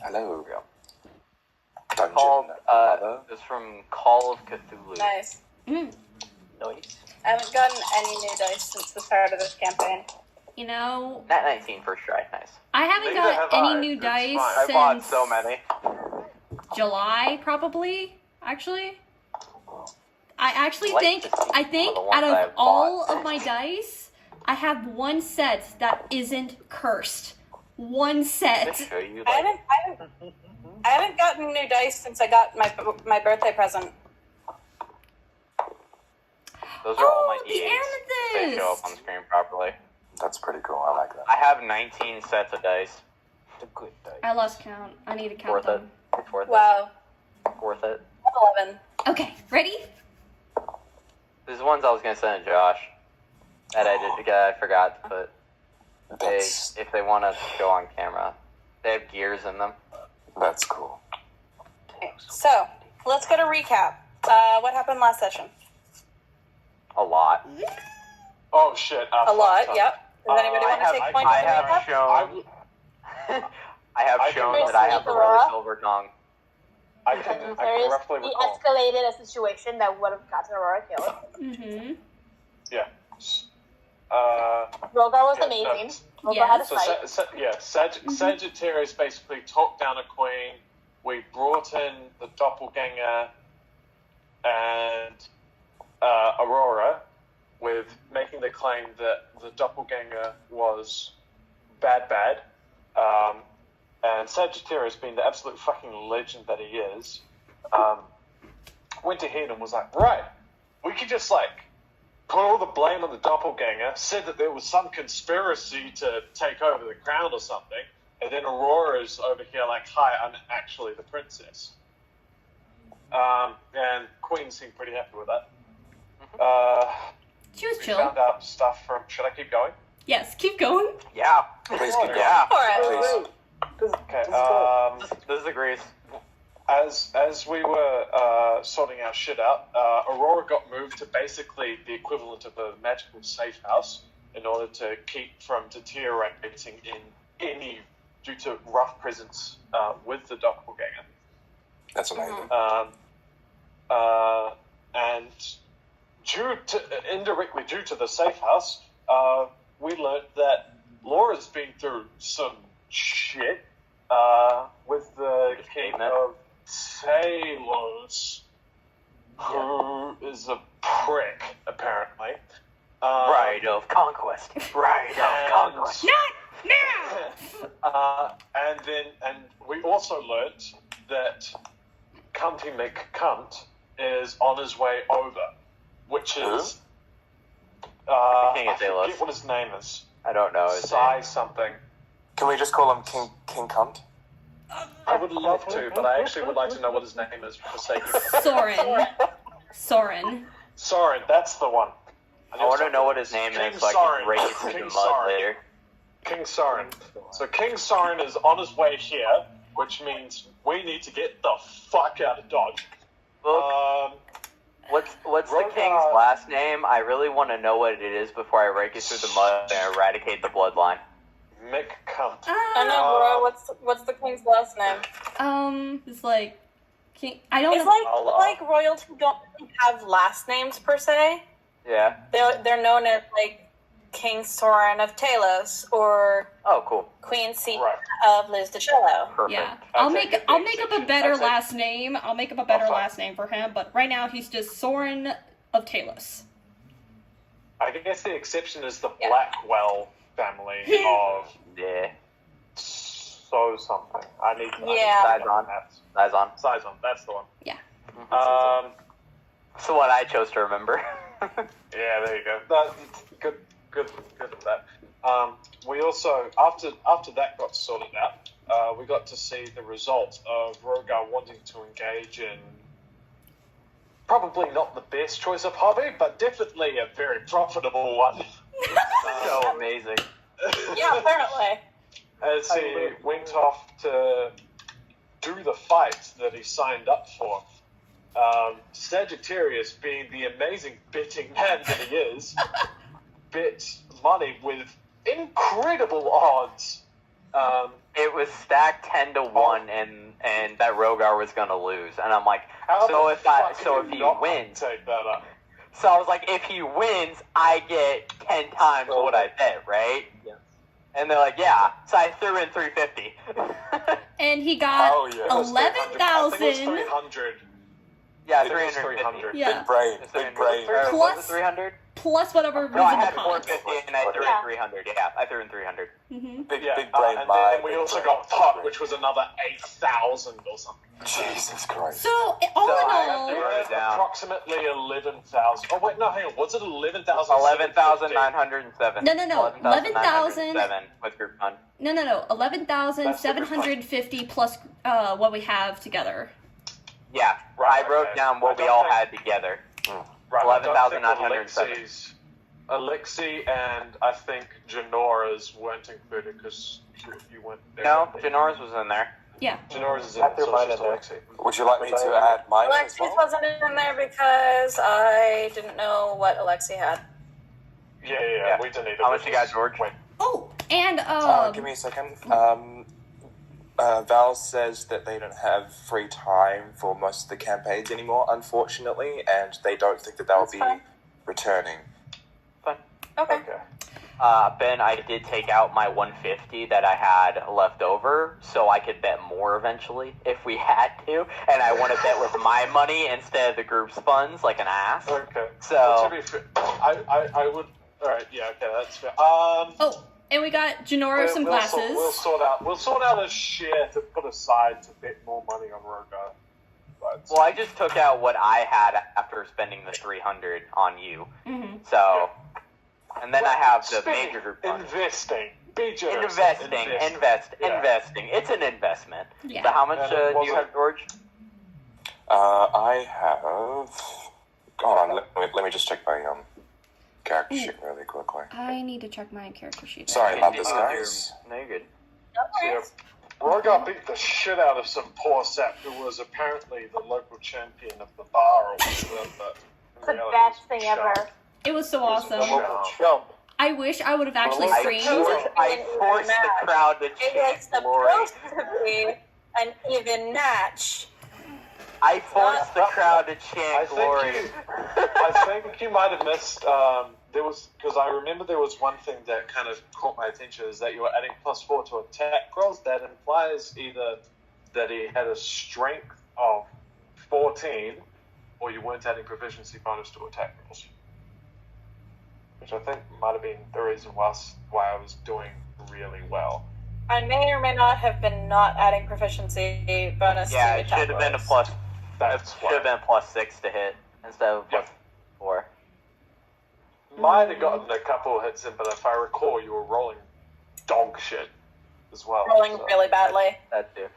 Hello. Dungeon Called, Mother. it's from Call of Cthulhu. Nice. Mm. Nice. I haven't gotten any new dice since the start of this campaign. You know, Nat 19 first try. Nice. I haven't Neither got have any I. new It's dice fine. I bought since so many. July, probably. Actually, I actually Like think to see I think some of the out ones of I've all bought. of my dice, I have one set that isn't cursed. One set. Show you, I haven't gotten new dice since I got my birthday present. Those are all my the D8s. If they show up on amethyst. screen properly. That's pretty cool. I like that. I have 19 sets of dice. The good day. I lost count. I need to count Worth it. them. It's worth Wow. it. Worth it. 11. Okay, ready? There's ones I was gonna send to Josh that I forgot to put. That's If they want to show on camera, they have gears in them. that's cool. Okay, so, let's get a recap. What happened last session? A lot. Oh shit! A lot, yep. Does anybody want to I take have- point I on the have recap? shown. I have I shown can that I have a basically really Laura. silver tongue. I can roughly recall. De-escalated a situation that would have gotten Aurora killed. Mm-hmm. Yeah. Rogar was Yeah, amazing. no, Rogar had a Yes. fight. Sagittarius basically talked down a queen. We brought in the doppelganger and Aurora, with making the claim that the doppelganger was bad. And Sagittarius, being the absolute fucking legend that he is, went ahead and was like, right, we could just put all the blame on the doppelganger, said that there was some conspiracy to take over the crown or something, and then Aurora's over here hi, I'm actually the princess. And Queen seemed pretty happy with that. She was We chill. found out stuff from... Should I keep going? Yes, keep going. Yeah. Please keep going. Yeah. Alright. Please. Okay, This agrees. as we were sorting our shit out, Aurora got moved to basically the equivalent of a magical safe house in order to keep from deteriorating in any due to rough presence with the doppelganger. That's amazing. And indirectly due to the safe house, we learned that Laura's been through some shit with the king of Talos, who is a prick, apparently. Bride of Conquest. Bride of Conquest. And we also learnt that Cunty McCunt is on his way over, which is The King of I forget Talos. what his name is. I don't know. his Sai name. something. Can we just call him King Cunt? I would love to, but I actually would like to know what his name is for the sake of Soren. Soren, that's the one. I want to know what his name King is so I Soren. can break it through King the mud Soren. later. King Soren. So King Soren is on his way here, which means we need to get the fuck out of Dodge. Look, what's the Rogar- king's last name? I really want to know what it is before I rake it through the mud and eradicate the bloodline. McCunt. I know, bro. What's the king's last name? It's like King. I don't It's know. like royalty don't really have last names per se. Yeah. They're known as King Soren of Talos or Oh, cool. Queen Sita Right. of Liz DeCello. Perfect. Yeah, I'll I'll take make the I'll make up a exception. better I'll take- last name. I'll make up a better fine. last name for him. But right now he's just Soren of Talos. I guess the exception is the Yeah. Blackwell family of Yeah. so something. I need Yeah. Sizon. Sizon, that's the one. Yeah. That's the one I chose to remember. Yeah, there you go. Good at that. We also, after that got sorted out, we got to see the result of Rogar wanting to engage in probably not the best choice of hobby, but definitely a very profitable one. So amazing. Yeah, apparently. As he went off to do the fight that he signed up for. Sagittarius, being the amazing betting man that he is, bet money with incredible odds. it was stacked 10-1, and that Rogar was gonna lose, and I'm like, How so the if fuck he did you not wins, take that up? so I was like, if he wins, I get 10 times what I bet, right? Yes. And they're like, yeah. So I threw in 350. And he got Oh, yeah. It was 300. I think it was 11,000 300. Yeah, It was 350. Yeah. Big brain. Big brain. Or Plus- was it 300? plus whatever No, I was in the had pot. 450 and I threw in 300. Yeah, I threw in 300. Mm-hmm. Big, Yeah, big brain. and my then we big also brain. got pot, which was another 8,000 or something. Jesus Christ. So all So in I have all, to write it down. Approximately 11,000. Oh wait, no, hang on. Was it 11,000? 11,907. No, 11,907 with group fund. no, 11,750 plus what we have together. Yeah, Right, I wrote okay. down what I we don't all think- had together. Right, 11,907. Alexi and I think Janora's weren't included because you weren't there. No, Janora's was in there. Yeah. Janora's is in, I threw so mine it's just in there. Alexi. Would you like me to add mine as Alexi's well? wasn't in there because I didn't know what Alexi had. Yeah, we didn't either. How much you got, George? Wait, Oh, and Give me a second. Val says that they don't have free time for most of the campaigns anymore, unfortunately, and they don't think that they'll That's be fine. returning. Okay. Ben, I did take out my 150 that I had left over, so I could bet more eventually if we had to, and I want to bet with my money instead of the group's funds, like an ass. okay. So- Well, to be fair, I would. All right, yeah, okay, that's fair. oh, and we got Janora some glasses. We'll sort out a share to put aside to bet more money on Rogar. Well, I just took out what I had after spending the 300 on you, Mm-hmm. so, and then I have the Spending, major group fund. investing. Be generous. Investing. Yeah. It's an investment. Yeah. So how much And do it you wasn't- have, George? I have. Hold on, let me just check my character sheet really quickly. I need to check my character sheet. Sorry about this, Continue with guys. No, you're good. No Yeah. worries. Rogar beat the shit out of some poor sap who was apparently the local champion of the bar or whatever, but in The reality best was thing shut. ever. It was so It was awesome. shut. Jump. I wish I would have actually Well, streamed. I forced the crowd to It was chant glory. supposed to be an even match. I forced the crowd to chant glory. I think you might have missed. There was, because I remember there was one thing that kind of caught my attention, is that you were adding +4 to attack rolls. That implies either that he had a strength of 14, or you weren't adding proficiency bonus to attack rolls. Which I think might have been the reason why I was doing really well. I may or may not have been not adding proficiency bonus Yeah, to it attack should have been a rolls. plus. It That's should have why. been +6 to hit instead of Yeah. +4. Might have gotten a couple of hits in, but if I recall, you were rolling dog shit as well. Rolling so- really badly. That too.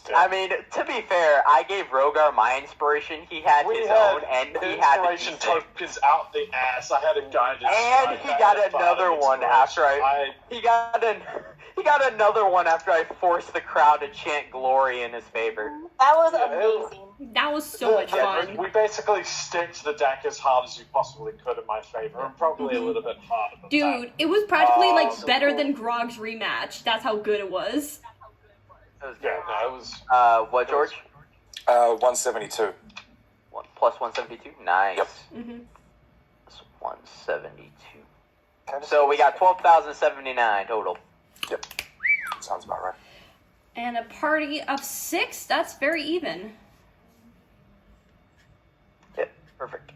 Yeah. I mean, to be fair, I gave Rogar my inspiration. He had We his had own, and he had the inspiration D6. tokens out the ass. I had a guy just And he got another one after He got another one after I forced the crowd to chant glory in his favor. That was Yeah, amazing. That was so much fun. We basically stitched the deck as hard as you possibly could in my favor, and probably a little bit harder than Dude, that. it was practically like so better cool. than Grog's rematch. That's how good it was. That was Yeah, good. no, it was. What, George? 172. Plus 172? Nice. Yep. Mm-hmm. Plus 172. So we got 12,079 total. Yep. Sounds about right. And a party of 6. That's very even. Yep, perfect.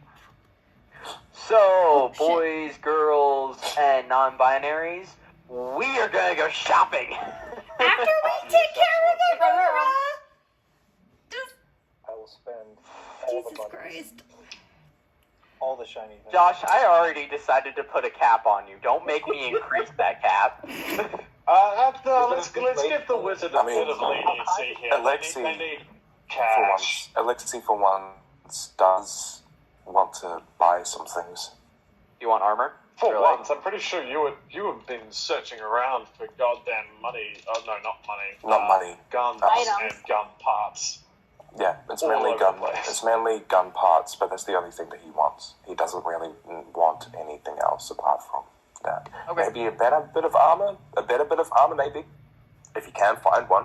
So, shit. boys, girls, and non-binaries, we are gonna go shopping. After we take care of Aurora! Just, I will spend all the Jesus money, Christ. all the shiny things. Josh, I already decided to put a cap on you. Don't make me increase that cap. Let's give the wizard a I mean, bit of leniency here. Alexi, They need For cash. once, Alexi for once does want to buy some things. You want armor? For Or, like- once, I'm pretty sure you have been searching around for goddamn money. Oh no, not money. Not money. Guns Items. and gun parts. Yeah, it's All mainly over gun. the place. It's mainly gun parts, but that's the only thing that he wants. He doesn't really want anything else apart from that. Okay. Maybe a better bit of armor. A better bit of armor, maybe. if you can find one.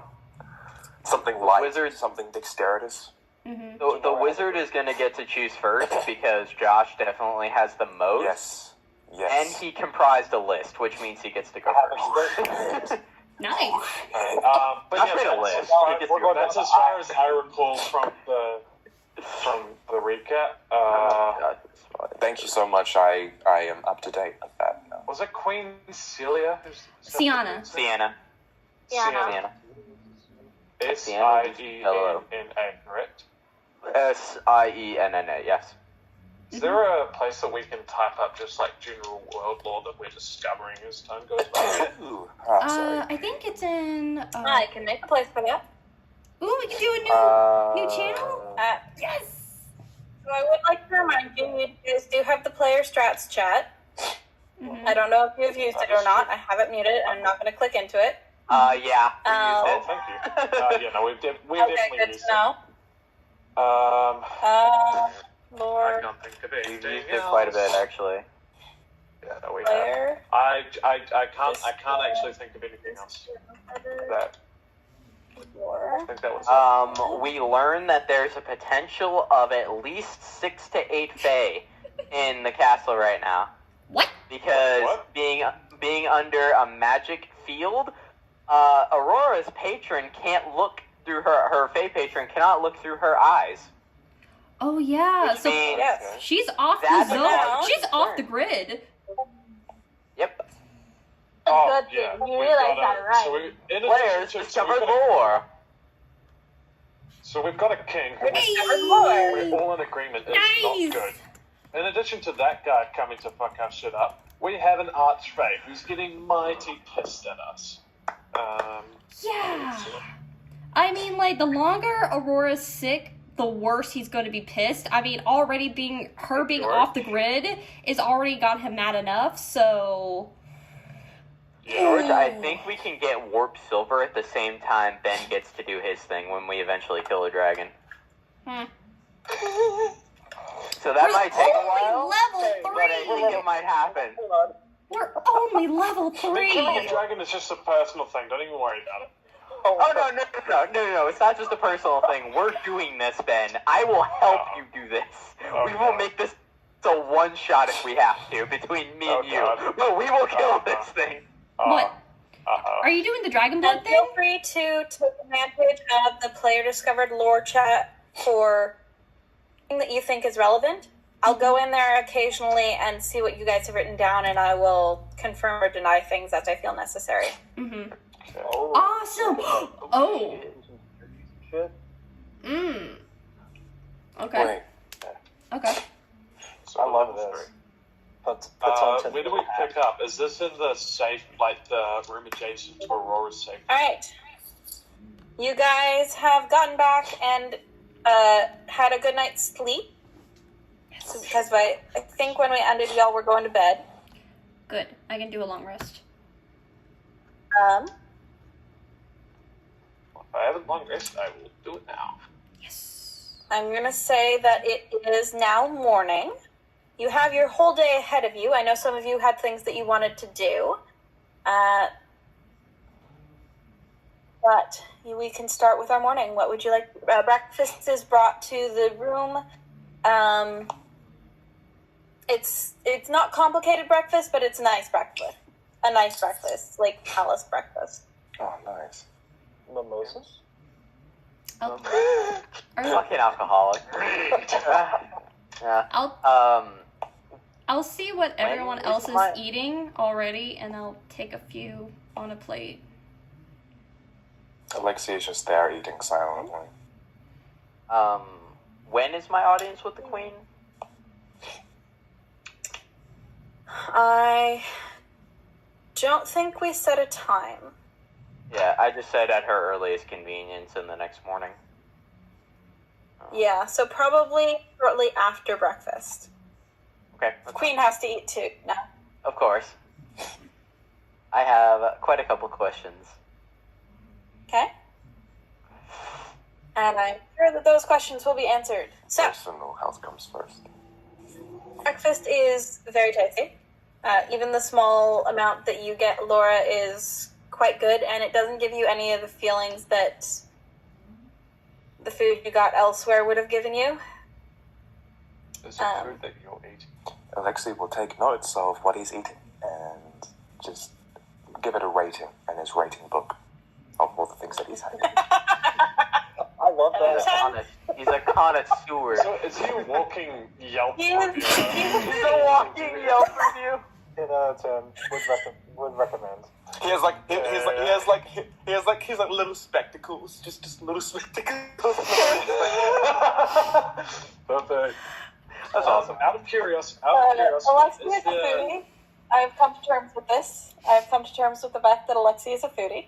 Something light, Wizard. something dexterous. Mm-hmm. The wizard is going to get to choose first because Josh definitely has the most. Yes. And he comprised a list, which means he gets to go first. Nice. But Josh yeah, made a that's, list. as He gets far, to go that's first. as far as I recall from the recap. Thank you so much. I am up to date with that now. Was it Queen Celia? Sienna. Sienna. Sienna. Sienna, correct? Sienna, yes. Is there a place that we can type up just like general world lore that we're discovering as time goes by? Ooh. Oh, sorry. I think it's in. I can make a place for that. Ooh, we can do a new channel. Yes. So I would like to remind you, you guys do have the player strats chat. Mm-hmm. I don't know if you've used it or not. I have it muted. I'm not going to click into it. Yeah, we used Oh, it. thank you. Yeah, no, we've Okay, definitely good used to know. it. I Lord, can't think of We've anything used it quite a bit, else. actually. Yeah, no, we have. player. I can't actually think of anything else. That I think that was We learned that there's a potential of at least 6 to 8 Fae in the castle right now. What? Because What? being under a magic field, Aurora's patron can't look through her Fae patron cannot look through her eyes. Oh yeah. Which So means, Yes. she's off the That's zone. now. She's off the grid. yep. Oh, Good yeah. thing. You we've realize got that, right? So we, in Players addition to, discovered we've got lore. so we've got a king who Hey! we're all in agreement is Nice. not good. In addition to that guy coming to fuck our shit up, we have an archfey who's getting mighty pissed at us. Yeah. I mean, like, the longer Aurora's sick, the worse he's going to be pissed. I mean, already being off the grid is already got him mad enough, so... George, I think we can get Warp Silver at the same time Ben gets to do his thing when we eventually kill a dragon. So that We're might take a only while, level but I think 3! it might happen. We're only level I mean, killing a 3! dragon is just a personal thing. Don't even worry about it. Oh, no, it's not just a personal thing. We're doing this, Ben. I will help you do this. We will make this a one-shot if we have to, between me and you. God. But we will kill this thing. What? Are you doing the Dragon Blood And thing? feel free to take advantage of the player discovered lore chat for anything that you think is relevant. I'll go in there occasionally and see what you guys have written down, and I will confirm or deny things as I feel necessary. Mm-hmm. Oh. Awesome! Oh! Shit. Okay. Wait. Okay. So I love this. Puts on where do we pick up? Is this in the safe, like the room adjacent to Aurora's safe? Alright. You guys have gotten back and had a good night's sleep. Because I think when we ended, y'all were going to bed. Good. I can do a long rest. If I haven't long rest, I will do it now. Yes. I'm going to say that it is now morning. You have your whole day ahead of you. I know some of you had things that you wanted to do. But we can start with our morning. What would you like? Breakfast is brought to the room. It's not complicated breakfast, but it's a nice breakfast. A nice breakfast, like palace breakfast. Oh, nice. Mimosas? Oh. Are you, Fucking alcoholic. Yeah. I'll see what everyone is else is my- eating already, and I'll take a few on a plate. Alexi is just there eating silently. When is my audience with the Queen? I don't think we set a time. Yeah, I just said at her earliest convenience in the next morning. Yeah, so probably shortly after breakfast. Okay. Queen has to eat too. No. Of course. I have quite a couple questions. Okay. And I'm sure that those questions will be answered. So, Personal health comes first. breakfast is very tasty. Even the small amount that you get, Laura, is quite good, and it doesn't give you any of the feelings that the food you got elsewhere would have given you. Is it food that you're eating? Alexei will take notes of what he's eating and just give it a rating in his rating book of all the things that he's had. I love that. He's a connoisseur. So is he a walking Yelp review? He's a walking Yelp review. 10 out of 10. Would recommend. He has little spectacles, just little spectacles. Perfect. That's awesome. Out of curiosity, Alexi is is a foodie. I've come to terms with this. I've come to terms with the fact that Alexi is a foodie.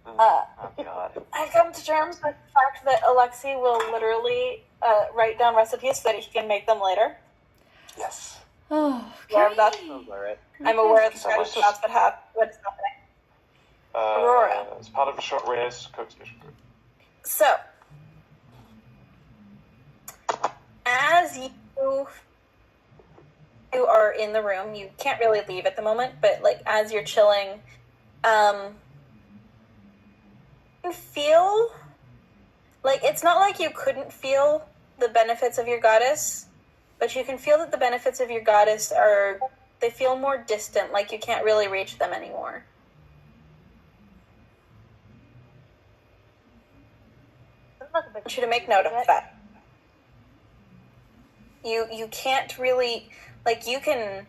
Oh God. I've come to terms with the fact that Alexi will literally write down recipes so that he can make them later. Yes. Oh, Aware of that. Sounds alright. I'm aware of the So much. strategy that's what's happening. Aurora. As part of a short rest, cooks fish food. So, as you are in the room, you can't really leave at the moment, but like as you're chilling, you can feel like it's not like you couldn't feel the benefits of your goddess, but you can feel that the benefits of your goddess they feel more distant, like you can't really reach them anymore. I want you to make note of that. You can't really, like, you can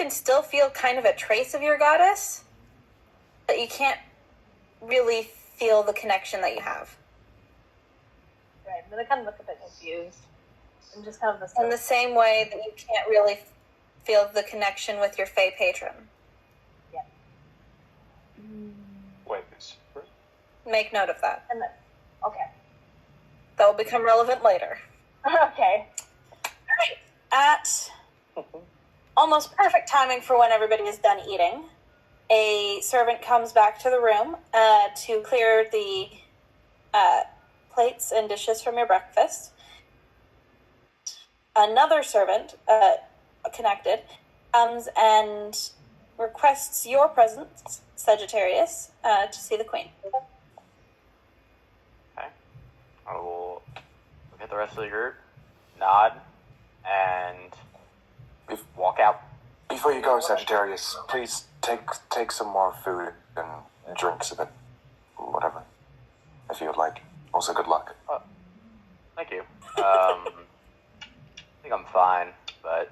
still feel kind of a trace of your goddess, but you can't really feel the connection that you have. Right, I'm gonna kind of look a bit confused. I'm just kind of In the same way that you can't really feel the connection with your Fae patron. Wait, this. Make note of that. And then, okay. That will become relevant later. Okay. At almost perfect timing for when everybody is done eating, a servant comes back to the room to clear the plates and dishes from your breakfast. Another servant, connected, comes and requests your presence, Sagittarius, to see the queen. Okay. I will look at the rest of the group, nod, and walk out. Before you go, Sagittarius, please take some more food and drinks of it, whatever, if you would like. Also, good luck. Thank you. I think I'm fine, but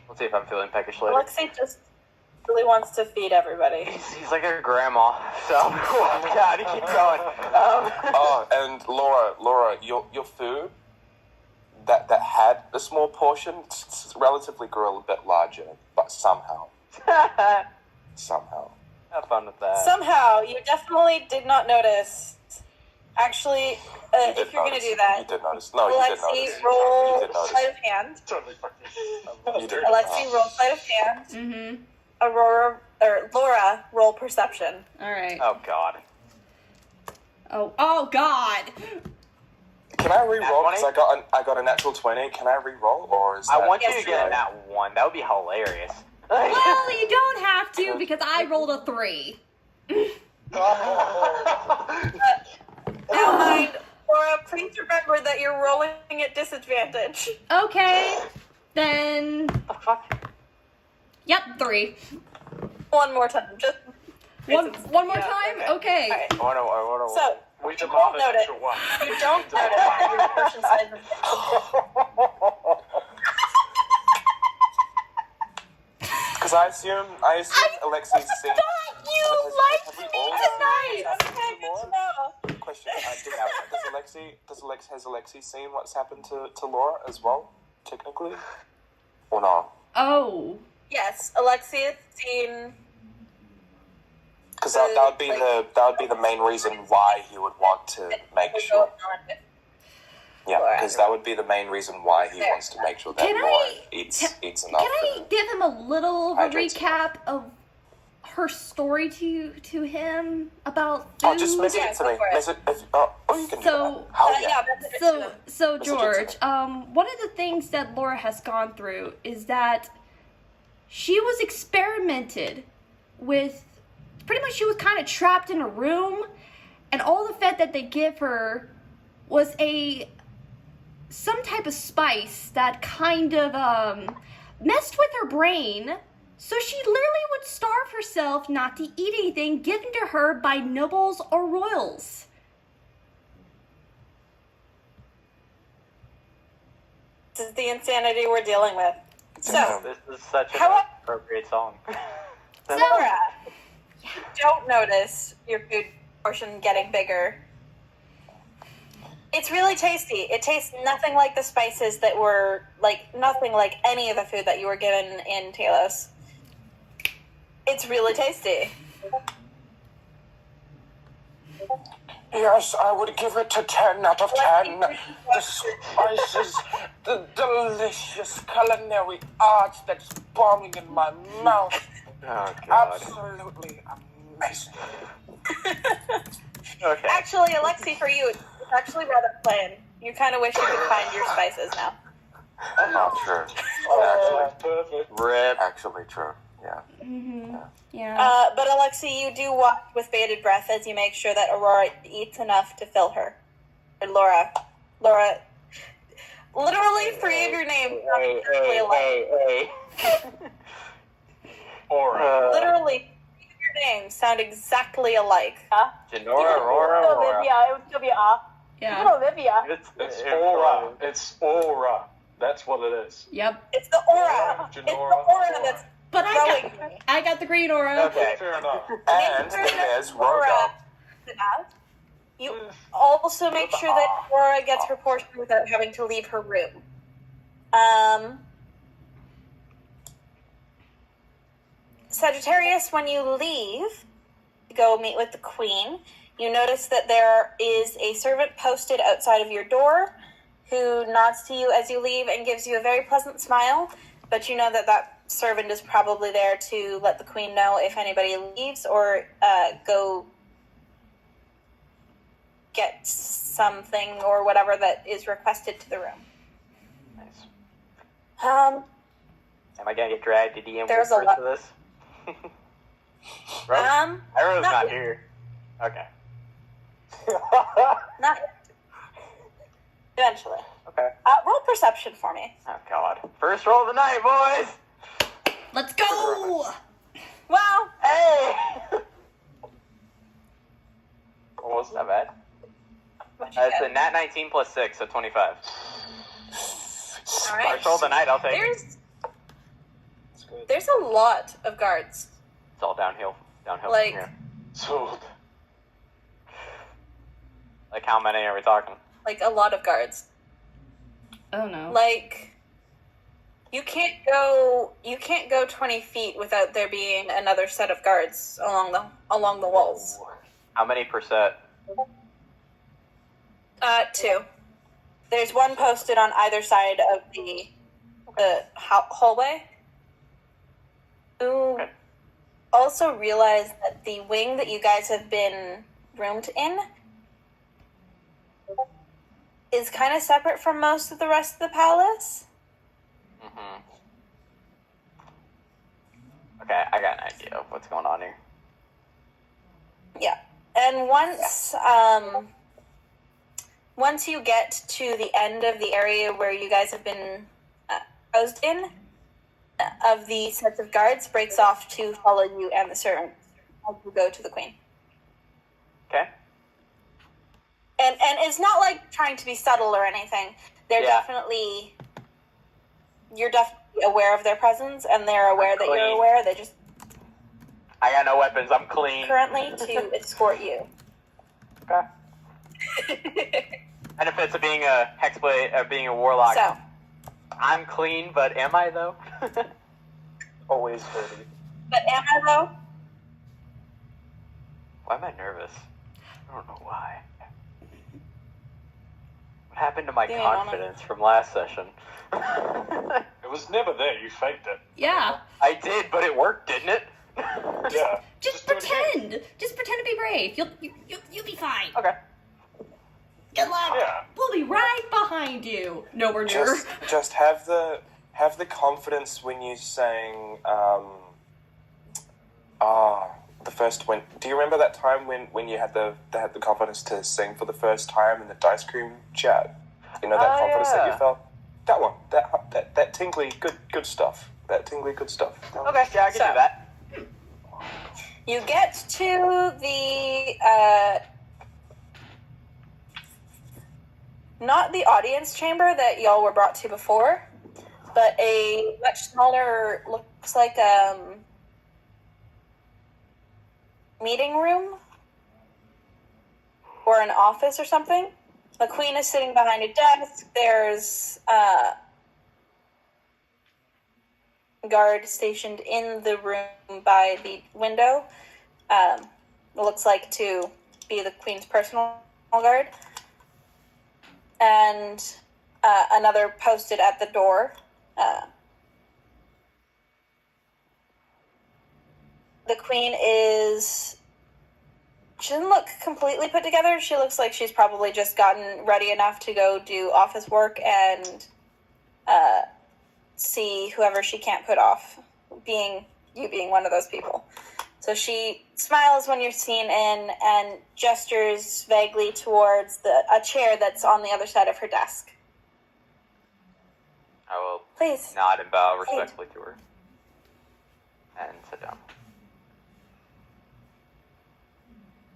we'll see if I'm feeling peckish later. Alexei just really wants to feed everybody. He's like a grandma, so yeah, to keep going. Oh, and Laura, your food that had a small portion relatively grew a bit larger, but somehow. Have fun with that. Somehow, you definitely did not notice. Actually, if you're going to do that, you did notice. No, you did Alexi, notice. roll You did notice. sleight of hand. Totally You did Alexi, roll sleight of hand. Mm-hmm. Laura, roll perception. All right. Oh God. Oh God. Can I re-roll? Nat Because I got a natural 20. Can I re-roll, or is that... I want you Yes, to get sure. that one. That would be hilarious. Well, you don't have to because I rolled a 3. Now mind, Laura, please remember that you're rolling at disadvantage. Okay, then. the fuck? Yep, 3. One more time. Just One more time. Okay. All right. I wanna. So, We you demand won't an notice. extra one. You don't notice that your portion size is Because I assume Alexi's seen... You Have we liked all me seen tonight. what's happened okay, to good to Laura? know. Question, has Alexi seen what's happened to Laura as well, technically? Or not? Oh. Yes, Alexi has seen. Because that would be the main reason why he would want to make sure. Yeah, because that would be the main reason why he wants to make sure that Can Laura I- eats enough. Can I give him a little of a Hydrates recap of her story to him about food? Oh, just message Yeah, it to go me. for it. You can do So- that. Oh, yeah. That's it. So Message it to George, me. one of the things that Laura has gone through is that she was experimented with pretty much she was kind of trapped in a room, and all the fed that they give her was some type of spice that kind of messed with her brain. So she literally would starve herself not to eat anything given to her by nobles or royals. This is the insanity we're dealing with. So, This is such an appropriate song. Laura, you don't notice your food portion getting bigger. It's really tasty. It tastes nothing like the spices that were, nothing like any of the food that you were given in Talos. It's really tasty. Yes, I would give it a 10 out of 10. The spices, the delicious culinary art that's bombing in my mouth. Oh, God. Absolutely amazing. Okay. Actually, Alexi, for you, it's actually rather plain. You kind of wish you could find your spices now. Not true. Oh, perfect. Rip. Actually true. Yeah. Mm-hmm. Yeah. But Alexi, you do watch with bated breath as you make sure that Aurora eats enough to fill her. And Laura, literally 3 of your names sound exactly alike. Aura. Literally 3 of your names sound exactly alike. Janora, Aurora, Aurora. Olivia, it would still be A. Yeah. Olivia. It's aura. It's aura. That's what it is. Yep. It's the aura. It's the aura that's But growing me. I got the green aura. Okay. Fair enough. And then there's Roga. You also make sure that Aura gets her portion without having to leave her room. Sagittarius, when you leave to go meet with the Queen, you notice that there is a servant posted outside of your door who nods to you as you leave and gives you a very pleasant smile, but you know that that servant is probably there to let the Queen know if anybody leaves or go get something or whatever that is requested to the room. Nice. Um, Am I gonna get dragged to DM There's a Whispers lot- for this? Rose? Arrow's not not yet. here. Okay. not yet. Eventually. Okay. Roll perception for me. Oh, God. First roll of the night, boys! Let's go! Well, Hey! What was Not bad. what you It's a get? nat 19 plus 6, so 25. All right. First roll of the night, I'll take it. There's a lot of guards. It's all downhill. Downhill Like- from here. So, Like, how many are we talking? Like a lot of guards. Oh no. Like you can't go 20 feet without there being another set of guards along the walls. How many percent? 2. There's one posted on either side of the hallway. Who Okay. also realize that the wing that you guys have been roomed in is kind of separate from most of the rest of the palace. Mm-hmm. Okay, I got an idea of what's going on here. Yeah. And once you get to the end of the area where you guys have been housed in, of the sets of guards breaks off to follow you and the servant as you go to the Queen. Okay? And it's not like trying to be subtle or anything. They're Yeah. you're definitely aware of their presence, and they're aware that you're Clean. aware. They just I got no weapons, I'm clean. currently to escort you. Okay. Benefits of being a hexblade, being a warlock. So, I'm clean, but am I though? Always dirty. but am I though? Why am I nervous? I don't know why. What happened to my Yeah, I don't know. confidence from last session? it was never there. You faked it. Yeah. I did, but it worked, didn't it? Yeah. Just do it again. pretend. Just pretend to be brave. You'll be fine. Okay. Good luck. Yeah. We'll be right behind you. Nowhere near. Just have the the first when. Do you remember that time when you had the confidence to sing for the first time in the Dice Cream chat? You know that confidence that you felt. That one, that tingly good stuff. That tingly good stuff. Okay, yeah, I can do that. You get to the not the audience chamber that y'all were brought to before, but a much smaller, looks like meeting room or an office or something. The queen is sitting behind a desk. There's a guard stationed in the room by the window. It looks like to be the queen's personal guard. And another posted at the door. The queen is... She doesn't look completely put together. She looks like she's probably just gotten ready enough to go do office work and see whoever she can't put off, being one of those people. So she smiles when you're seen in and gestures vaguely towards a chair that's on the other side of her desk. I will Please. nod and bow respectfully to her and sit down.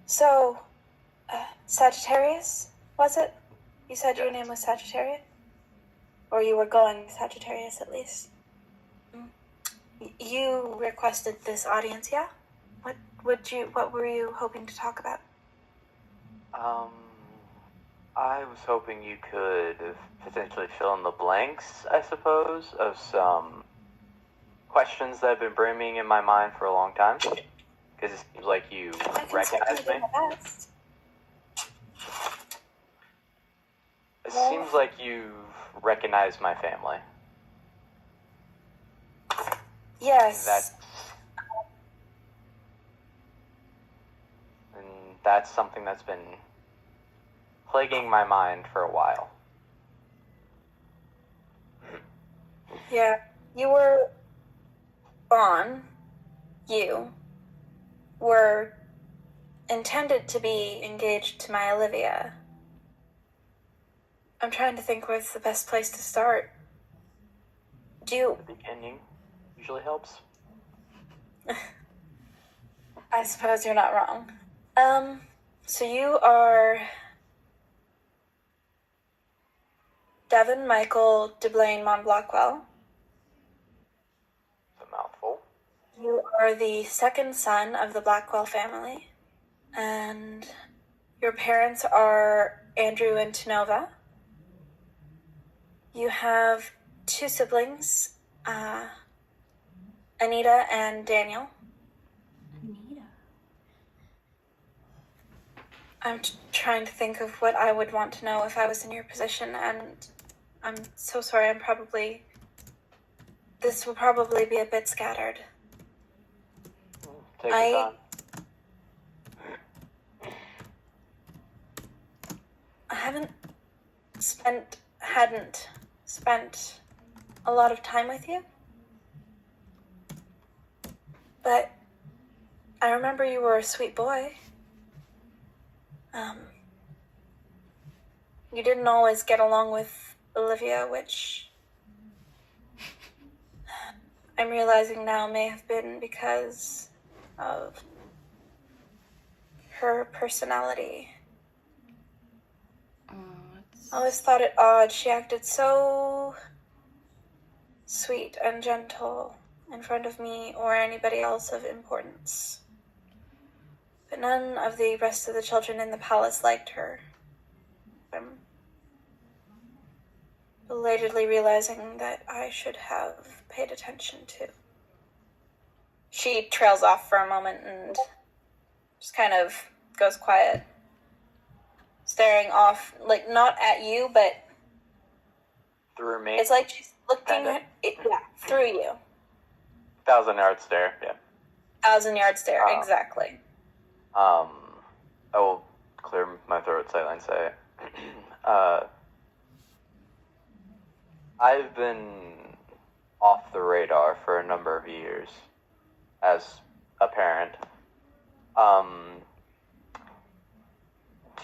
So, Sagittarius, was it? You said your name was Sagittarius? Or you were going Sagittarius, at least. You requested this audience, yeah? What were you hoping to talk about? I was hoping you could potentially fill in the blanks, I suppose, of some questions that have been brimming in my mind for a long time. Because it seems like you recognize me. It seems like you've recognized my family. Yes. And that's something that's been plaguing my mind for a while. Yeah. You were were intended to be engaged to my Olivia. I'm trying to think where's the best place to start. The beginning usually helps. I suppose you're not wrong. So you are Devin Michael DeBlaine Monblockwell. It's a mouthful. You are the second son of the Blackwell family, and your parents are Andrew and Tenova. You have two siblings, Anita and Daniel. Anita. I'm trying to think of what I would want to know if I was in your position, and I'm so sorry, this will probably be a bit scattered. Take your time. I hadn't spent a lot of time with you, but I remember you were a sweet boy. You didn't always get along with Olivia, which I'm realizing now may have been because of her personality. I always thought it odd. She acted so sweet and gentle in front of me or anybody else of importance. But none of the rest of the children in the palace liked her. I'm belatedly realizing that I should have paid attention to. She trails off for a moment and just kind of goes quiet, staring off, like not at you, but Through me? it's like she's looking Kinda. through you. 1,000-yard stare, yeah. 1,000-yard stare, exactly. I will clear my throat slightly and say, I've been off the radar for a number of years as a parent, Do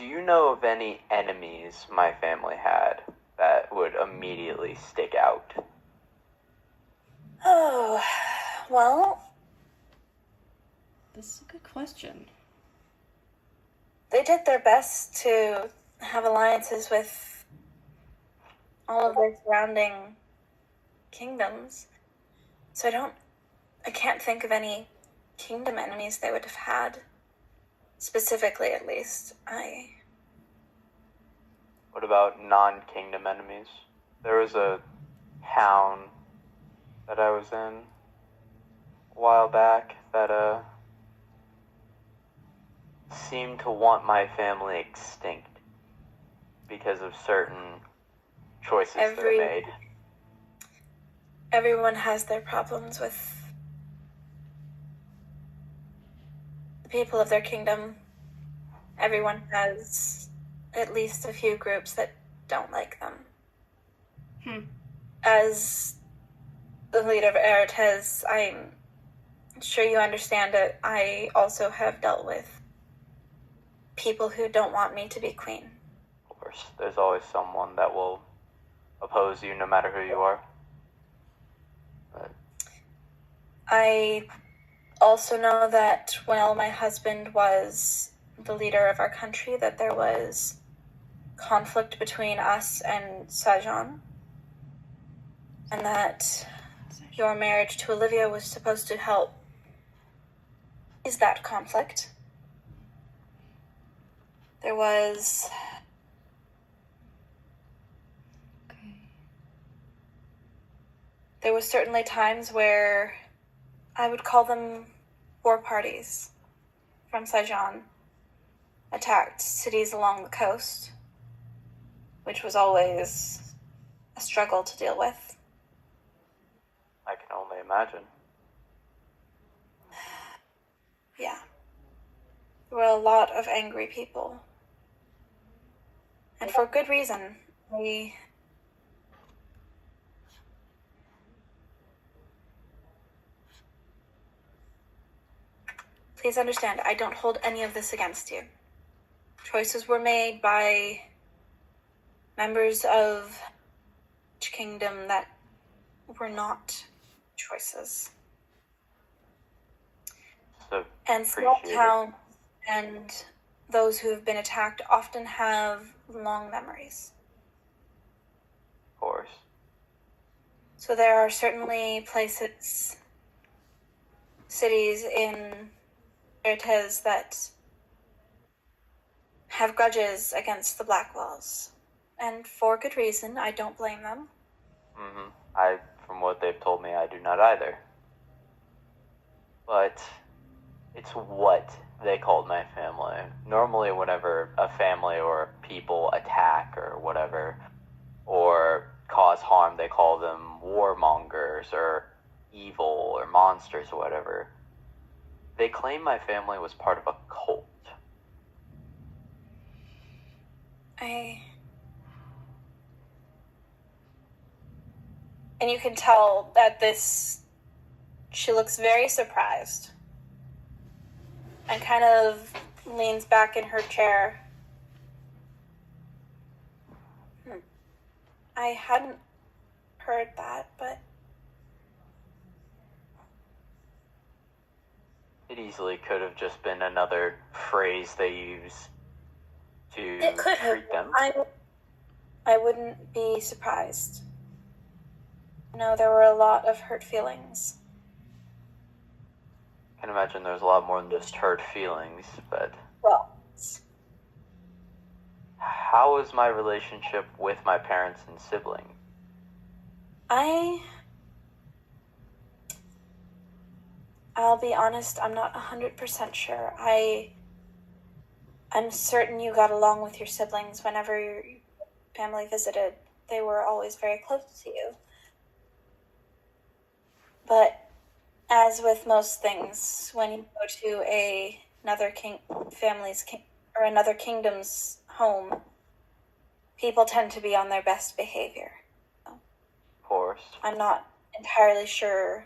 you know of any enemies my family had that would immediately stick out? Oh, well, This is a good question. they did their best to have alliances with all of their surrounding kingdoms. So I can't think of any kingdom enemies they would have had. Specifically, at least. What about non-kingdom enemies? There was a town that I was in a while back that seemed to want my family extinct because of certain choices that they made. Everyone has their problems with the people of their kingdom. Everyone has at least a few groups that don't like them. As the leader of Eretez, I'm sure you understand it. I also have dealt with people who don't want me to be queen. Of course, there's always someone that will oppose you no matter who you are. But I also know that while my husband was the leader of our country, that there was conflict between us and Sajan, and that your marriage to Olivia was supposed to help ease that conflict. There was certainly times where I would call them war parties from Sajan attacked cities along the coast, which was always a struggle to deal with. I can only imagine. Yeah. There were a lot of angry people. And for good reason. Please understand, I don't hold any of this against you. Choices were made by members of each kingdom that were not choices. So and small towns and those who have been attacked often have long memories. Of course. So there are certainly places, cities in Ertez that have grudges against the Blackwells. And for good reason, I don't blame them. From what they've told me, I do not either. But it's what they called my family. Normally, whenever a family or people attack or whatever, or cause harm, they call them warmongers or evil or monsters or whatever. They claim my family was part of a cult. And you can tell that she looks very surprised and kind of leans back in her chair. I hadn't heard that, but it easily could have just been another phrase they use to it could have. treat them. I wouldn't be surprised. No, there were a lot of hurt feelings. I can imagine there's a lot more than just hurt feelings, but... Well... How is my relationship with my parents and siblings? I'll be honest, I'm not 100% sure. I'm certain you got along with your siblings whenever your family visited. They were always very close to you. But as with most things, when you go to another kingdom's home, people tend to be on their best behavior. Of course. I'm not entirely sure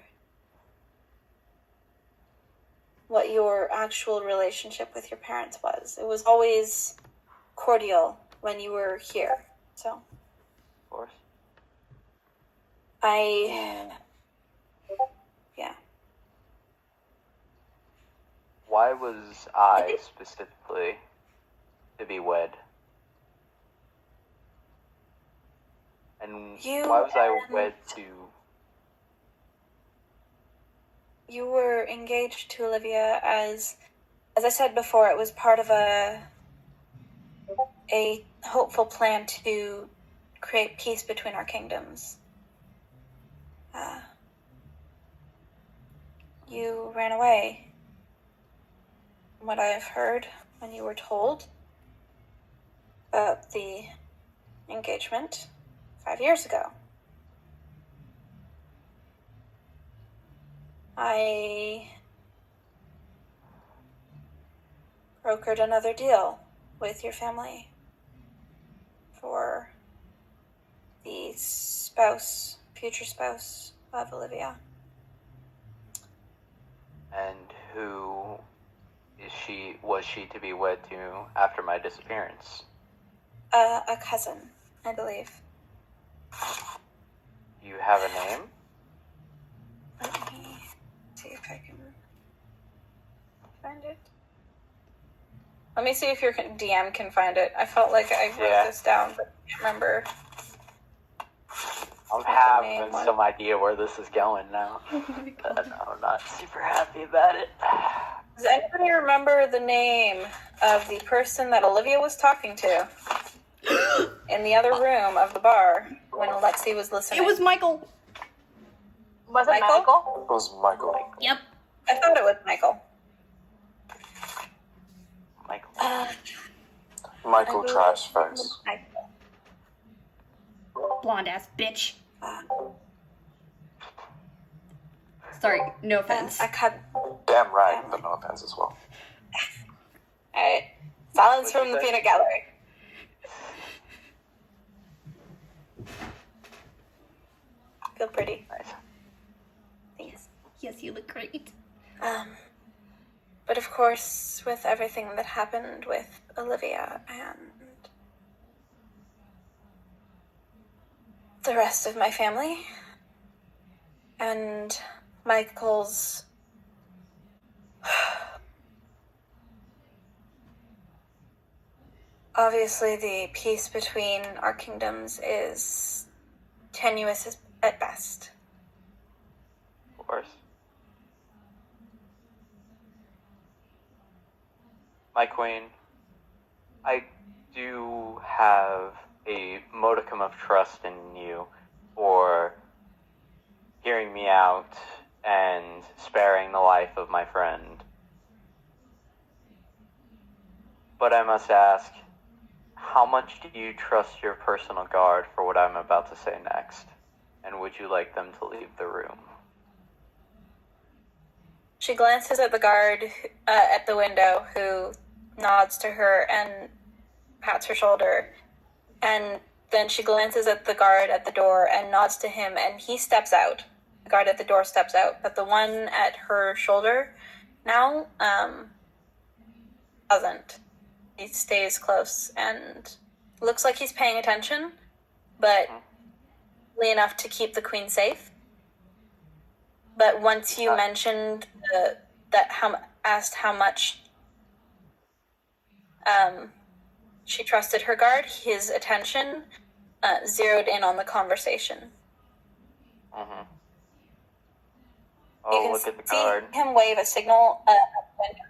what your actual relationship with your parents was. It was always cordial when you were here. So, Of course. Yeah. Why was I specifically to be wed? And why was I wed to... You were engaged to Olivia as I said before, it was part of a hopeful plan to create peace between our kingdoms. You ran away, from what I've heard when you were told about the engagement 5 years ago. I brokered another deal with your family for the future spouse of Olivia. And who was she to be wed to after my disappearance? A cousin, I believe. You have a name? Let me see if I can find it. Let me see if your DM can find it. I felt like I wrote this down, but I can't remember. I'm having some idea where this is going now. I'm not super happy about it. Does anybody remember the name of the person that Olivia was talking to in the other room of the bar when Alexi was listening? It was Michael. Was it Michael? It was Michael. Yep. I thought it was Michael. Michael Trash Face. Blonde ass bitch. Sorry, no offense. Damn right, but no offense as well. Alright. Silence from the peanut gallery. Feel pretty. Nice. Thanks. Yes, you look great. But of course, with everything that happened with Olivia and the rest of my family, and Michael's obviously the peace between our kingdoms is tenuous at best. Of course. My queen, I do have a modicum of trust in you for hearing me out and sparing the life of my friend. But I must ask, how much do you trust your personal guard for what I'm about to say next? And would you like them to leave the room? She glances at the guard at the window, who nods to her and pats her shoulder. And then she glances at the guard at the door and nods to him, and he steps out. The guard at the door steps out, but the one at her shoulder now doesn't. He stays close and looks like he's paying attention, but enough to keep the queen safe. But once you mentioned asked how much she trusted her guard, his attention zeroed in on the conversation. Mm-hmm. Oh, look at the guard. You see him wave a signal out the window.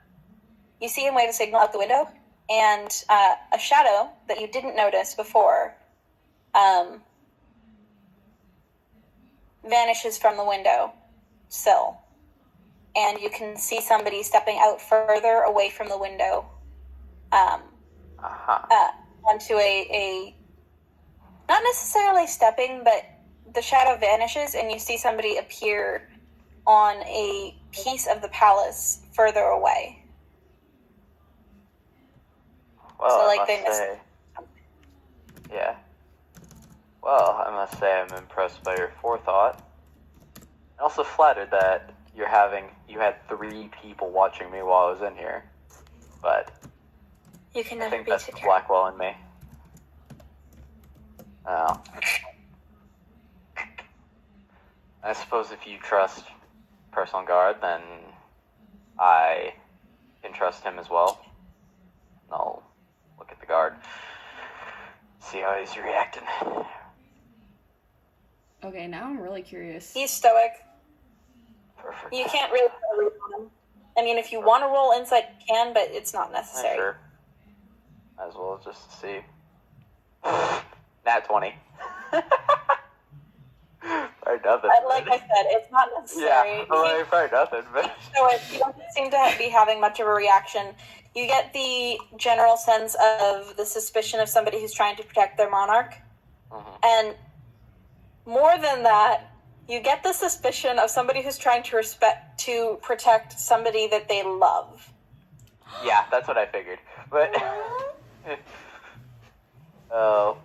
You see him wave a signal out the window, and a shadow that you didn't notice before vanishes from the window sill. And you can see somebody stepping out further away from the window onto a not necessarily stepping, but the shadow vanishes and you see somebody appear on a piece of the palace further away. Well, so, like, I they must say, yeah. Well, I must say I'm impressed by your forethought. And also flattered that you had 3 people watching me while I was in here, but You can I never think be that's too the careful. Blackwell in me. Oh. I suppose if you trust Personal Guard, then I can trust him as well. I'll look at the guard, see how he's reacting. Okay, now I'm really curious. He's stoic. Perfect. You can't really read on him. I mean, if you want to roll insight, you can, but it's not necessary. Sure. Might as well just see. Nat 20. Or nothing. Like I said, it's not necessary. Yeah, well, probably nothing, but... So you don't seem to be having much of a reaction. You get the general sense of the suspicion of somebody who's trying to protect their monarch. Mm-hmm. And more than that, you get the suspicion of somebody who's trying to protect somebody that they love. Yeah, that's what I figured. But... Oh...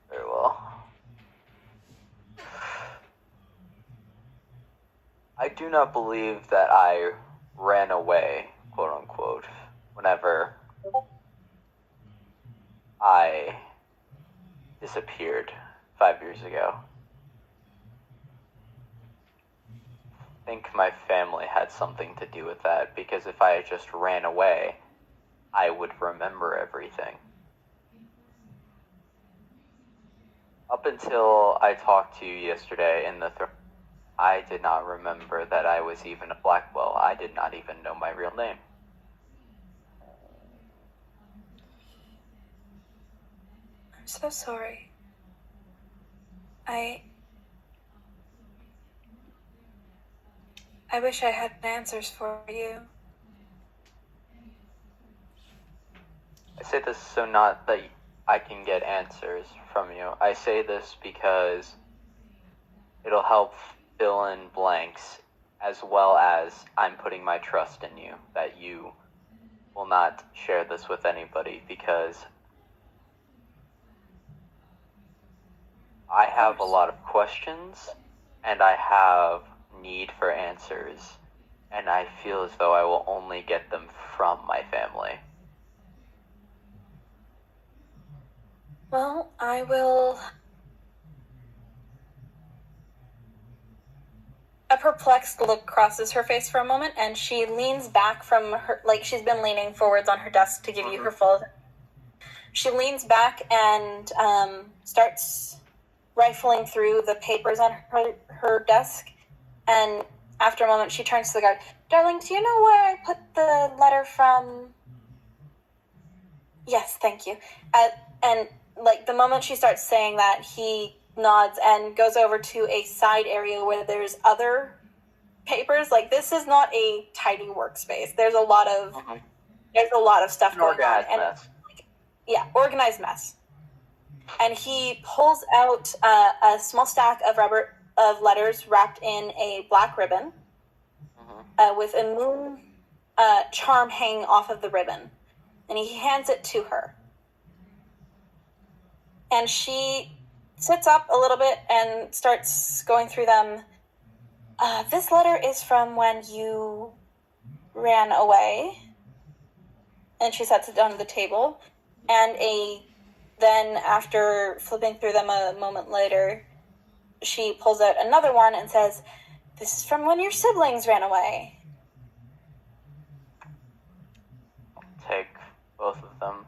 Very well. I do not believe that I ran away, quote unquote, whenever I disappeared 5 years ago. I think my family had something to do with that, because if I had just ran away, I would remember everything. Up until I talked to you yesterday in the I did not remember that I was even a Blackwell. I did not even know my real name. I'm so sorry. I wish I had answers for you. I say this so not that I can get answers from you. I say this because it'll help fill in blanks, as well as I'm putting my trust in you, that you will not share this with anybody, because I have a lot of questions, and I have need for answers, and I feel as though I will only get them from my family. Well, I will... A perplexed look crosses her face for a moment, and she leans back from her, like she's been leaning forwards on her desk to give you her full... She leans back and starts rifling through the papers on her desk, and after a moment she turns to the guard. Darling, do you know where I put the letter from? Yes, thank you. And like the moment she starts saying that, he nods and goes over to a side area where there's other papers. Like, this is not a tidy workspace. There's a lot of stuff going on. And mess. Yeah, organized mess. And he pulls out a small stack of letters wrapped in a black ribbon, with a moon charm hanging off of the ribbon. And he hands it to her. And she sits up a little bit and starts going through them. This letter is from when you ran away. And she sets it down on the table. And then after flipping through them a moment later, she pulls out another one and says, this is from when your siblings ran away. Take both of them.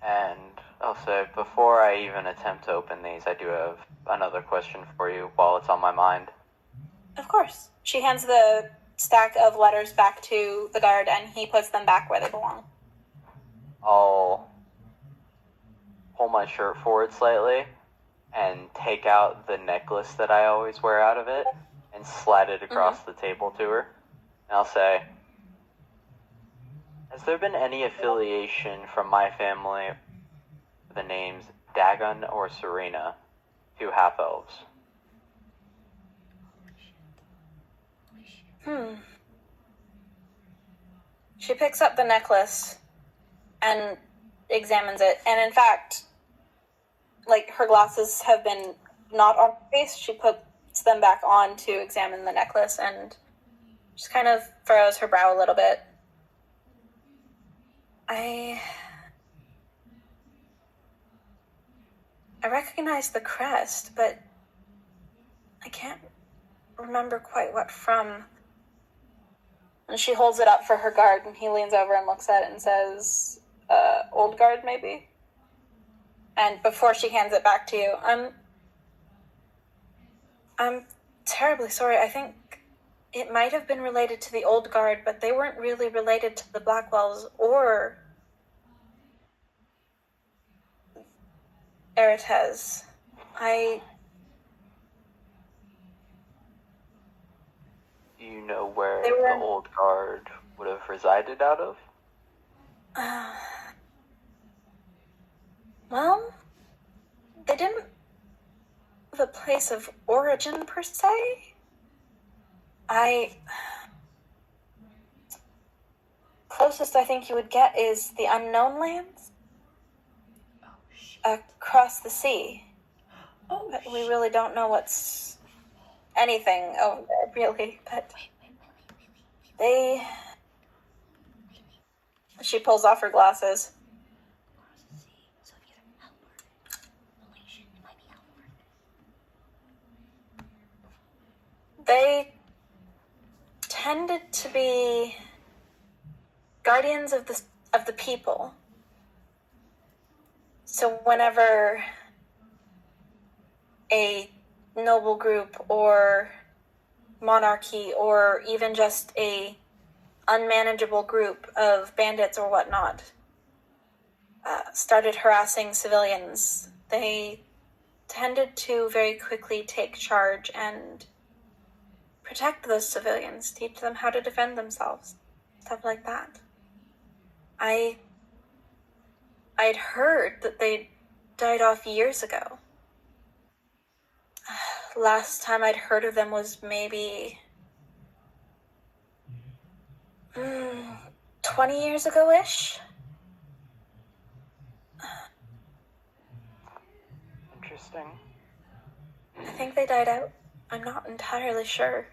And I'll say, before I even attempt to open these, I do have another question for you while it's on my mind. Of course. She hands the stack of letters back to the guard, and he puts them back where they belong. I'll pull my shirt forward slightly and take out the necklace that I always wear out of it and slide it across the table to her. And I'll say, has there been any affiliation from my family with the names Dagon or Serena, 2 half-elves? She picks up the necklace and examines it. And in fact, like, her glasses have been not on her face. She puts them back on to examine the necklace and just kind of furrows her brow a little bit. I recognize the crest, but I can't remember quite what from. And she holds it up for her guard, and he leans over and looks at it and says, old guard, maybe? And before she hands it back to you, I'm terribly sorry. I think it might have been related to the old guard, but they weren't really related to the Blackwells or Eretez. Do you know where the old guard would have resided out of? Well, they didn't have a place of origin, per se. Closest I think you would get is the unknown lands. Across the sea. But we really don't know what's anything over there, really. But she pulls off her glasses. They tended to be guardians of the people. So whenever a noble group or monarchy or even just a unmanageable group of bandits or whatnot started harassing civilians, they tended to very quickly take charge and protect those civilians, teach them how to defend themselves, stuff like that. I'd heard that they died off years ago. Last time I'd heard of them was maybe 20 years ago-ish. Interesting. I think they died out. I'm not entirely sure.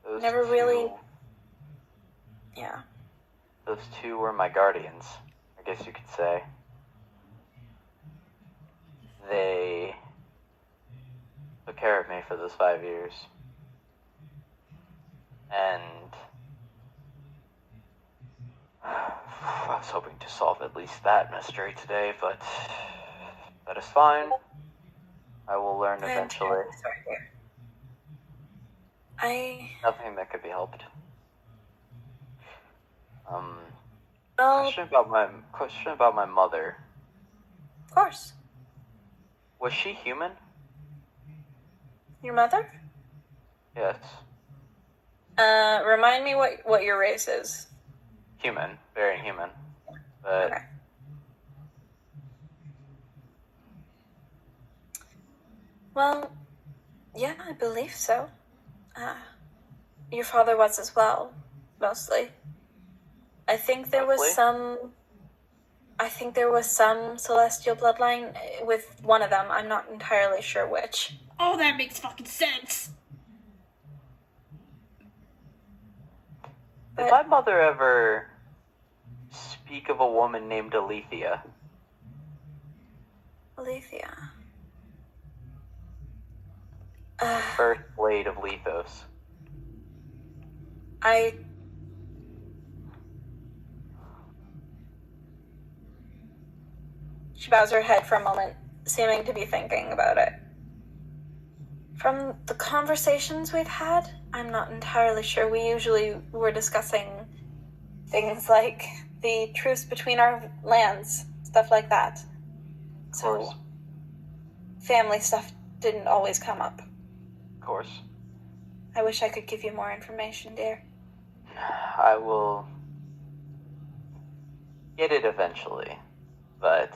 Those Never two, really... Yeah. Those two were my guardians, I guess you could say. They took care of me for those 5 years. And I was hoping to solve at least that mystery today, but that is fine. I will learn eventually. I'm sorry, dear. Nothing that could be helped. Well, Question about my mother. of course. Was she human? Your mother? Yes. Remind me what your race is. Human. Very human. But Okay. Well, yeah, I believe so. Your father was as well, mostly. I think there was some celestial bloodline with one of them. I'm not entirely sure which. Oh, that makes fucking sense. did my mother ever speak of a woman named Alethea? Alethea. First blade of Lethos. She bows her head for a moment, seeming to be thinking about it. From the conversations we've had, I'm not entirely sure. We usually were discussing things like the truce between our lands, stuff like that. Of course. So, family stuff didn't always come up. Of course. I wish I could give you more information, dear. I will get it eventually, but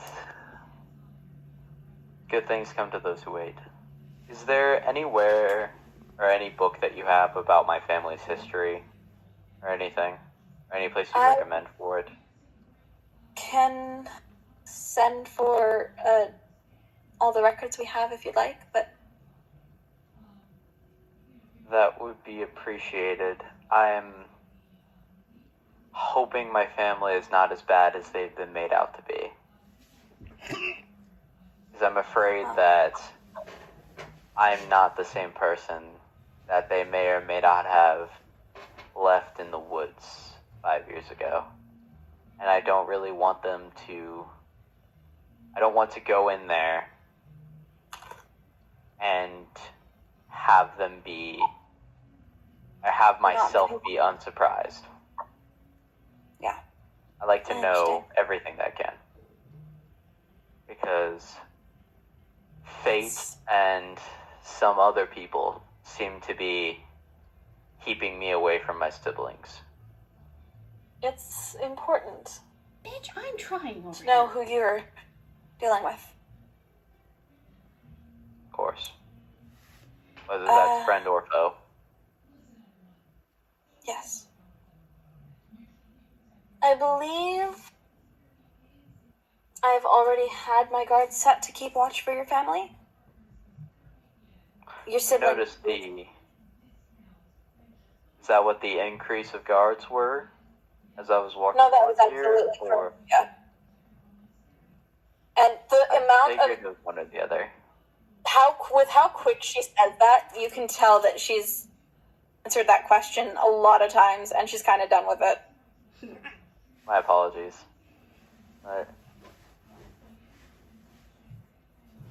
good things come to those who wait. Is there anywhere or any book that you have about my family's history or anything? Or any place you recommend for it? Can send for all the records we have if you'd like, but That would be appreciated. I'm hoping my family is not as bad as they've been made out to be. Because I'm afraid that I'm not the same person that they may or may not have left in the woods 5 years ago. And I don't really want them to... I don't want to go in there and have them be... I have myself be unsurprised. Yeah. I like to I know understand. everything that I can. Because fate and some other people seem to be keeping me away from my siblings. It's important Bitch, I'm trying over to know here. who you're dealing with. Of course. Whether that's friend or foe. Yes. I believe I've already had my guards set to keep watch for your family. Your I sibling. noticed the... Is that what the increase of guards were? As I was walking No, that was towards here? absolutely Or... correct. Yeah. And the I amount figured of it was one or the other. how quick she said that, you can tell that she's answered that question a lot of times, and she's kind of done with it. My apologies. But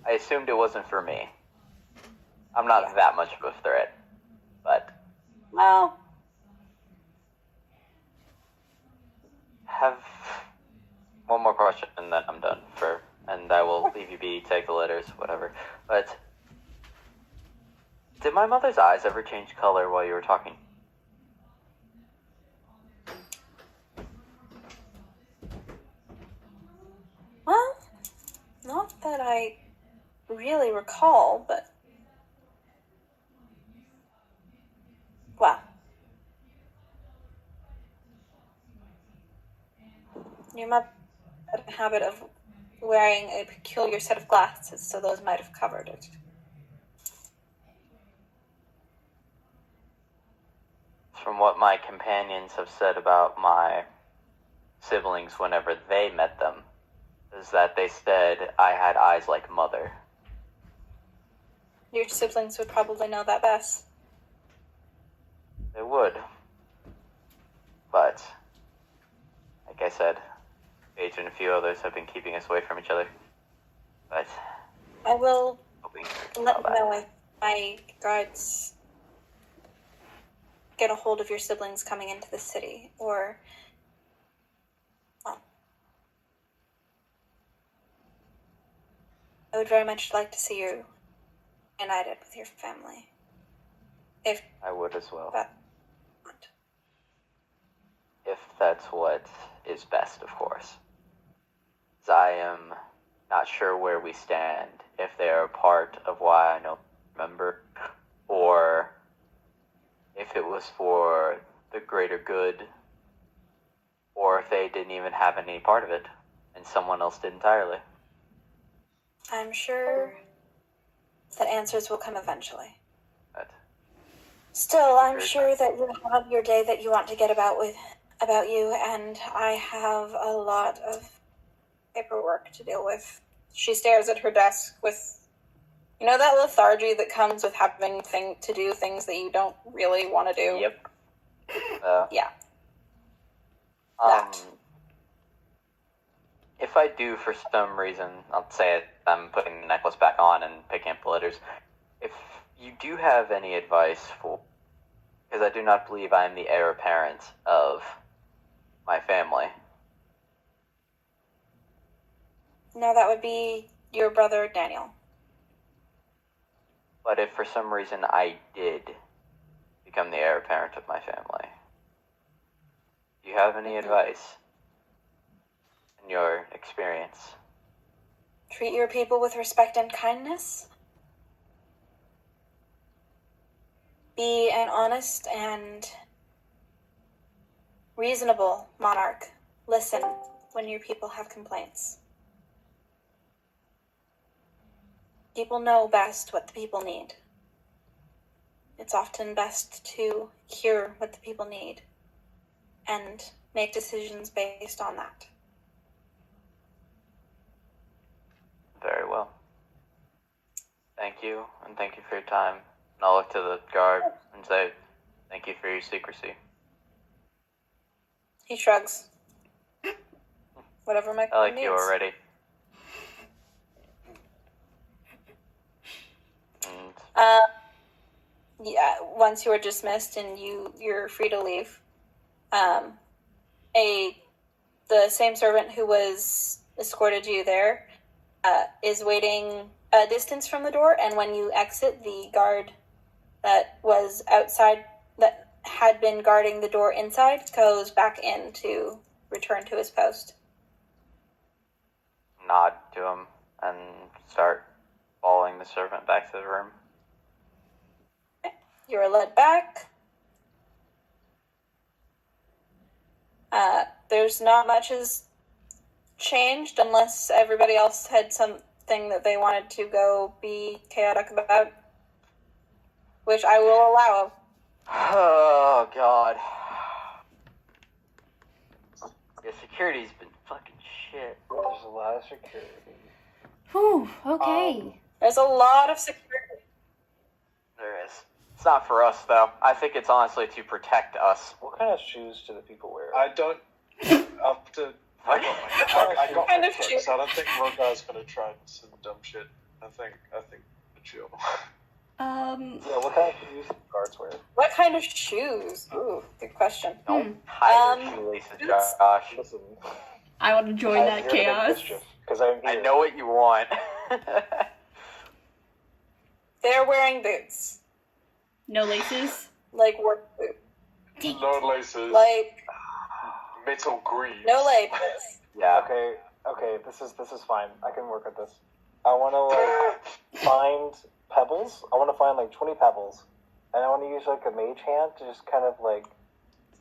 I assumed it wasn't for me. I'm not that much of a threat, but Well, have one more question and then I'm done and I will leave you be, take the letters, whatever. But did my mother's eyes ever change color while you were talking? well, not that I really recall, but well, your mother had a habit of wearing a peculiar set of glasses, so those might have covered it. From what my companions have said about my siblings whenever they met them, is that they said I had eyes like mother. Your siblings would probably know that best. They would. But, like I said, Paige and a few others have been keeping us away from each other. But I will hoping let you know if my guards get a hold of your siblings coming into the city, or well, I would very much like to see you united with your family. If I would as well. that If that's what is best, of course. 'Cause I am not sure where we stand, if they are a part of why I don't remember, or if it was for the greater good, or if they didn't even have any part of it, and someone else did entirely. I'm sure that answers will come eventually. But Still, I'm sure that you have your day that you want to get about you, and I have a lot of paperwork to deal with. She stares at her desk with, that lethargy that comes with having to do things that you don't really want to do. Yep. Yeah. Um, if I do, for some reason, I'll say it, I'm putting the necklace back on and picking up the letters. If you do have any advice because I do not believe I am the heir apparent of my family. No, that would be your brother, Daniel. But if for some reason I did become the heir apparent of my family, do you have any advice in your experience? Treat your people with respect and kindness. Be an honest and reasonable monarch. Listen when your people have complaints. People know best what the people need. it's often best to hear what the people need and make decisions based on that. Very well. Thank you, and thank you for your time. And I'll look to the guard and say, thank you for your secrecy. He shrugs. Whatever Michael I like needs. you already. And Yeah, once you are dismissed and you're free to leave, the same servant who was escorted you there is waiting a distance from the door, and when you exit, the guard that was outside, that had been guarding the door inside, goes back in to return to his post. nod to him and start following the servant back to the room. You are led back. There's not much has changed unless everybody else had something that they wanted to go be chaotic about, which I will allow. Oh, God. Yeah, security's been fucking shit. There's a lot of security. Whew, okay. There's a lot of security. There is. It's not for us, though. I think it's honestly to protect us. What kind of shoes do the people wear? I don't. Up to. I got Kind my of fix. shit. I don't think Rogar's gonna try some dumb shit. I think chill. Yeah, what kind of shoes do guards wear? What kind of shoes? Ooh, good question. Don't hide your shoelaces, boots. Josh. Listen, I want to join that chaos. Because I'm I here. know what you want. They're wearing boots, No laces? like work boots, No laces. like Metal greaves. no labels. Yeah. Okay, this is fine. I can work with this. I want to find pebbles. I want to find like 20 pebbles, and I want to use like a mage hand to just kind of like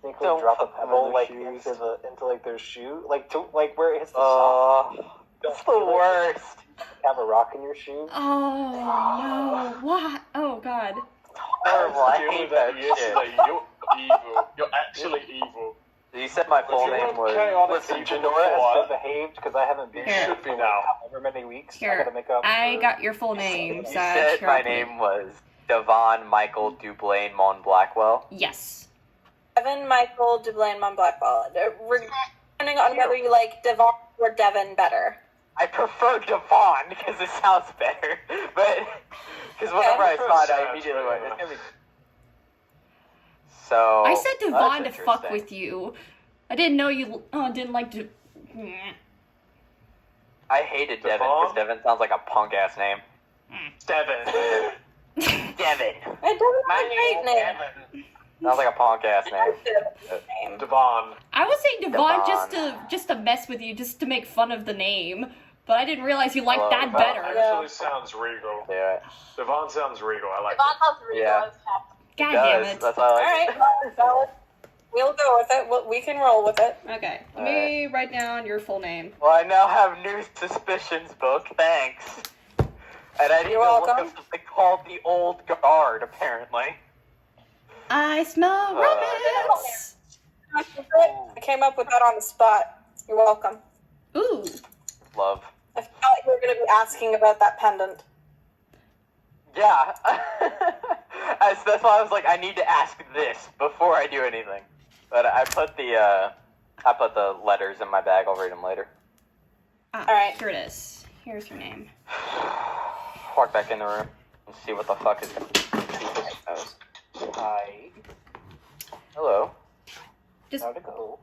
sneakily Don't drop a put them in pebble their like shoes. into like their shoe, like to like where it hits the sock. It's the worst. Have a rock in your shoe. Oh, no. What? Oh, God. Horrible. I Deal hate with that that shit. yesterday. You're evil. You're actually evil. You said my full If you're name was... chaotic Listen, evil, Pandora has what? been behaved because I haven't been Here. here Should be for now. however many weeks. I Here, gotta make up. I for- got your full name, you so said my name was Devon Michael Duplain Mon Blackwell. Yes. Devin, Michael, Dublin, Mom Blackwell. Depending on whether you like Devon or Devin better. I prefer Devon because it sounds better, but because whenever I saw it, I immediately went, it's gonna be... So I said that's Devon to fuck interesting. with you. I didn't know you didn't like to... I hated Devin because Devin sounds like a punk ass name. Devin. Devin. And Devin's a great name. Sounds like a punk ass name. Name. Devon. I was saying Devon Devon. just to mess with you, just to make fun of the name. But I didn't realize you liked Hello, that Devon. better. Actually sounds regal. Yeah, Devon sounds regal. I like Devon it. sounds regal Yeah. as heck. God it damn does. it. That's why I like Alright, well, we'll go with it. We can roll with it. Okay, let me write down your full name. Well, I now have new suspicions, Book. Thanks. And I need You're to look welcome. up something called the Old Guard, apparently. I smell romance. I came up with that on the spot. You're welcome. Ooh. Love. I felt like you were going to be asking about that pendant. Yeah. That's why I was like, I need to ask this before I do anything. But I put the letters in my bag. I'll read them later. Ah, Alright. here it is. Here's your name. Walk back in the room and see what the fuck is going on. Hi. Hello. Just How'd it go?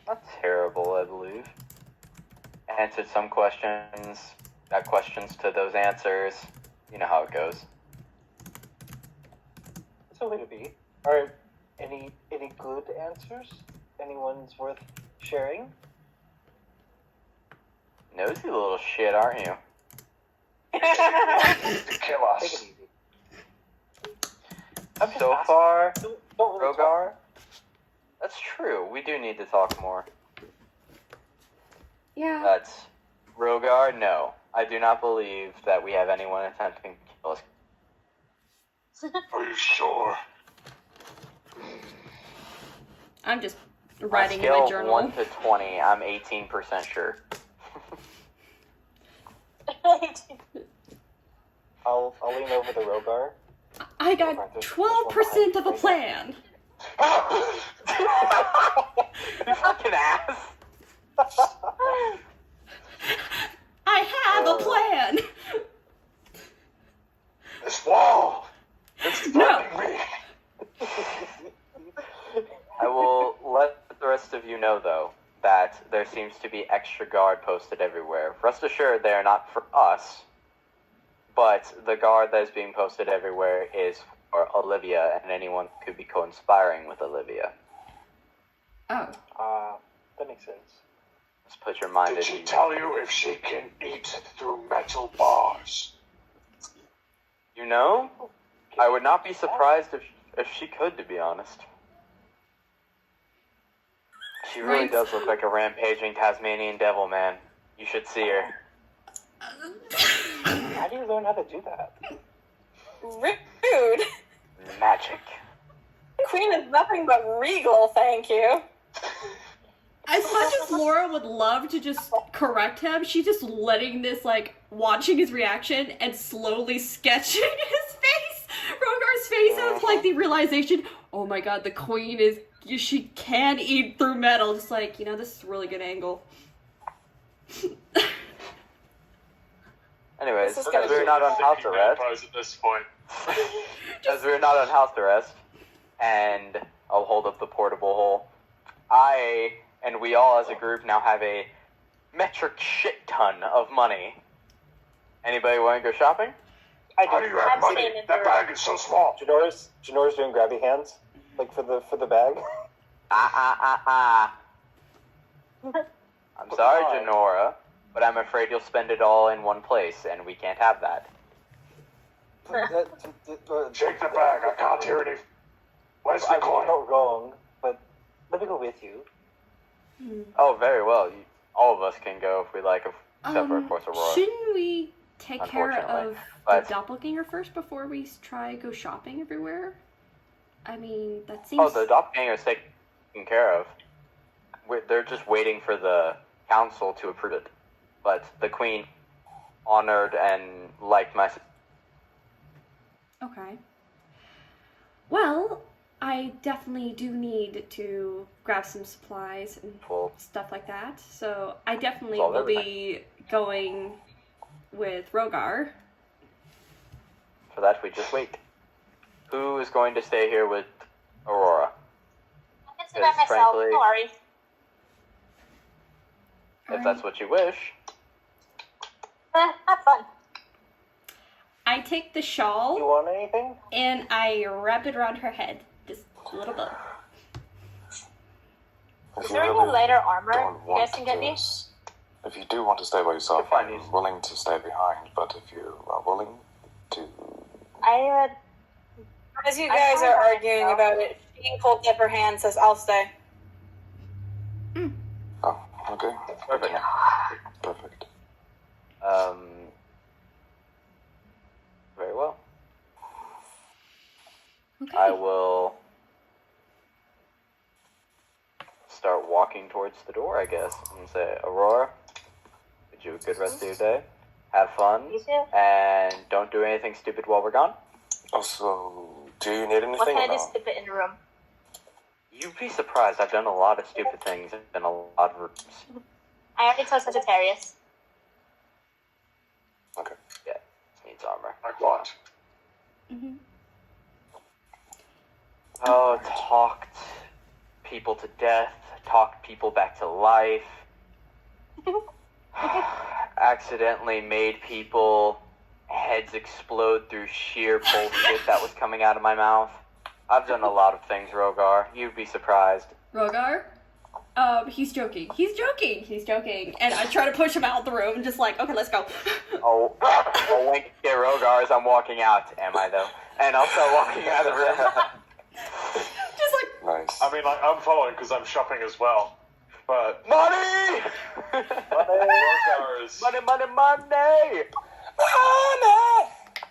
Not terrible, I believe. Answered some questions. Got questions to those answers. You know how it goes. It's a way to be. Alright, any good answers? Anyone's worth sharing? Nosy little shit, aren't you? Kill Take us. it easy. I'm just So asking. far, Don't really talk. Rogar? That's true. We do need to talk more. yeah. That's Rogar. No, I do not believe that we have anyone attempting to kill us. Are you sure? I'm just My writing in scale my of journal. 1 to 20, I'm 18% sure. I'll lean over the Rogar. I got 12% of a plan. You fucking ass. I have a plan. This wall! It's No. threatening me! I will let the rest of you know, though, that there seems to be extra guard posted everywhere. Rest assured, they are not for us, but the guard that is being posted everywhere is for Olivia, and anyone who could be co-inspiring with Olivia. Oh. That makes sense. Just put your mind Did at she ease. tell you if she can eat through metal bars? You know, I would not be surprised if she could, to be honest. She really Right. does look like a rampaging Tasmanian devil, man. You should see her. How do you learn how to do that? Rude. Magic. Queen is nothing but regal, thank you. As much as Laura would love to just correct him, she's just letting this, like, watching his reaction and slowly sketching his face. Rogar's face has, like, the realization, oh my god, the queen is, she can eat through metal. Just like, you know, this is a really good angle. Anyways, This is as gonna we're not on house arrest, Vampires at this point. as we're not on house arrest, and I'll hold up the portable hole, I and we all as a group now have a metric shit ton of money. Anybody want to go shopping? How do you have I'm money? staying in That the bag is so small. Janora's doing grabby hands, like for the bag. I'm sorry, Janora, but I'm afraid you'll spend it all in one place, and we can't have that. Shake the bag. I can't hear any. Where's the I'm coin? not wrong, but let me go with you. Oh, very well. All of us can go if we like, except for, of course, Aurora. Shouldn't we take care Unfortunately, of but- the doppelganger first before we try go shopping everywhere? I mean, that Oh, seems... the doppelganger is taken care of. They're just waiting for the council to approve it. But the queen honored and liked my... Okay. Well, I definitely do need to grab some supplies and Well, stuff like that. So I definitely Solve will be going with Rogar. for that, we just wait. Who is going to stay here with Aurora? I can stay by Because myself. frankly- No worries. If that's what you wish. Have fun. I take the You shawl want anything? and I wrap it around her head. Just a little bit. If Is you there any really lighter armor don't you want guys can get me? this- If you do want to stay by yourself, You'll find I'm these. willing to stay behind, but if you are willing to... I As you I'm guys fine are by arguing myself. about it, she holds up her hand and says, I'll stay. Oh, okay. Perfect. Perfect. Very well. Okay. I will start walking towards the door, I guess, and say, Aurora, bid you a good rest of your day. Have fun, You too. and don't do anything stupid while we're gone. Also, do you need anything What can I or do no? stupid in the room? You'd be surprised. I've done a lot of stupid things in a lot of rooms. I already told Sagittarius. Okay. Yeah, needs armor. Like what? Mhm. Oh, talked people to death, talked people back to life. Accidentally made people heads explode through sheer bullshit that was coming out of my mouth. I've done a lot of things, Rogar. You'd be surprised. Rogar? He's joking. He's joking. He's joking. And I try to push him out the room, just like, okay, let's go. I'll wink at Rogar as I'm walking out. Am I, though? And I'll start walking out of the room. Just like, Nice. I mean, like, I'm following because I'm shopping as well. But Money! Rogar is Money, money, money!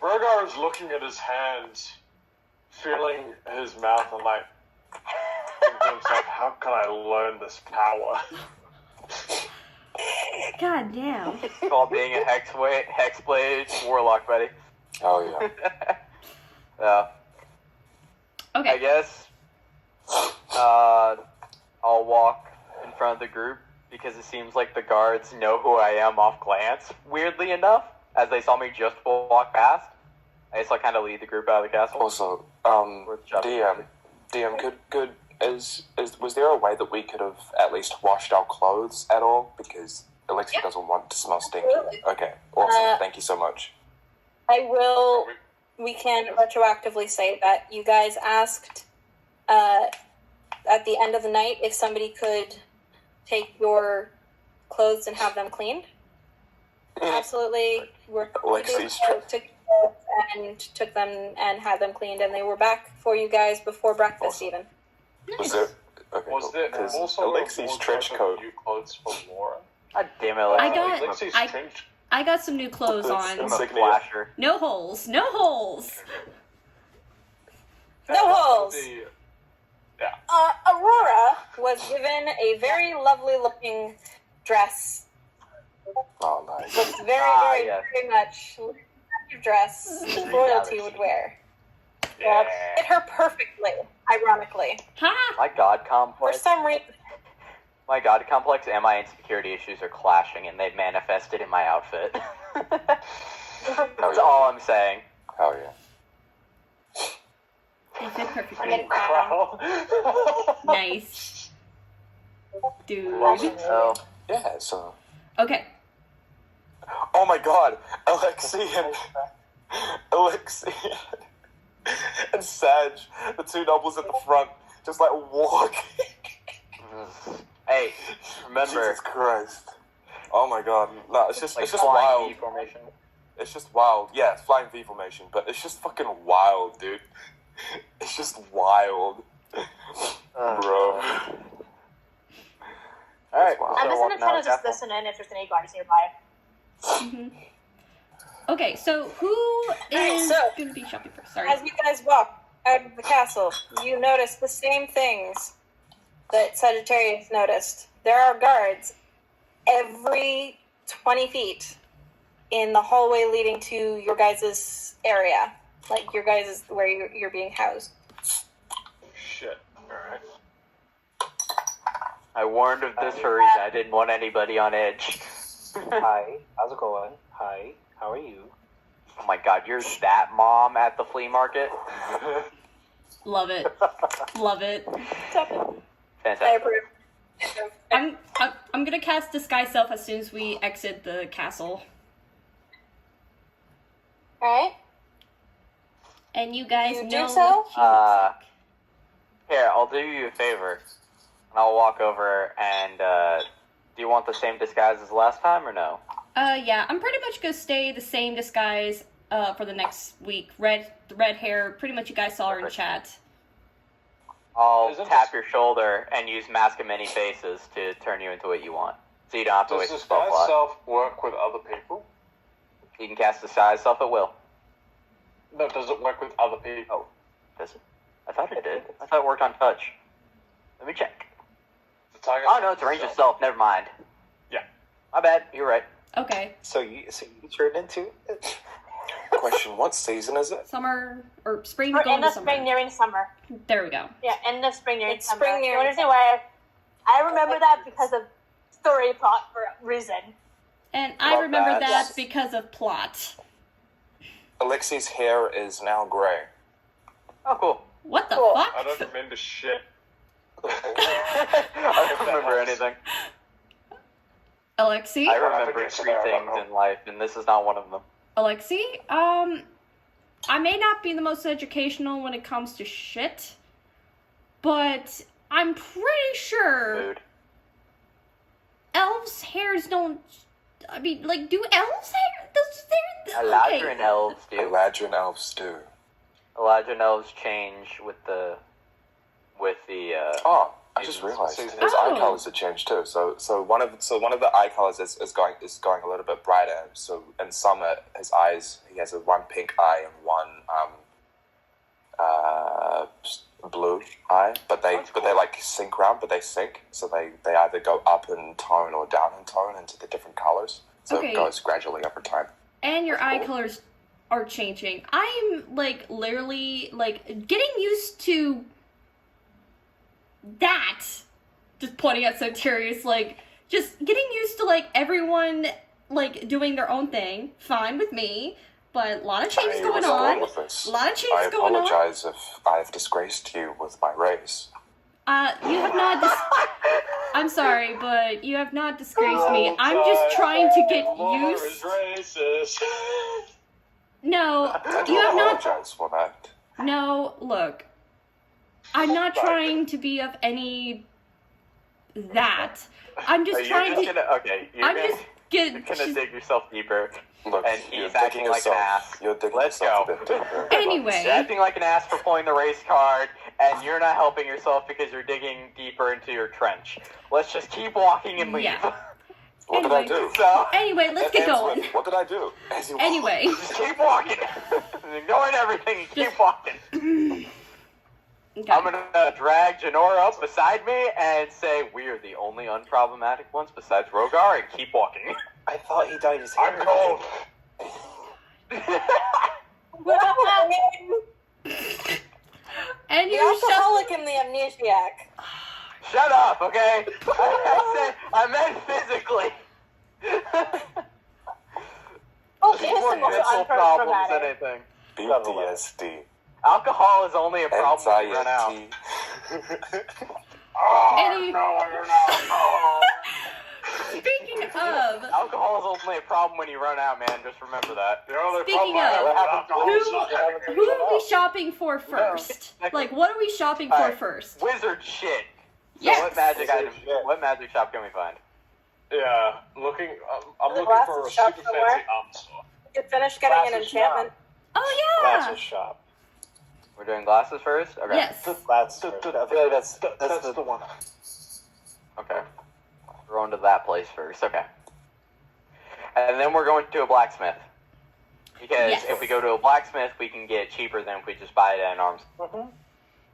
Rogar is looking at his hand feeling his mouth and like thinking to himself, how can I learn this power? God damn. While being a hexblade warlock, buddy. Oh yeah. Yeah. Okay. I guess I'll walk in front of the group because it seems like the guards know who I am off glance, weirdly enough, as they saw me just walk past. I guess I'll kind of lead the group out of the castle. Also, DM, was there a way that we could have at least washed our clothes at all? Because Alexia doesn't want to smell stinky. Absolutely. Okay, awesome. Thank you so much. We can retroactively say that you guys asked at the end of the night if somebody could take your clothes and have them cleaned. Absolutely. Alexi's took them and had them cleaned, and they were back for you guys before breakfast even. Was there? Okay, Was there because also Alexi's trench coat. new clothes for Laura? God damn it, Alexia. Alexi's trench I got some new clothes on. I'm a Insignia. flasher. No holes. No holes. No holes. Yeah. Aurora was given a very lovely looking dress. Oh, nice. Looks very, yes. very much like a dress royalty would wear. Yeah. Fit her perfectly, ironically. Ha! My god For complex. some reason, My god complex and my insecurity issues are clashing, and they've manifested in my outfit. That's all I'm saying. Hell yeah. They fit I'm perfectly. getting crown. Nice. Dude. So, Yeah, so. Okay. Oh my god, Alexi and Sag, the two nobles at the front, just like walking. hey, remember, Jesus Christ. Oh my god. No, it's just flying wild. V formation. It's just wild. Yeah, it's flying V formation, but it's just fucking wild, dude. It's just wild. Bro. Alright, Wow. I'm just walking gonna out kind of of just castle. listen in if there's any guards nearby. hmm Okay, so who is so- going to be shopping first? Sorry. as you guys walk out of the castle, you notice the same things that Sagittarius noticed. There are guards every 20 feet in the hallway leading to your guys' area. Like your guys' where you're being housed. Shit. Alright. I warned of this for a reason. I didn't want anybody on edge. Hi, how's it going? Hi, how are you? Oh my god, you're that mom at the flea market? Love it. Love it. I Fantastic. approve. I'm gonna cast Disguise Self as soon as we exit the castle. Alright. And you guys You do know so? what she looks like. Here, I'll do you a favor. And I'll walk over and, do you want the same disguise as last time or no? Yeah, I'm pretty much gonna stay the same disguise for the next week. Red hair, pretty much you guys saw her in Perfect. chat. I'll Isn't tap this- your shoulder and use Mask of Many Faces to turn you into what you want. So you don't have to Does waste a this spell guy's slot. self work with other people? You can cast Disguise Self at will. No, does it work with other people? Does it? I thought it did. I thought it worked on touch. Let me check. The target Oh no, it's a range of self. Never mind. Yeah. My bad. You're right. Okay, So you turned into it? Question, what season is it? summer or spring We're going in to the summer. spring nearing summer. There we go. Yeah, end of spring nearing It's summer. spring nearing You understand why I remember that because of story plot for a reason. And I Love remember that. that Yes. because of plot. Alexi's hair is now grey. Oh, cool. What the Cool. fuck? I don't remember shit. I don't remember anything. Alexi? I remember three things in life, and this is not one of them. Alexi? I may not be the most educational when it comes to shit, but I'm pretty sure Mood. elves' hairs don't. I mean, like, do elves' hair? They're Eladrin elves do. Eladrin elves do. Eladrin elves change with the Oh, I just Seasons. realized Seasons. his Oh. eye colors have changed too. So one of the eye colors is going a little bit brighter. So in summer, he has one pink eye and one blue eye, but they like sync round, but they sync, so they either go up in tone or down in tone into the different colors. So Okay. it goes gradually over time. And your eye colors are changing. I'm like literally like getting used to that. Just pointing at Soterius, like just getting used to like everyone like doing their own thing. Fine with me, but a lot of changes going on. A lot of changes going on. I apologize if I've disgraced you with my race. You have not. I'm sorry, but you have not disgraced me. I'm just trying to get used. Is racist. No, I do you have not. apologize for that. No, look. I'm not trying to be of any that. I'm just trying to. You're gonna dig yourself deeper. Look, And you're he's acting digging like an yourself. ass. You're digging Let's yourself go. a bit deeper. Anyway. He's acting like an ass for pulling the race card, and you're not helping yourself because you're digging deeper into your trench. Let's just keep walking and leave. Yeah. What did I do? So, Anyway, let's get going. What did I do? Anyway. just keep walking. Ignoring everything, keep walking. Okay. I'm gonna drag Janora up beside me and say, we are the only unproblematic ones besides Rogar, and keep walking. I thought he dyed his hair. I'm cold. And The you shut. alcoholic and the amnesiac. Shut up, okay? I meant physically. Oh, There's more innocent was mental problems than unproblematic. anything. PTSD. Alcohol is only a problem when you run out. Anxiety. Any- No. Speaking of, Alcohol is only a problem when you run out, man. Just remember that. The only Speaking problem I of, have with alcohol is who not having who it are we up. shopping for first? Like, what are we shopping for Alright. first? Wizard shit. So Yes. what magic Wizard item? shit. What magic shop can we find? Yeah, looking. I'm The looking for a glasses shop super somewhere? fancy arm store. You finish getting an Glasses enchantment. Oh Glasses yeah. shop. We're doing glasses first. Okay. Yes. Glasses. I feel like that's the one. Okay. We're going to that place first. Okay. And then we're going to a blacksmith. Because Yes. if we go to a blacksmith, we can get cheaper than if we just buy it at an arms.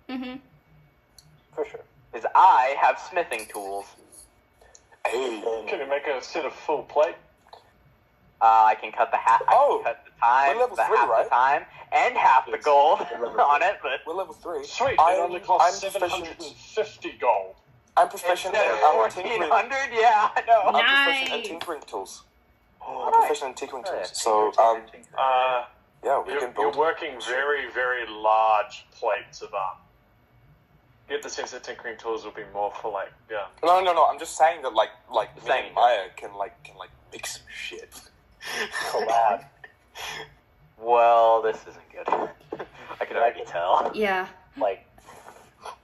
Mhm. for sure. Because I have smithing tools. Hey. Can you make a set of full plate? I can cut the half. Oh, I can cut the time, we're level the 3, half right? the time, and half the Yes. gold We're level on it. But We're level 3. Sweet, it only I'm costs proficient. 750 gold. I'm proficient instead in of tinkering. 1400, yeah, I know. I'm proficient in Nice. tinkering tools. I'm Nice. proficient in tinkering Oh, yeah, tools. So, yeah, we You're, can build. you're working very, very large plates of armor. Get the sense that tinkering tools will be more for like, yeah. No. I'm just saying that, like me Saying and Maya can make some shit. Collab. Well, this isn't good. I can already tell. Yeah. Like,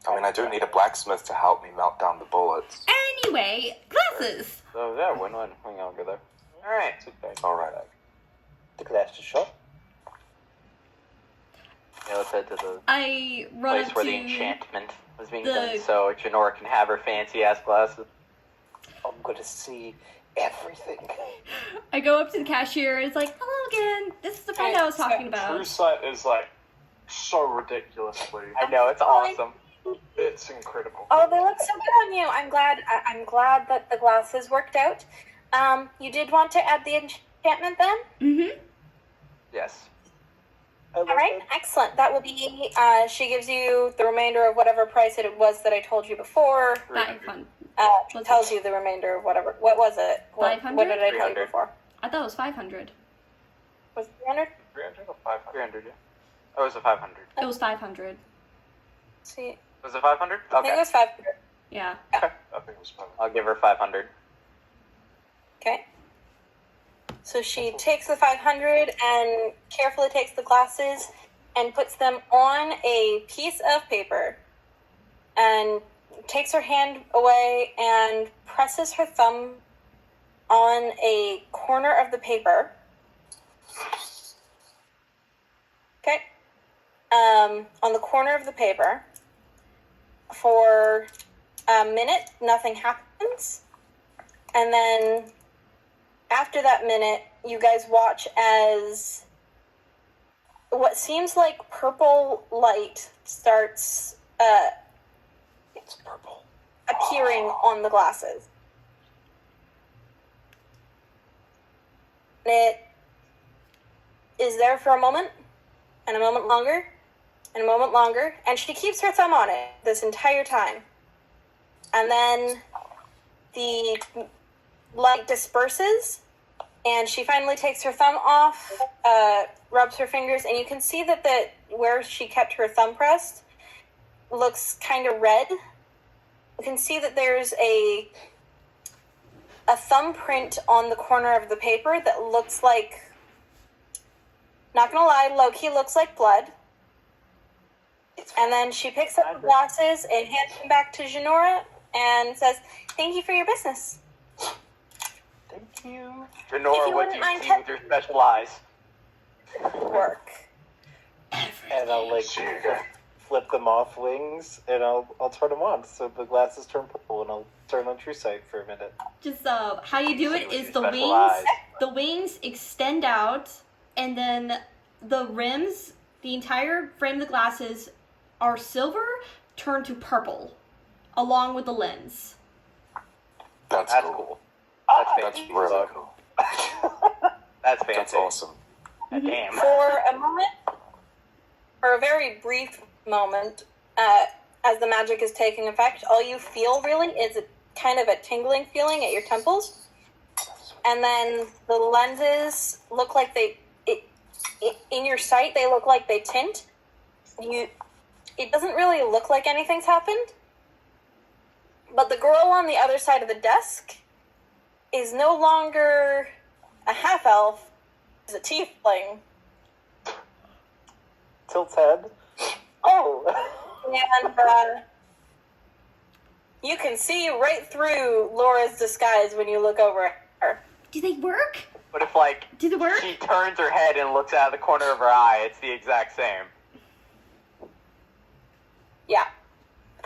I mean, I do need a blacksmith to help me melt down the bullets. Anyway, glasses. So yeah, when I'll go there. All right. All right. the glasses shop. Yeah, let's head to the I run place up where to. the enchantment was being the- done, so Janora can have her fancy ass glasses. I'm gonna see everything. I go up to the cashier. And it's like, hello again. This is the friend I was talking True about. Sight is like so ridiculously. I know, it's awesome. It's incredible. Oh, they look so good on you. I'm glad. I'm glad that the glasses worked out. You did want to add the enchantment then? Mm-hmm. Yes. All right, excellent. That will be. She gives you the remainder of whatever price it was that I told you before. That fun. She tells you the remainder of whatever. What was it? What 500? did I tell you 300. before? I thought it was 500. Was it 300? 300 or 500? 300, yeah. Oh, was it 500? It was 500. See, Was it 500? I think it Okay. was 500. Yeah. I think it was 500. I'll give her 500. Okay. So she takes the 500 and carefully takes the glasses and puts them on a piece of paper and takes her hand away and presses her thumb on a corner of the paper. Okay. On the corner of the paper. For a minute, nothing happens. And then after that minute, you guys watch as what seems like purple light starts It's purple. appearing on the glasses. It is there for a moment, and a moment longer, and a moment longer, and she keeps her thumb on it this entire time. And then the light disperses, and she finally takes her thumb off, rubs her fingers, and you can see that where she kept her thumb pressed looks kind of red. You can see that there's a thumbprint on the corner of the paper that looks like, not gonna lie, low-key looks like blood. And then she picks up the glasses and hands them back to Janora and says, "Thank you for your business." Thank you. Janora, what do wouldn't mind you see with your special eyes? Work. And I'll like flip them off wings, and I'll turn them on so the glasses turn purple, and I'll turn on true sight for a minute. Just how you do it is the Special wings. eyes. The wings extend out, and then the rims, the entire frame of the glasses, are silver, turn to purple, along with the lens. That's That's cool. cool. That's really cool. That's fancy. That's awesome. Damn. For a moment, for a very brief moment, as the magic is taking effect, all you feel really is kind of a tingling feeling at your temples. And then the lenses look like in your sight, they look like they tint. It doesn't really look like anything's happened. But the girl on the other side of the desk is no longer a half-elf, it's a tiefling. Tilt's head. Oh! And you can see right through Laura's disguise when you look over at her. Do they work? But if, like, Do they work? she turns her head and looks out of the corner of her eye, it's the exact same. Yeah.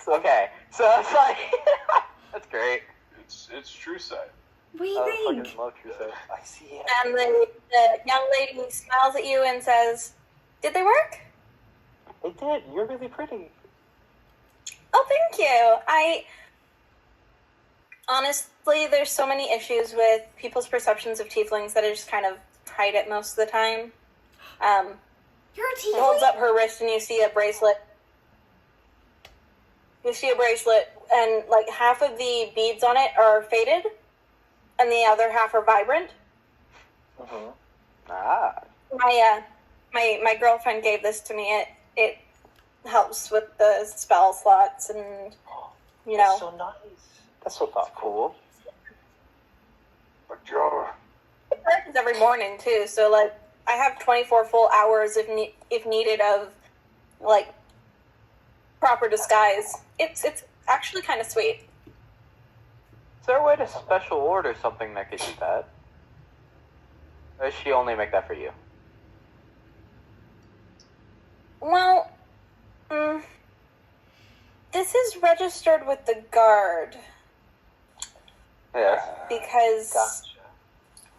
Okay, so it's like, that's great. It's true sight. What do you I think? fucking love true sight. I see it. And the young lady smiles at you and says, "Did they work?" They did. You're really pretty. Oh, thank you. Honestly, there's so many issues with people's perceptions of tieflings that I just kind of hide it most of the time. You're a She holds tiefling? up her wrist and you see a bracelet. You see a bracelet, and like half of the beads on it are faded, and the other half are vibrant. Mm-hmm. Ah. My girlfriend gave this to me. It helps with the spell slots, and you know. That's so nice. That's so thoughtful. But you're It charges every morning too, so like I have 24 full hours if needed of like proper disguise. It's actually kind of sweet. Is there a way to special order something that could do that? Or does she only make that for you? Well, this is registered with the guard Yes, because Gotcha.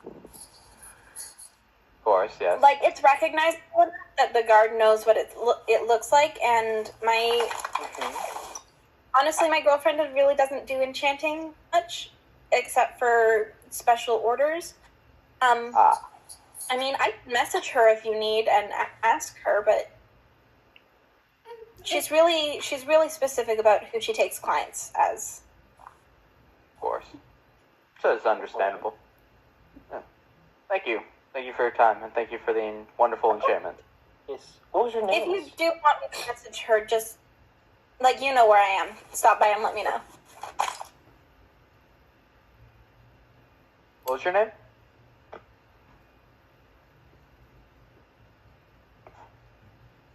of course, yes. like it's recognizable that the guard knows what it looks like, and honestly, my girlfriend really doesn't do enchanting much, except for special orders. I mean, I can message her if you need and ask her, but she's really specific about who she takes clients as. Of course. So it's understandable. Yeah. Thank you. Thank you for your time, and thank you for the wonderful enchantment. Yes. What was your name? If you do want me to message her, just like you know where I am. Stop by and let me know. What was your name?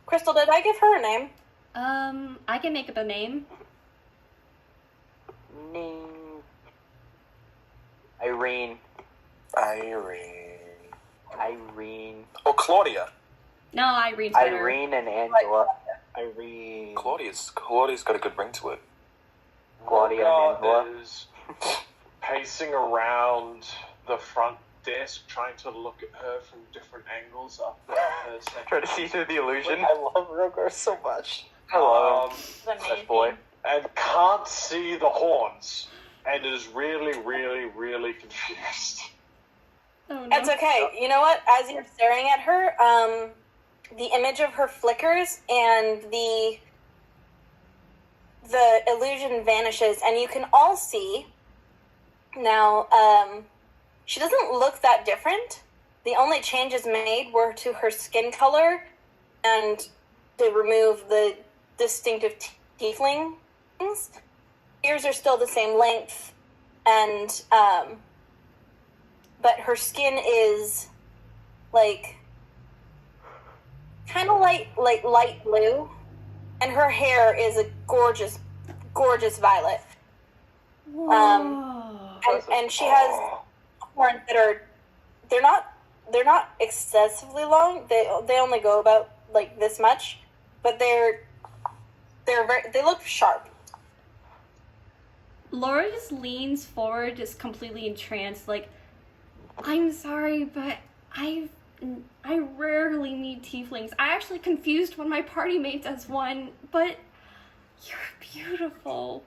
Crystal, did I give her a name? I can make up a name. Irene. Irene. Oh, Claudia. No, Irene's better. Irene and Angela. Irene. Claudia's got a good ring to it. Claudia and Angela. is pacing around the front disc, trying to look at her from different angles up at her second. Try to see through the illusion. I love Rogar so much. Hello. It's amazing. Nice boy. And can't see the horns, and is really, really, really confused. Oh, no. It's okay. You know what? As you're staring at her, the image of her flickers and the illusion vanishes, and you can all see now. She doesn't look that different. The only changes made were to her skin color, and to remove the distinctive tiefling things. Ears are still the same length, and but her skin is like kind of light blue, and her hair is a gorgeous violet. Whoa. And she has horns that are they're not excessively long. They only go about like this much, but they look sharp. Laura just leans forward, just completely entranced, like, I'm sorry, but I rarely meet tieflings. I actually confused one of my party mates as one, but you're beautiful.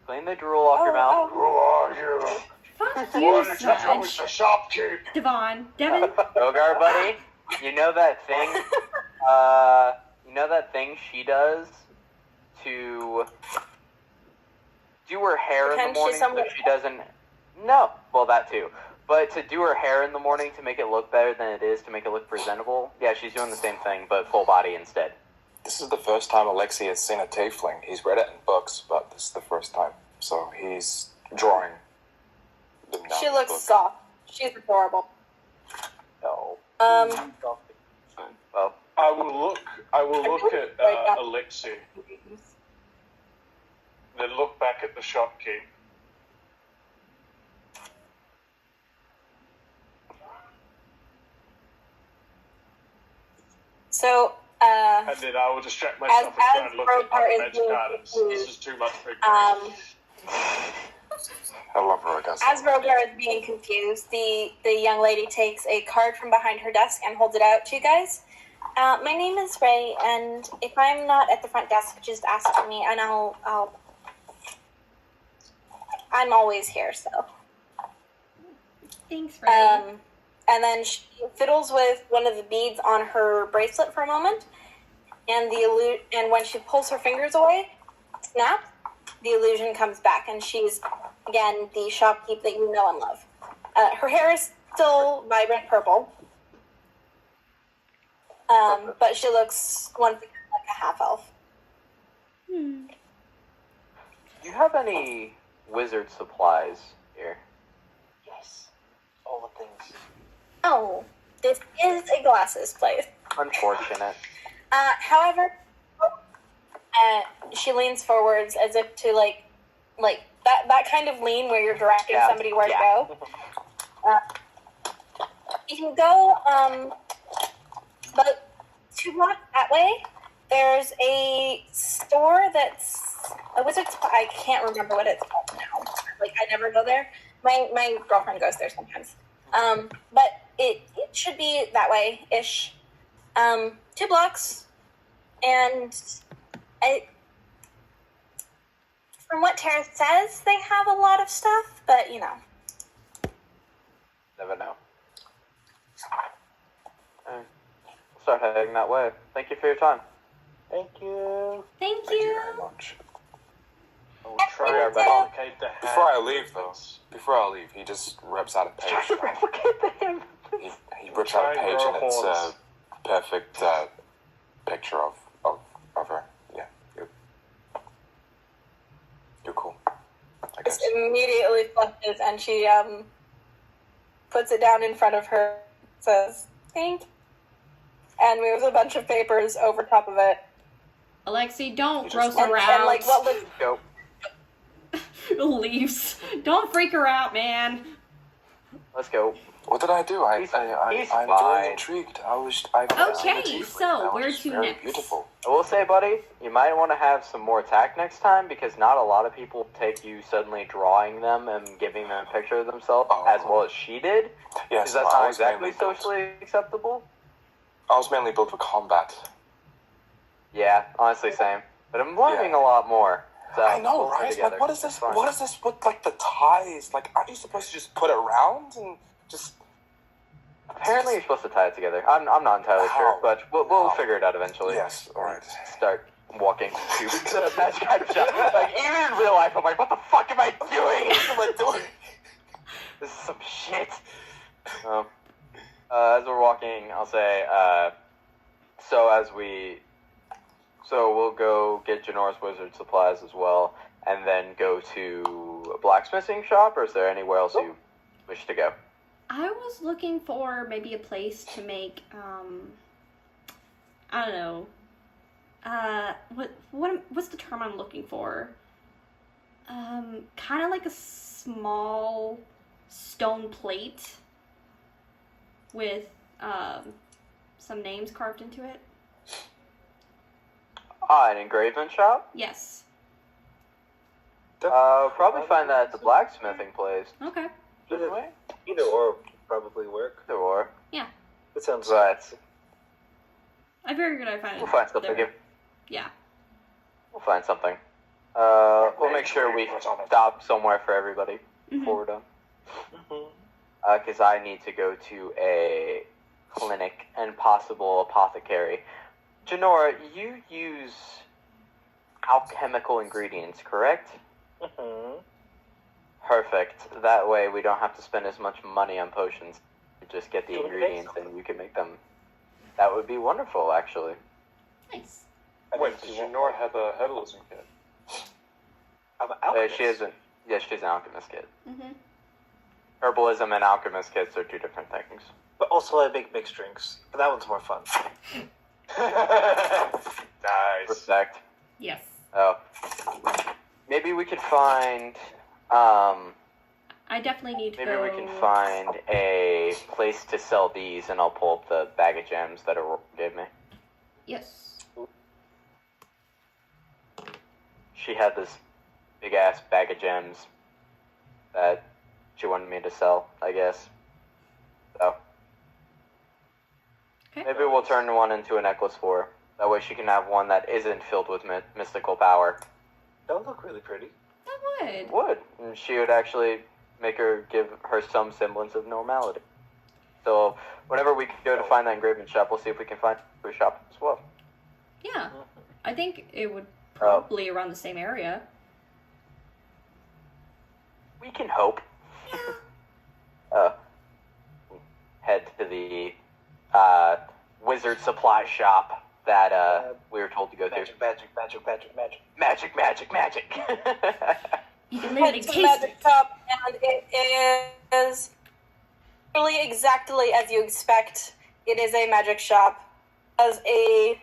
Clean the drool off your mouth. Who are you? Fuck Why you, did you tell me Sedge. to shopkeep? Devon. Rogar, buddy, you know that thing? You know that thing she does to do her hair in Pretend the morning she's so someone she doesn't... No, well, that too. But to do her hair in the morning to make it look better than it is, to make it look presentable, yeah, she's doing the same thing, but full body instead. This is the first time Alexei has seen a tiefling. He's read it in books, but this is the first time. So he's drawing them down. She in the looks book. soft. She's adorable. No. Well, I will look at Alexei, then look back at the shopkeep. So, And then I will distract myself and try and look at Rogar other is magic being items. This is too much for me. I love Rogar. as Rogar is being confused, the young lady takes a card from behind her desk and holds it out to you guys. My name is Ray, and if I'm not at the front desk, just ask for me, and I'm always here, so. Thanks, Ray. And then she fiddles with one of the beads on her bracelet for a moment, and when she pulls her fingers away, snap, the illusion comes back, and she's again the shopkeep that you know and love. Her hair is still vibrant purple, but she looks once again like a half elf. do you have any wizard supplies here? Yes. All the things. Oh, this is a glasses place. Unfortunate. However, she leans forwards as if to like that kind of lean where you're directing somebody where to go. You can go about 2 blocks that way. There's a store that's a wizard supply. I can't remember what it's called now. Like I never go there. My girlfriend goes there sometimes. But it should be that way ish. 2 blocks, and from what Tara says, they have a lot of stuff, but you know. Never know. We'll start heading that way. Thank you for your time. Thank you. Thank Thank you you. very much. I will try Yeah, and replicate the hand. Before I leave, though, he just rips out a page. He rips out a page, and it's a perfect picture of her. Yeah, you're cool. I guess. Just immediately flushes, and she puts it down in front of her, says, "Thank you," and moves a bunch of papers over top of it. Alexei, don't You gross just her like- out. And like what looks Go. Leaves. Don't freak her out, man. Let's go. What did I do? I'm He's very fine. intrigued. I Okay, so where to very next? Beautiful. I will say, buddy, you might want to have some more tact next time because not a lot of people take you suddenly drawing them and giving them a picture of themselves as well as she did. Yes, Because that's I not was exactly mainly built- socially acceptable. I was mainly built for combat. Yeah, honestly, same. But I'm learning a lot more. So I know, we'll play right? together. Like, what is this? It's fun. What is this with like the ties? Like, aren't you supposed to just put it around and just? Apparently, you're supposed to tie it together. I'm not entirely sure, How? but we'll How? figure it out eventually. Yes. All right. Start walking to the magic item shop. Like, even in real life, I'm like, what the fuck am I doing? What am I doing? This is some shit. As we're walking, I'll say, so we'll go get Janora's wizard supplies as well, and then go to a blacksmithing shop, or is there anywhere else you wish to go? I was looking for maybe a place to make, I don't know, what's the term I'm looking for? Kind of like a small stone plate with, some names carved into it. An engravement shop? Yes. Probably find that at the blacksmithing place. Okay. Either or probably work. Either or. Yeah. It sounds But I figured I'd find it. we'll find something. there. Yeah. We'll find something. We'll make sure we stop somewhere for everybody before we're done. Because I need to go to a clinic and possible apothecary. Janora, you use alchemical ingredients, correct? Perfect. That way we don't have to spend as much money on potions. You just get the ingredients and you can make them. That would be wonderful, actually. Nice. Wait, does Janora have a herbalism kit? I'm an alchemist. She isn't. Yeah, she's an alchemist kit. Mm-hmm. Herbalism and alchemist kits are two different things. But also I make mixed drinks. But that one's more fun. Nice. Respect. Yes. Oh. Maybe we could find, I definitely need to maybe go. we can find a place to sell these, and I'll pull up the bag of gems that Aurora gave me. Yes. She had this big-ass bag of gems that she wanted me to sell, I guess. So, Okay. maybe we'll turn one into a necklace for her. That way she can have one that isn't filled with mystical power. That would look really pretty. That would. Would. And she would actually give her some semblance of normality. So, whenever we go to find that engraving shop, we'll see if we can find a shop as well. Yeah. I think it would probably around the same area. We can hope. Head to the wizard supply shop that we were told to go to. Magic. You can literally It's a taste magic it. shop, and it is really exactly as you expect. It is a magic shop. As a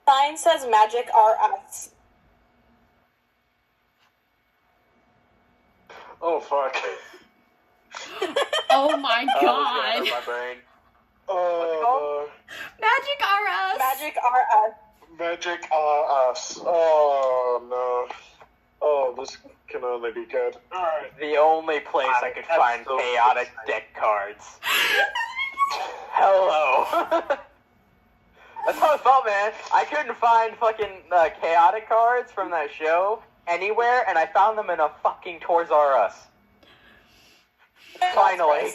sign says magic RS. Oh, fuck. Oh my god. My brain. Oh, Magic RS. Magic RS. no. Magic us. Oh, no. Oh, this can only be good. Alright. The only place I could find so chaotic excited. deck cards. Hello. That's how I felt, man. I couldn't find fucking chaotic cards from that show anywhere, and I found them in a fucking Toys R Us. Finally.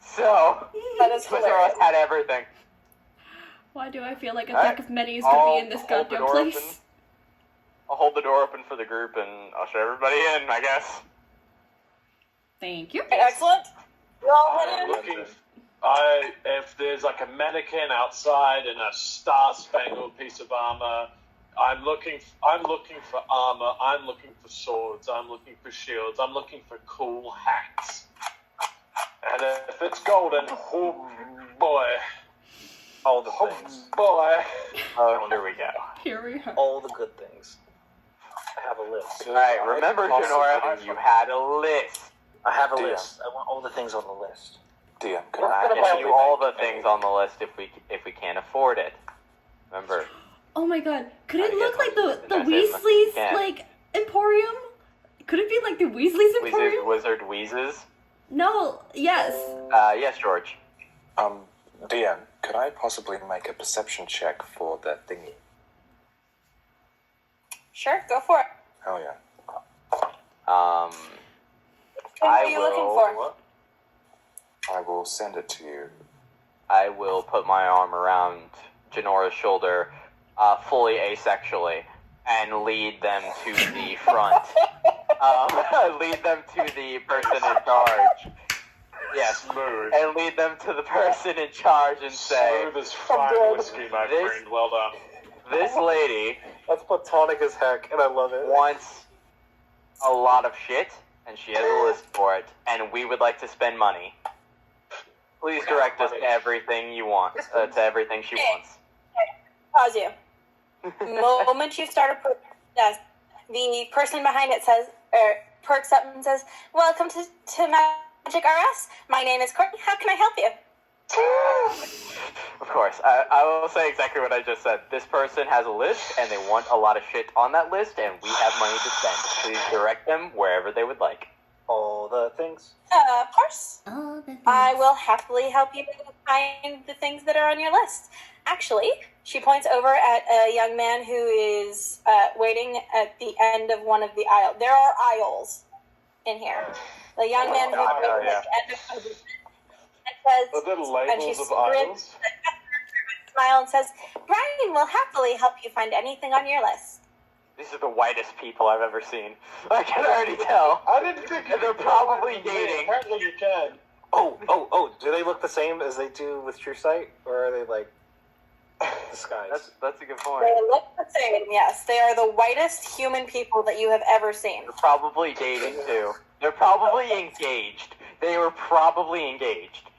So, That is Toys R Us hilarious. had everything. Why do I feel like a Alright. deck of many is gonna be in this I'll hold the goddamn door place? open. I'll hold the door open for the group, and I'll show everybody in, I guess. Thank you. Okay, excellent. You all head I'm in. looking. If there's like a mannequin outside in a star-spangled piece of armor, I'm looking for armor. I'm looking for swords. I'm looking for shields. I'm looking for cool hats. And if it's golden, oh boy, All the oh things. boy. Oh, here we go. Here we are. All the good things. I have a list. Alright, remember, Janora, you had a list. I have a DM. list. I want all the things on the list. DM, could We're I gonna Give buy you all the things on the list if we can't afford it. Remember. Oh my god. Could I it look guess like the that's it, Weasleys, yeah. like, Emporium? Could it be like the Weasleys Wheezes, Emporium? Wizard Wheezes. No, yes. Yes, George. DM, could I possibly make a perception check for the thingy? Sure, go for it. Oh yeah. What are you looking for? I will send it to you. I will put my arm around Janora's shoulder, fully asexually, and lead them to the front. Lead them to the person in charge. Yes, Smooth. and lead them to the person in charge and say, Smooth as fine whiskey, my This- friend. Well done. this lady That's platonic as heck, and I love it. wants a lot of shit, and she has a list for it, and we would like to spend money. Please direct us to everything you want, to everything she wants. Pause you. Moment you start a process, the person behind it says, perks up and says, "Welcome to Magic RS. My name is Courtney. How can I help you?" Of course, I will say exactly what I just said. This person has a list, and they want a lot of shit on that list, and we have money to spend. Please direct them wherever they would like. All the things. Of course. Oh, the I will happily help you find the things that are on your list. Actually, she points over at a young man who is waiting at the end of one of the aisles. There are aisles in here. The young man who's waiting at the end of one of the and says, Are there and she labels of grins, aisles? smile and says, "Brian will happily help you find anything on your list." These are the whitest people I've ever seen. I can already tell. I didn't think you They're could probably do that. dating. Apparently you can. Oh, do they look the same as they do with True Sight? Or are they, like, disguised? That's a good point. They look the same, yes. They are the whitest human people that you have ever seen. They're probably dating too. They're probably engaged. They were probably engaged.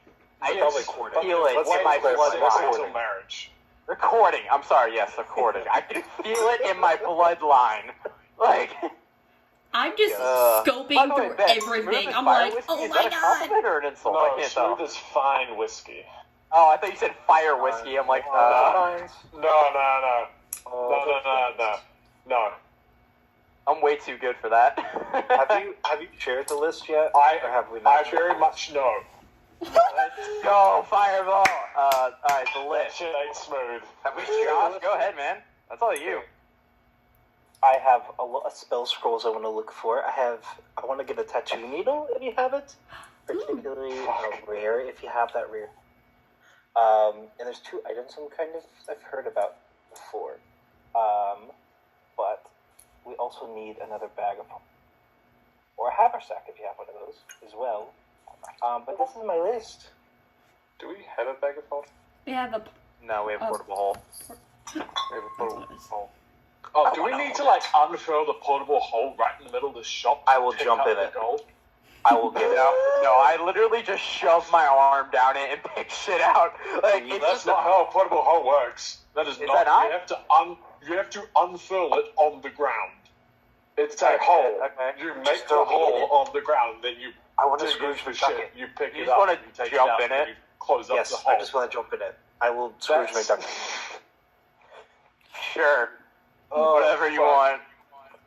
I Probably just courted. feel it Let's in my clarify, let's bloodline. Until marriage. Recording. I'm sorry. Yes, recording. I can feel it in my bloodline. Like. I'm just By scoping the way, through Ben, everything. Smooth as I'm Fire like, whiskey, oh is my that a god. compliment or an insult? I No, can't tell. smooth as fine whiskey. Oh, I thought you said fire whiskey. I'm like, No. I'm way too good for that. Have you shared the list yet? I or have we I not? very much know. Let's go, Fireball. Alright, the That list. shit ain't smooth. Have we Josh, go ahead, man. That's all you. I have a lot of spell scrolls I want to look for. I want to get a tattoo needle if you have it, particularly rare if you have that rare. And there's 2 items I've heard about before, but we also need another bag of or a haversack if you have one of those as well. But this is my list. Do we have a bag of holding? We have a. No, we have portable hole. We have a portable That's what it is. hole. Oh, do we need to like unfurl the portable hole right in the middle of the shop? I will pick jump up in the it. gold? I will give it. No, I literally just shoved my arm down it and picked shit out. Like, it's That's just not how a portable hole works. That is not. that not? You have to unfurl it on the ground. It's a hole. Okay. You make Just the throw me in hole it. on the ground, then you I want to dig Scrooge into McDuck shit. it. You pick You it just up. wanna you take jump it out, in and it? You close up Yes, the hole. I just want to jump in it. I will Scrooge McDuck it. Sure. Oh, Whatever you fuck. want.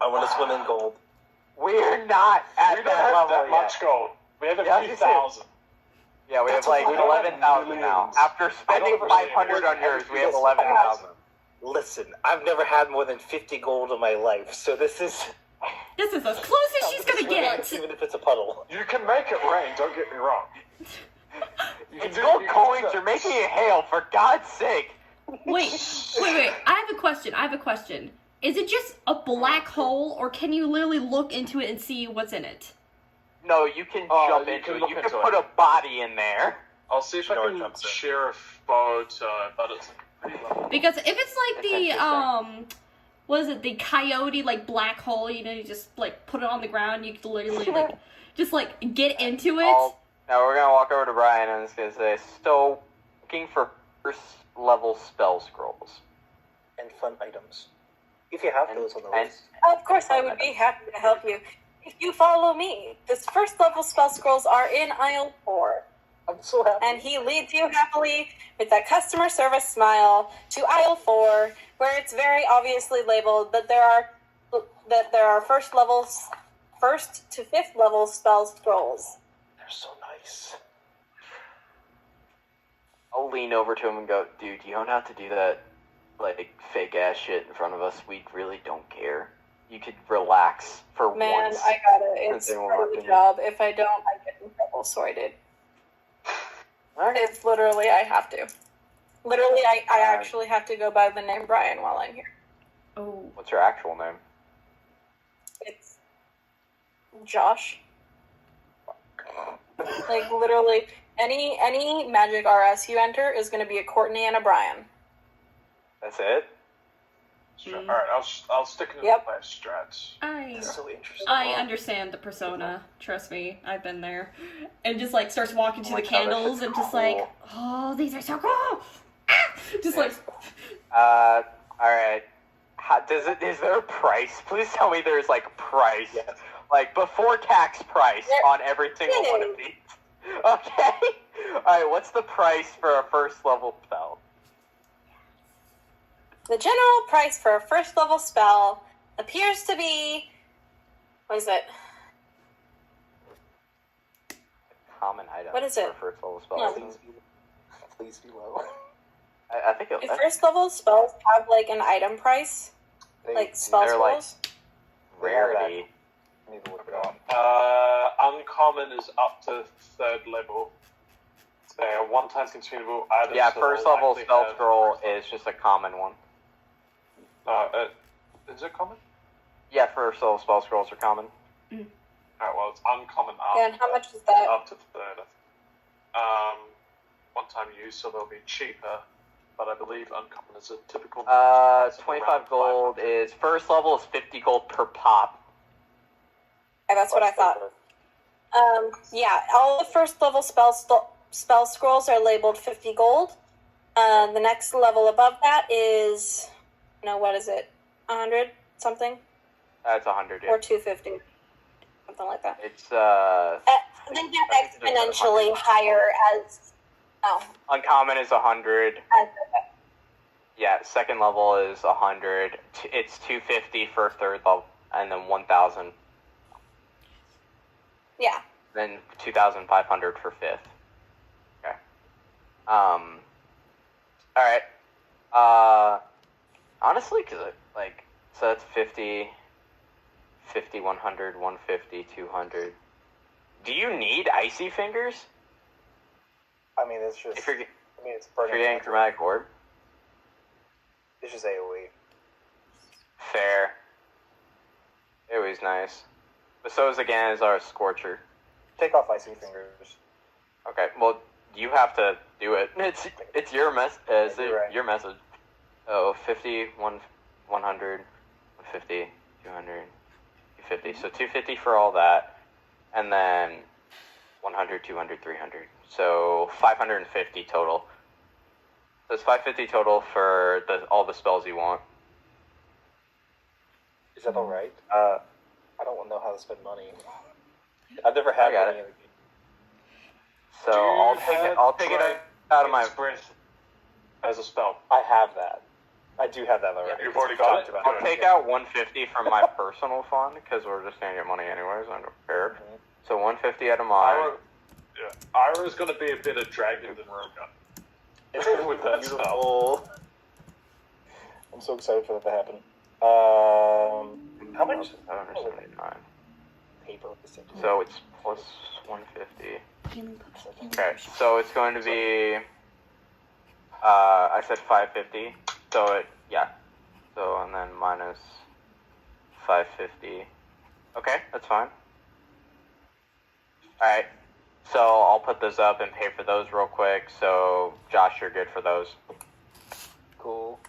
I want to swim in gold. We're not at We don't that have level that yet. much gold. We have a Yeah, few you do. thousand. Yeah, we have That's like what we don't 11,000 now. millions. After spending I don't 500 on yours, we have 11,000. Listen, I've never had more than 50 gold in my life, so this is This is as close as she's gonna get. even if it's a puddle. You can make it rain. Don't get me wrong. You can It's do- gold you can coins. do that. You're making it hail, for God's sake. Wait. I have a question. Is it just a black hole, or can you literally look into it and see what's in it? No, you can Oh, jump you into can it. look You can into put it. a body in there. I'll see if I Nor can jumps in. share a photo, but it's pretty low. Because if it's like That's the interesting. what is it? The coyote like black hole. You know, you just like put it on the ground. You can literally like just like get into it. Now we're gonna walk over to Brian and it's gonna say, "So, looking for first level spell scrolls." And fun items. If you have those on the list. Of course, I would be happy to help you. If you follow me, this first level spell scrolls are in aisle 4. I'm so happy. And he leads you happily with that customer service smile to aisle 4, where it's very obviously labeled that there are first to fifth level spell scrolls. They're so nice. I'll lean over to him and go, dude, you don't have to do that, like, fake ass shit in front of us. We really don't care. You could relax for Man, once. I got it. It's part of the job. If I don't, I get in trouble, so I did. It's literally, I have to. Literally, I actually have to go by the name Brian while I'm here. Oh. What's your actual name? It's Josh. Like, literally, any Magic RS you enter is going to be a Courtney and a Brian. That's it? All right, I'll stick in Yep. my strats. That's so interesting. I understand the persona. Trust me, I've been there. And just like starts walking to Oh my the God, candles that's and just cool. like, oh, these are so cool. Ah! Just like, All right. Is there a price? Please tell me there's like a price. Yes. Like before tax price on every single one of these. Okay. All right. What's the price for a first level spell? The general price for a first level spell appears to be, what is it? Common item. What is it? For a first level spell. No. Please be low. I think If first level spells have like an item price, like spell they're, like, scrolls, rarity. I need to look it up. Uncommon is up to 3rd level. They are one-time consumable items. Yeah, that first will level likely spell have- scroll is just a common one. Is it common? Yeah, first level spell scrolls are common. Alright, well, it's uncommon up. yeah, and how much is that? Up to 3rd. One-time use, so they'll be cheaper. But I believe uncommon is a typical. 25 gold is first level is 50 gold per pop. Yeah, that's what I thought. Yeah, all the first level spell scrolls are labeled 50 gold. The next level above that is, what is it? 100 something? That's 100. Yeah. Or 250. Something like that. It's They get exponentially higher as. Oh. uncommon is 100. As, Yeah, second level is 100. It's 250 for third level, and then 1,000. yeah. Then 2,500 for fifth. Okay. All right. Honestly, because so that's 50, 100, 150, 200. Do you need icy fingers? I mean, it's just. If you're it's burning. getting chromatic orb? It's just AoE. Fair. It was nice. But so is again as our Scorcher. Take off icy fingers. Okay, well, you have to do it. It's your You're right. your message. Oh, 50, 100, 150, 200, 250. So 250 for all that, and then 100, 200, 300. So 550 total. So it's 550 total for all the spells you want. Is that alright? I don't know how to spend money. I've never I had got money it. in the game. So I'll take it out of my. Express as a spell. I have that. I do have that already. You've already got it? I'll take out 150 from my personal fund because we're just gonna get money anyways. I don't care. So 150 out of mine. Ira's going to be a bit of dragon than Roga. It's gonna be With that spell. beautiful. I'm so excited for that to happen. How much? 779. Paper. So it's plus 150. healing potion. Okay, so it's going to be. I said 550. So So and then minus 550. Okay, that's fine. All right. So I'll put those up and pay for those real quick. So Josh, you're good for those. Cool.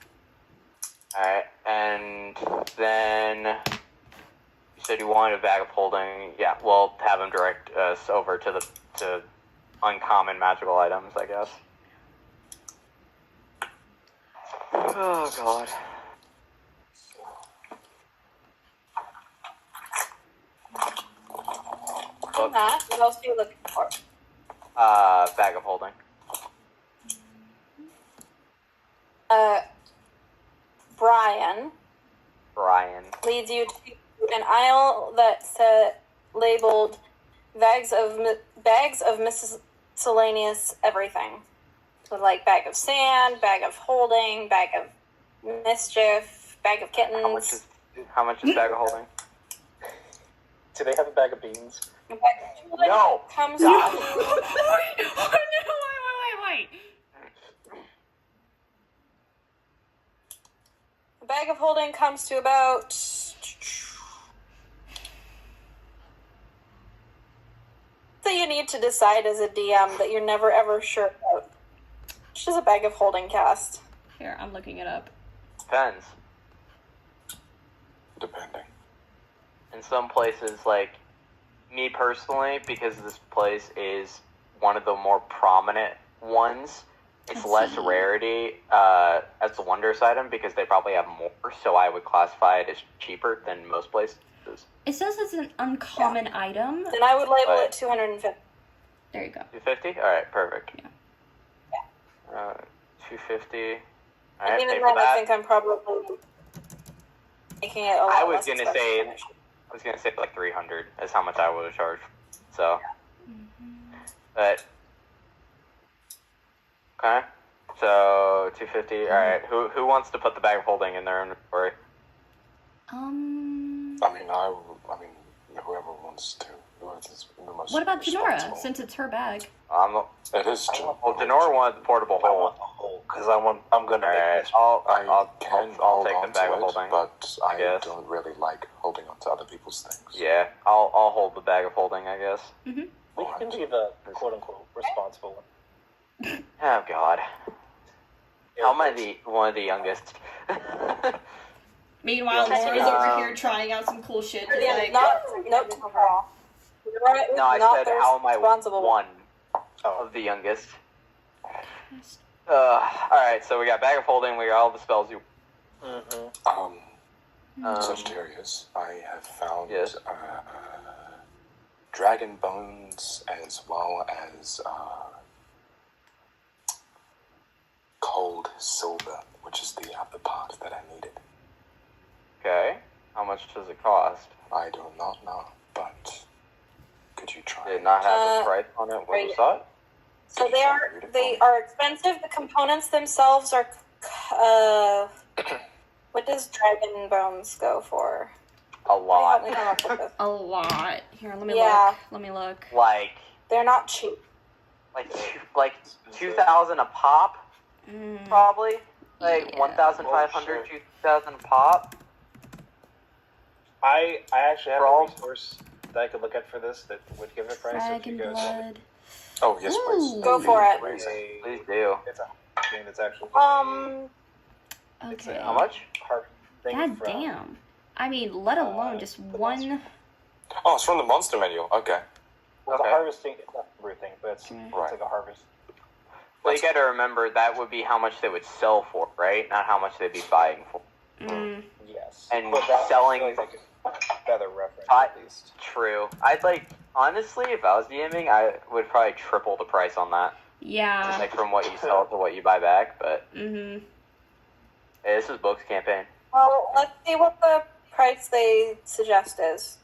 Alright, and then you said you wanted a bag of holding. Yeah, we'll have him direct us over to uncommon magical items, I guess. Oh god. book. that, what else are you looking for? Bag of holding. Brian leads you to an aisle that's labeled bags of miscellaneous everything. So like bag of sand, bag of holding, bag of mischief, bag of kittens. How much is bag of holding? Do they have a bag of beans? No. Comes Wait. The bag of holding comes to about that you need to decide as a DM that you're never ever sure about. Which is a bag of holding cast. Here, I'm looking it up. Depends. Depending. In some places, like me personally, because this place is one of the more prominent ones, it's less rarity as the Wondrous item because they probably have more, so I would classify it as cheaper than most places. It says it's an uncommon item. Then I would label it 250. There you go. 250? Alright, perfect. Yeah. 250. Alright, Even pay then, for that. I think I'm probably making it a lot I was less gonna expensive say- than it should. I was gonna say like 300 is how much I would have charged. So, but okay. So 250. All right. Who wants to put the bag of holding in their inventory? I mean, whoever wants to. Whoever's the most What about Janora, responsible. since it's her bag? It is Janora. Well, Denora wanted the portable I hold. want the whole because I'm gonna All make right. this. I'll I'll take the on bag to of it, holding. but I guess. don't really like holding on to other people's things. Yeah, I'll hold the bag of holding, I guess. We can be the quote unquote responsible one. Oh God. How am I one of the youngest? Meanwhile, Yeah, Laura's um, over here trying out some cool shit. Just like, Nope. No, I not said the how am I responsible one of the youngest? Alright, so we got bag of holding, we got all the spells you... Sagittarius, I have found Yes. dragon bones as well as cold silver, which is the other part that I needed. Okay. How much does it cost? I do not know, but could you try? Did it not have a price on it when you saw it? So they are expensive. The components themselves are. What does dragon bones go for? A lot. Help me come up with this. a lot. Here, let me Yeah. look. Let me look. Like They're not cheap. 2,000 a pop, probably. Like Yeah. 1,500, 2,000 a pop. I actually have For all- a resource that I could look at for this that would give it a price. If you Dragon guys blood. Oh yes, please. Ooh. Go for it. Please do. It's a thing that's actually it's Okay. a How much? hard thing God from, damn. I mean, let alone just the one. Oh, it's from the monster manual. Okay. Well, it's Okay. a harvesting. It's not a root thing, but it's Right. like a harvest. Well, you gotta remember that would be how much they would sell for, right? Not how much they'd be buying for. Yes. And But that selling- feels like a better reference I- at least. True. Honestly, if I was DMing, I would probably triple the price on that. Yeah. Like from what you sell to what you buy back, but Mm-hmm. hey, this is Book's campaign. Well, let's see what the price they suggest is.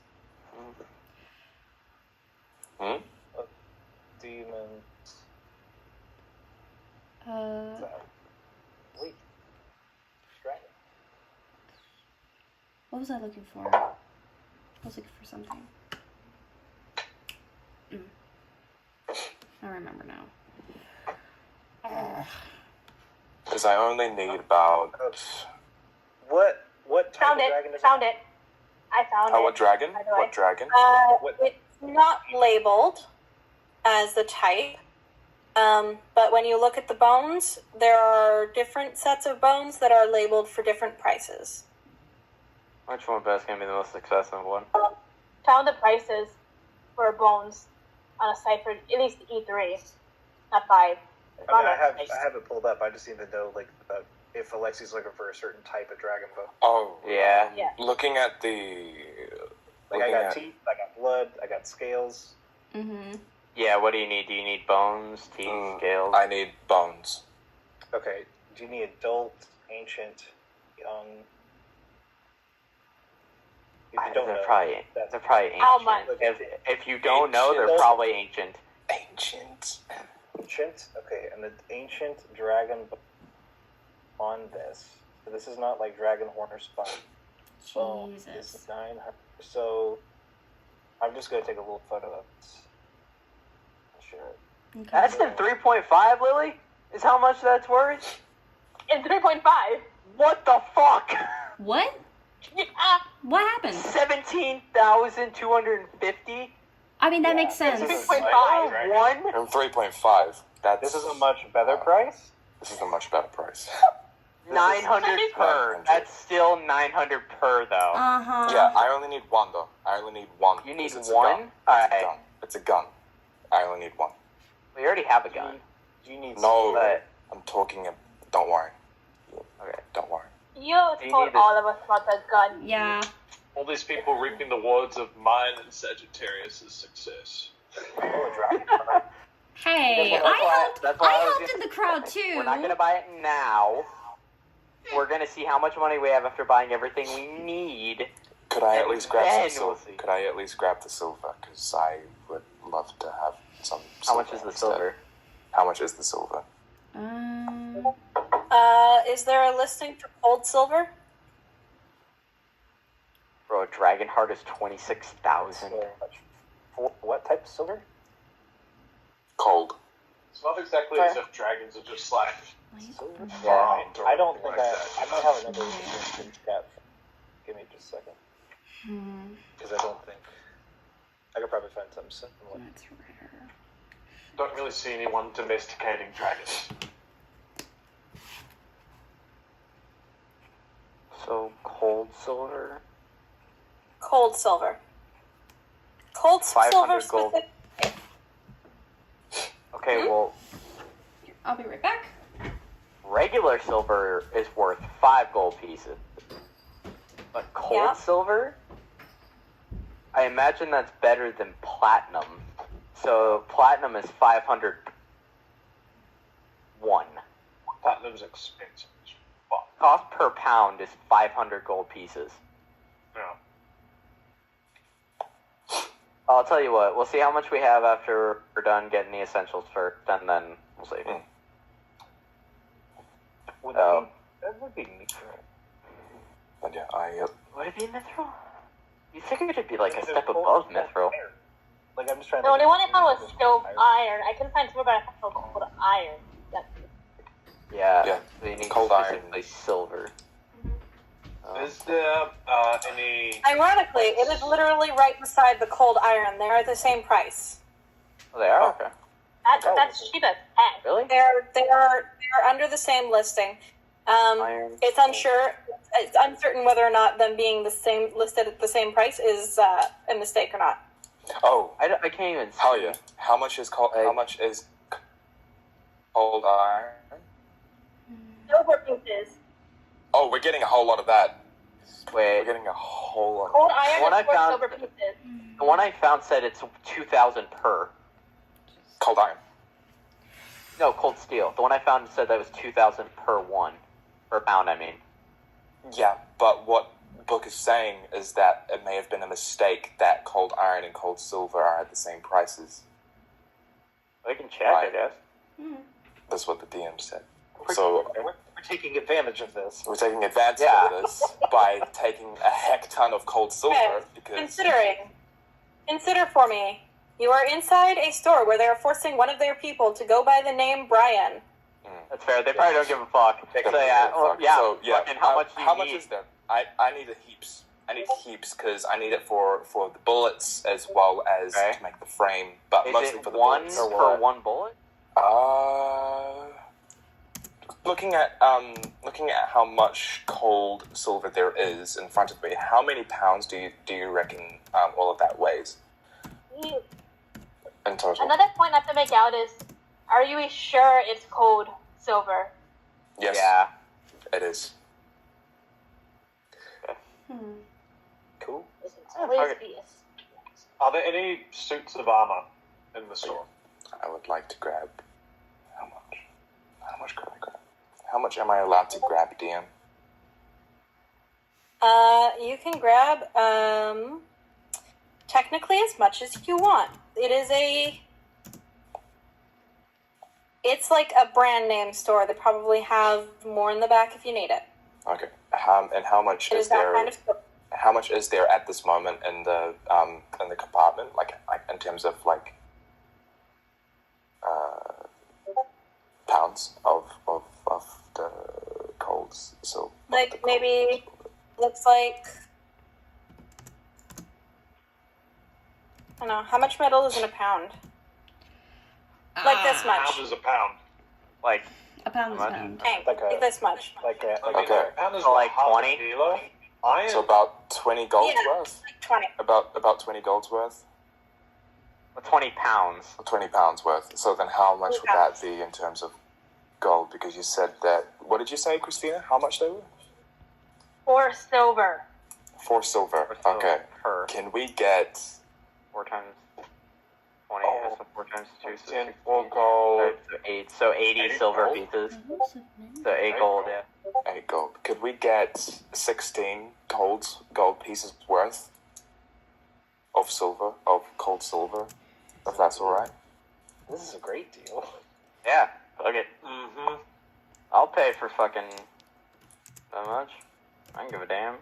Demon. Wait. Dragon. What was I looking for? I was looking for something. I remember now. Because I only need about. What type Found of it. dragon is Found it. I found Oh, it. what dragon? By the way. What dragon? It's not labeled as the type, but when you look at the bones, there are different sets of bones that are labeled for different prices. Which one best gonna be the most expensive one? Found the prices for bones on a site for at least E3, not 5. It's I on mean, I that have site. it pulled up. I just need to know if Alexi's looking for a certain type of dragon bone. Oh, Yeah. Yeah. Looking at the. Like I got teeth, I got blood, I got scales. Mm-hmm. Yeah, what do you need? Do you need bones, teeth, scales? I need bones. Okay. Do you need adult, ancient, young? If you don't They're know, probably ancient. How much? If you don't know, they're Ancient. probably ancient. Ancient. ancient. Okay, and the ancient dragon on this. So this is not like dragon horn or spine. Well, this Jesus. is 900. So I'm just gonna take a little photo of this. Share it. Okay. That's in 3.5, Lily? Is how much that's worth? In 3.5. What the fuck? What? Yeah. What happened? 17,250? I mean, that Yeah, makes sense. this is 3.5. like- One? And 3.5. This is a much better price. This is a much better price. 900 per. 900. That's still 900 per, though. Uh-huh. Yeah, I only need one though. I only need one. You need because it's a one? gun. It's a Alright. gun. It's a gun. I only need one. We already have a gun. Do you need No, But, I'm talking. Don't worry. okay. Don't worry. You Do you told need a- all of us about the gun. Yeah. All these people reaping the rewards of mine and Sagittarius' success. Oh, a dragon? Hey, That's I why- helped. that's why I I was helped gonna- in the crowd too. We're not gonna buy it now. We're gonna see how much money we have after buying everything we need. Could I at And least grab then some we'll silver? see. Could I at least grab the silver? Because I would love to have some. How much is the instead. silver? How much is the silver? Is there a listing for gold silver? Bro, a dragon heart is 26,000. So much. For what type of silver? Cold. It's not exactly as if dragons are just like Silver? Yeah. farmed or I don't anything think like I. that. I might have another in chat. Give me just a second, Hmm, because I don't think I could probably find something similar. that's rare. Don't really see anyone domesticating dragons. So, cold silver? Cold silver. Cold 500 silver gold. specific. Okay, well, I'll be right back. regular silver is worth 5 gold pieces. But cold Yeah. silver? I imagine that's better than platinum. So, platinum is 501. Platinum's expensive. Fuck. Cost per pound is 500 gold pieces. Yeah. I'll tell you what, we'll see how much we have after we're done getting the essentials first, and then we'll see. Would Oh. that would be neat for me. But yeah, Would it be mithril? You figured it'd be like a There's step cold- above cold mithril. iron. Like I'm just trying The to. only one I found was There's still cold iron. I couldn't find silver, but I found cold iron. That, Yeah, Yeah, so you need cold iron. specifically silver. Is there any? Ironically, it is literally right beside the cold iron. They're at the same price. Oh, they are? Okay. that's cheap as heck. Really? They're under the same listing. Iron. It's unsure. It's uncertain whether or not them being the same listed at the same price is a mistake or not. Oh, I can't even see. hell yeah! How much is cold? How much is cold iron? Silver pieces. Oh, we're getting a whole lot of that. We're Wait, getting a whole lot. Cold iron What I is worth found- silver pieces. the one I found said it's 2,000 per. Cold iron. No, cold steel. The one I found said that was 2,000 per one. Per pound, I mean. Yeah, but what the book is saying is that it may have been a mistake that cold iron and cold silver are at the same prices. We can check, Right. I guess. That's what the DM said. So We're taking advantage of this. we're taking advantage Yeah. of this by taking a heck ton of cold silver Okay, because Consider for me. You are inside a store where they are forcing one of their people to go by the name Brian. That's fair. They probably don't give a fuck. So, yeah, Fuck. yeah. So, yeah. Fucking how much do you how need? much is there? I need a heaps. I need heaps because I need it for the bullets as well as Okay. to make the frame, but Is mostly it for the one bullets. per one bullet? Looking at how much cold silver there is in front of me, how many pounds do you reckon all of that weighs in total? Another point not to make out is, are you sure it's cold silver? Yes, Yeah. it is. Cool. It's always okay. be a Are there any suits of armor? in the store. I would like to grab. How much? How much could I grab? How much am I allowed to grab, DM? You can grab, technically as much as you want. It's like a brand name store. They probably have more in the back if you need it. Okay. And how much It is is that there? kind of store. How much is there at this moment in the compartment? Like in terms of like pounds of the colds. So Like maybe looks like, I don't know, how much metal is in a pound? Like this much. Pound is a pound. Like, A pound is a Much? pound. Okay, Like this much. like a Okay. A pound is So like like half 20? a kilo. Iron. So about 20 gold Yeah. worth. Like 20. About 20 gold's worth. 20 pounds. Or 20 pounds worth. So then how much would that be in terms of gold? Because you said that. What did you say, Christina? How much they were? 4 silver. 4 silver. So Okay. Per. Can we get 4 times 20, Oh. so 4 times 2, so 10, 16. 4 gold. So 8. So 80 80 silver gold? pieces. So 8 gold, yeah. 8 gold? Could we get 16 gold pieces worth of silver, of cold silver? If that's alright. This is a great deal. Yeah, fuck it. Mm-hmm. I'll pay for fucking that much. I don't give a damn.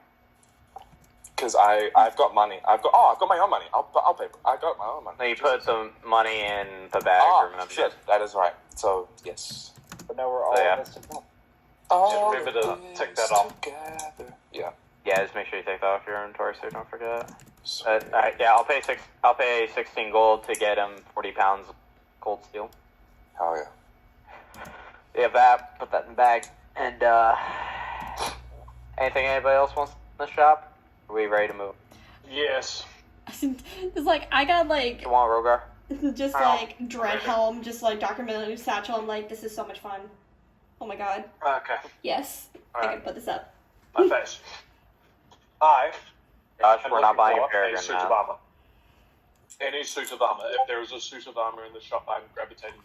Because I've got money. I've got my own money. I'll pay. I got my own money. No, you put the money in the bag or whatever. Shit. That is right. So, yes. But now we're all So, yeah. in this together. All remember to this tick that off. together. Yeah. Yeah, just make sure you take that off your inventory so don't forget. So, Alright, yeah, I'll pay 16 gold to get him 40 pounds of cold steel. hell yeah. We have that, put that in the bag. And anything anybody else wants in the shop? Are we ready to move? Yes. It's like, I got like, You want Rogar? just Oh, like dread maybe. helm, just like Dr. Miller's satchel. I'm like, this is so much fun. Oh my god. Okay. Yes. I Alright. can put this up. My face. I Josh, am we're not looking buying for a Peregrine suit of now. armor. Any suit of armor. If there is a suit of armor in the shop, I'm gravitating.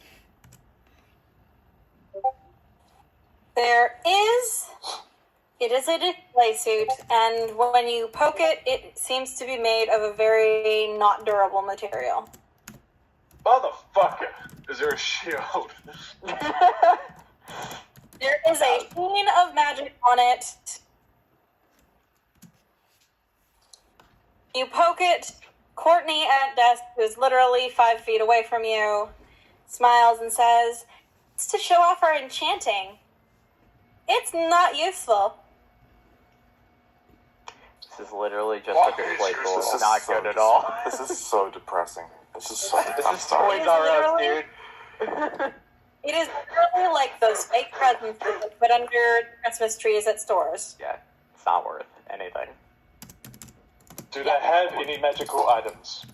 There is. It is a display suit, and when you poke it, it seems to be made of a very not durable material. Motherfucker! Is there a shield? There is a sheen of magic on it. You poke it. Courtney at desk, who is literally 5 feet away from you, smiles and says, "It's to show off our enchanting. It's not useful." This is literally just What a display is tool. this? It's not good at all. This is so depressing. This is so. This I'm is sorry. Toys R Us, Literally- dude. It is literally like those fake presents that they put under Christmas trees at stores. Yeah, it's not worth anything. Do they have any magical items?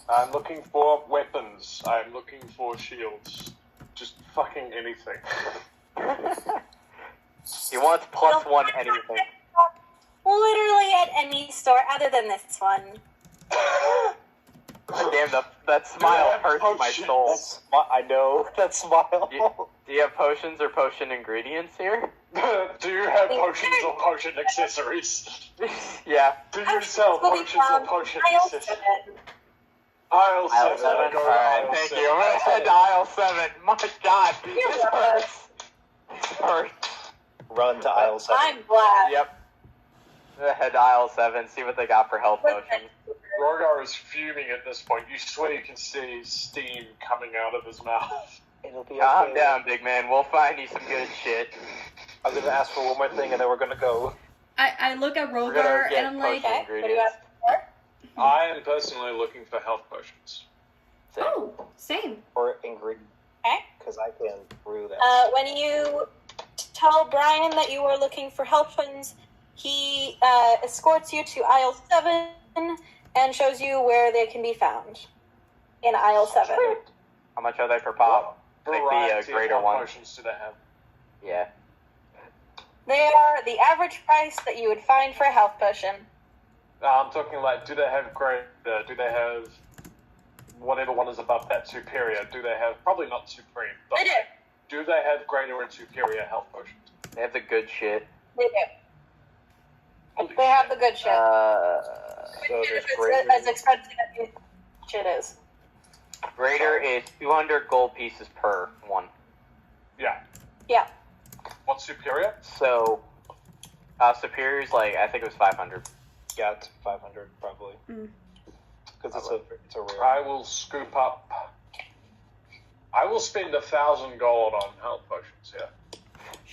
I'm looking for weapons. I'm looking for shields. Just fucking anything. He wants plus one anything. Literally at any store other than this one. Damn, that smile have hurts my potions? soul. I know that smile. Do you have potions or potion ingredients here? Do you have potions or potion accessories? Yeah. Do you sell Will be potions or found potion aisle accessories? 7. Aisle 7. Aisle 7? Go to Alright, aisle thank 7. you. I'm gonna head to aisle 7. My god. This hurts. This hurts. Run to aisle 7. I'm glad. Yep. I'm gonna head to aisle 7, see what they got for health potions. Rogar is fuming at this point. You swear you can see steam coming out of his mouth. It'll be Calm okay. down, big man. We'll find you some good shit. I'm gonna ask for one more thing and then we're gonna go. I look at We're gonna Rogar get and I'm like, potion Okay, what do you ingredients. ask for? I am personally looking for health potions. oh, same. Or ingredient. Okay. Because I can brew that. When you tell Brian that you are looking for health potions, he escorts you to aisle 7 and shows you where they can be found in aisle 7. How much are they per pop? I think Variety the of greater health one. potions do they have? Yeah. They are the average price that you would find for a health potion. I'm talking like, do they have great? Do they have whatever one is above that superior, do they have, probably not supreme, but They do. do they have greater and superior health potions? They have the good shit. They do. Holy They have shit. the good shit. So there's It's greater. as expensive as shit is. Greater is 200 gold pieces per one. Yeah. Yeah. What's superior? So, superior's like, I think it was 500. Yeah, it's 500 probably. Because it's a rare. I will scoop up. I will spend 1,000 gold on health potions here.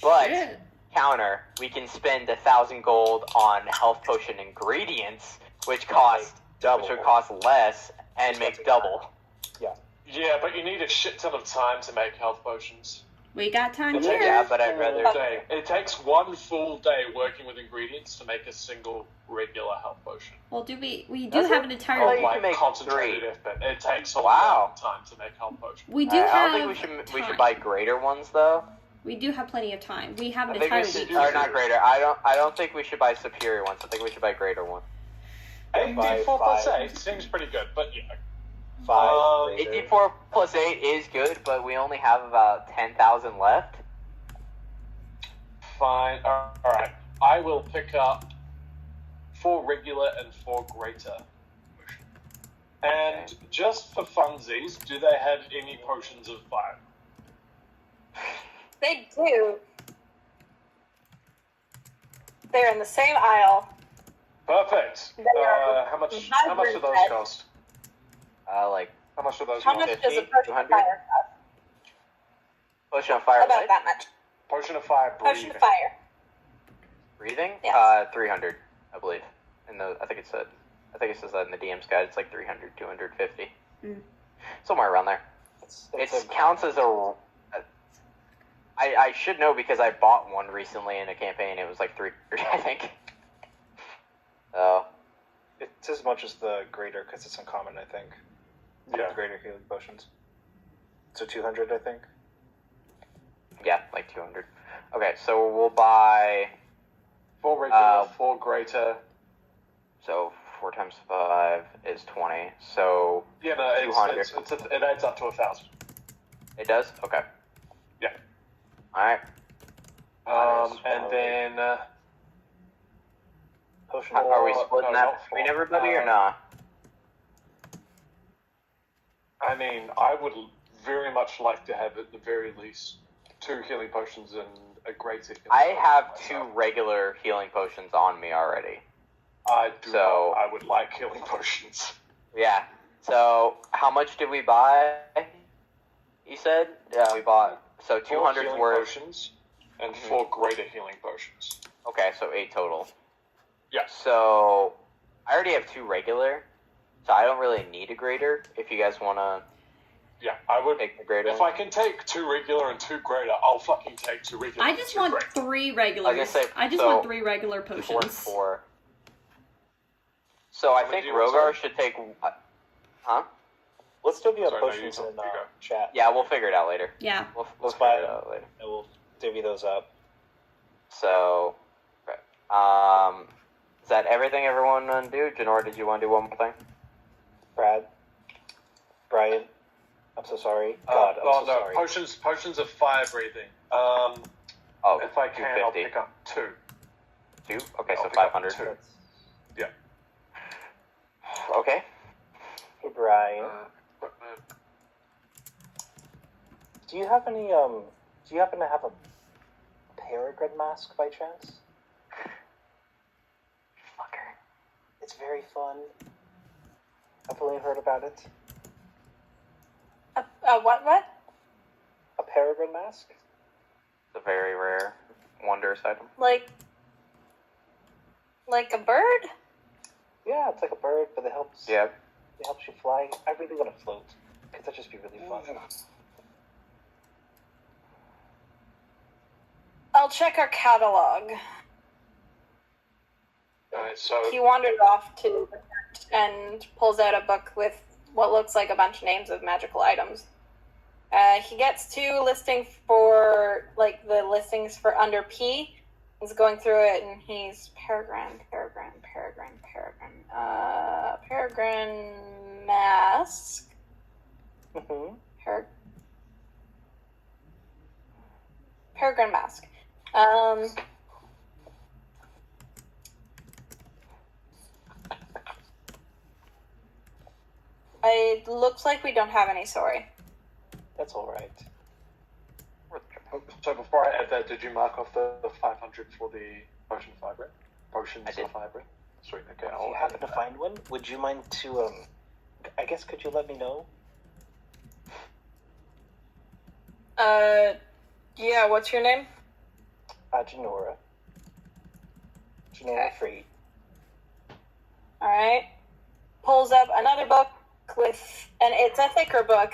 But, Shit. counter, we can spend 1,000 gold on health potion ingredients, which cost double. which would cost less and make double. Yeah, but you need a shit ton of time to make health potions. We got time It's here. Yeah, but I'd rather. Day. It takes one full day working with ingredients to make a single regular health potion. Well, do we do Does have it? an Oh, entire... you can Like make concentrated 3. effort. It takes a Wow. long time to make health potions. We do I have don't think we time. should buy greater ones though. We do have plenty of time. We have I an think we entire should, week. or not greater. I don't think we should buy superior ones. I think we should buy greater ones. 84 plus 5. 8 seems pretty good, but yeah. 5 greater. 84 plus 8 is good, but we only have about 10,000 left. Fine. Alright. I will pick up 4 regular and 4 greater. And just for funsies, do they have any potions of fire? They do. They're in the same aisle. Perfect. They are How much do vibrant those red. cost? Like How much do those How cost? much does a 50, potion of 200? fire cost? potion of fire. About what? that much. Potion of fire breathing. Potion of fire. Breathing? Yes. 300, I believe. I think it says that in the DM's guide. It's like 300, 250. Somewhere around there. It counts as a. I should know because I bought one recently in a campaign. It was like 300, I think. So. It's as much as the greater because it's uncommon, I think. Yeah. The greater healing potions. So 200, I think. Yeah, like 200. Okay, so we'll buy. 4 regular, 4 greater. So 4 times 5 is 20. So Yeah, no, 200. it adds up to 1,000. it does? Okay. Yeah. Alright. And then. Potion Are we of splitting no, that not between 4. everybody or not? I mean, I would very much like to have at the very least 2 healing potions and a greater healing I potion have 2 myself. regular healing potions on me already. I do So- not. I would like healing potions. Yeah. So how much did we buy? You said? Yeah, we bought. So 4 200 healing worth. potions and 4 greater healing potions. Okay, so 8 total. Yeah. So I already have 2 regular. So I don't really need a greater. If you guys want to Yeah, I would. take the greater. If I can take 2 regular and 2 greater, I'll fucking take 2 regular. I and just 2 want greater. 3 regulars. I was gonna say, I just so- want 3 regular 4 and potions. 4. So I How many think do you want, Rogar sorry? should take. Huh? Let's divvy up Sorry, no, you potions go. in You go. chat. Yeah, we'll figure it out later. Yeah. We'll Let's figure buy it it. out later. And we'll divvy those up. So, okay. Is that everything everyone want to do? Janora, did you want to do one more thing? Brad, Brian, I'm so sorry. God, I'm so sorry. Potions of fire breathing. Oh, If I can, I'll 250. pick up 2. 2? Okay, I'll so pick up 500. 2. That's- Yeah. Okay. Hey Brian, Equipment. do you have any do you happen to have a peregrine mask by chance? Fucker. It's very fun. I've only heard about it. What? A peregrine mask? It's a very rare, wondrous item. Like a bird? Yeah, it's like a bird, but it helps. Yeah. It helps you fly. I really want to float. Could that just be really fun? I'll check our catalog. Alright, so He wandered off to the tent and pulls out a book with what looks like a bunch of names of magical items. He gets 2 listings for, like, the listings for under P. He's going through it, and he's Peregrine Mask. Mm-hmm. Peregrine Mask. It looks like we don't have any, sorry. That's all right. So before I add that, did you mark off the 500 for the potion of fire breath? Potions of fire breath? Sweet, okay. If you happen to find one, would you mind to, I guess, could you let me know? Yeah, what's your name? Janora. Janora Freed. Alright. Pulls up another book and it's a thicker book.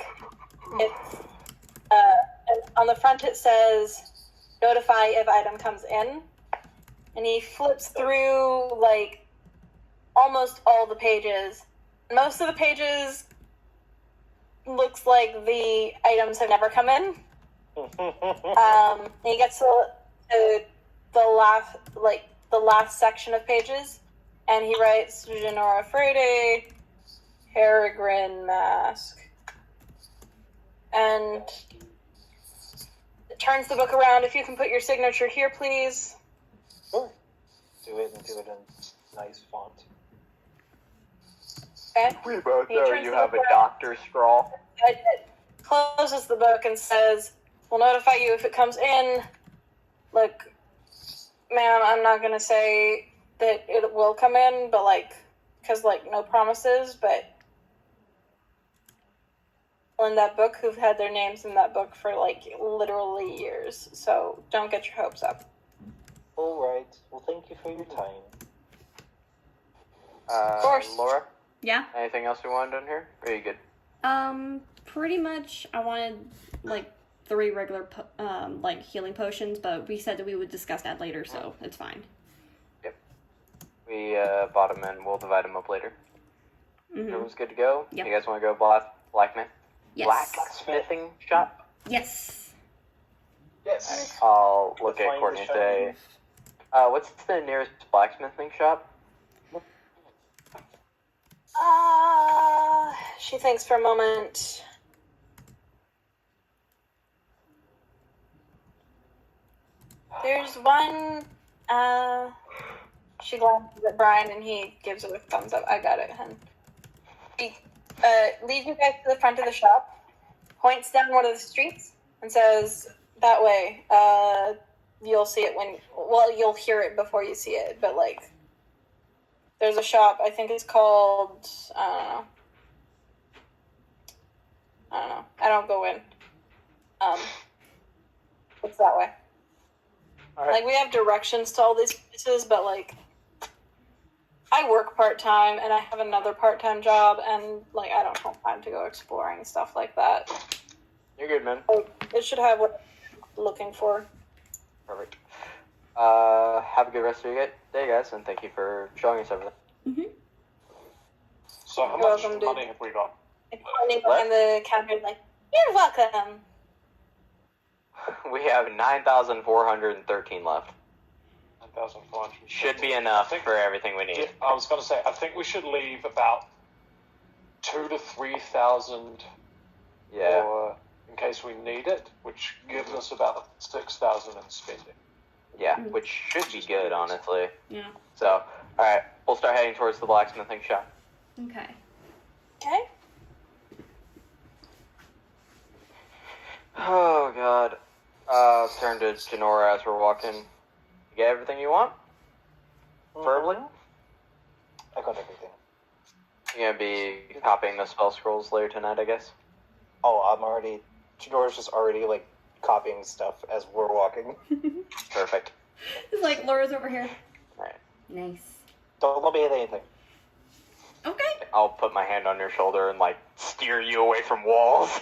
It's, and on the front it says, notify if item comes in. And he flips through, like, almost all the pages. Most of the pages looks like the items have never come in. He gets to the last section of pages, and he writes Genora Frede, Peregrine Mask, and turns the book around. If you can put your signature here, please. Sure. Do it in nice font. Okay. We both He know turns you the have a book around. doctor scrawl. It closes the book and says, we'll notify you if it comes in. Look, ma'am, I'm not going to say that it will come in, but, like, because, like, no promises, but in that book who've had their names in that book for, like, literally years. So don't get your hopes up. All right. Well, thank you for your time. Of course. Laura, Yeah. anything else you wanted done here? Or are you good? Pretty much. I wanted like 3 regular like healing potions, but we said that we would discuss that later, so it's fine. Yep. We bought them and we'll divide them up later. Mm-hmm. Everyone's good to go. Yep. You guys want to go Blacksmith? Yes. Blacksmithing shop? Yes. Yes. I'll look Find at the Courtney and shiny say, what's the nearest blacksmithing shop? She thinks for a moment. There's one, she glances at Brian and he gives it a thumbs up. I got it, hun. He leads you guys to the front of the shop, points down one of the streets, and says, that way, you'll see it you'll hear it before you see it, but, like, there's a shop, I think it's called, I don't know. I don't go in. It's that way. All right. Like, we have directions to all these places, but, like, I work part-time, and I have another part-time job, and, like, I don't have time to go exploring stuff like that. You're good, man. Like, it should have what I'm looking for. Perfect. Have a good rest of your day, guys, and thank you for showing us everything. Mm-hmm. So how You're much welcome, money dude. have we got? It's funny behind the counter, like, you're welcome. We have 9,413 left. 9,400. Should be enough for everything we Yeah, need. I was going to say, I think we should leave about 2,000 to 3,000 Yeah. for in case we need it, which gives us about 6,000 in spending. Yeah, which should be good, honestly. Yeah. So, alright, we'll start heading towards the blacksmithing shop. Okay. Okay. Oh, God. Turn to Genora as we're walking. You get everything you want? Verbally? I got everything. You're gonna be copying the spell scrolls later tonight, I guess? Oh, Janora's just already, like, copying stuff as we're walking. Perfect. It's like Laura's over here. Alright. Nice. Don't let me hit anything. Okay. I'll put my hand on your shoulder and, like, steer you away from walls.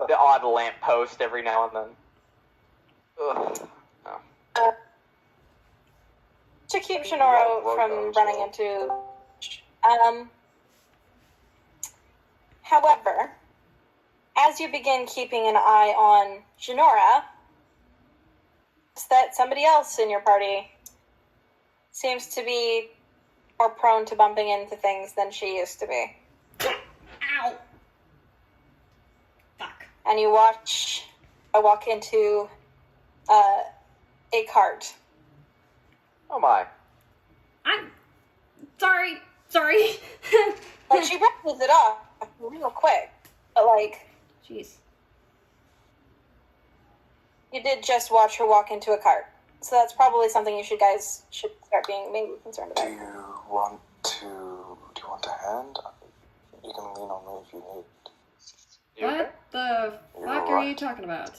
The odd lamp post every now and then. Ugh. No. To keep Shinoro Roll from those, running roll. into, however, as you begin keeping an eye on Shinora, it's that somebody else in your party seems to be more prone to bumping into things than she used to be. Ow. and you watch I walk into a cart. Oh my. I'm sorry. Like, she brushes it off real quick, but, like, Jeez. you did just watch her walk into a cart. So that's probably something you guys should start being maybe concerned Do about. you want a hand? You can lean on me if you need. You okay? What the You're fuck are you right. talking about?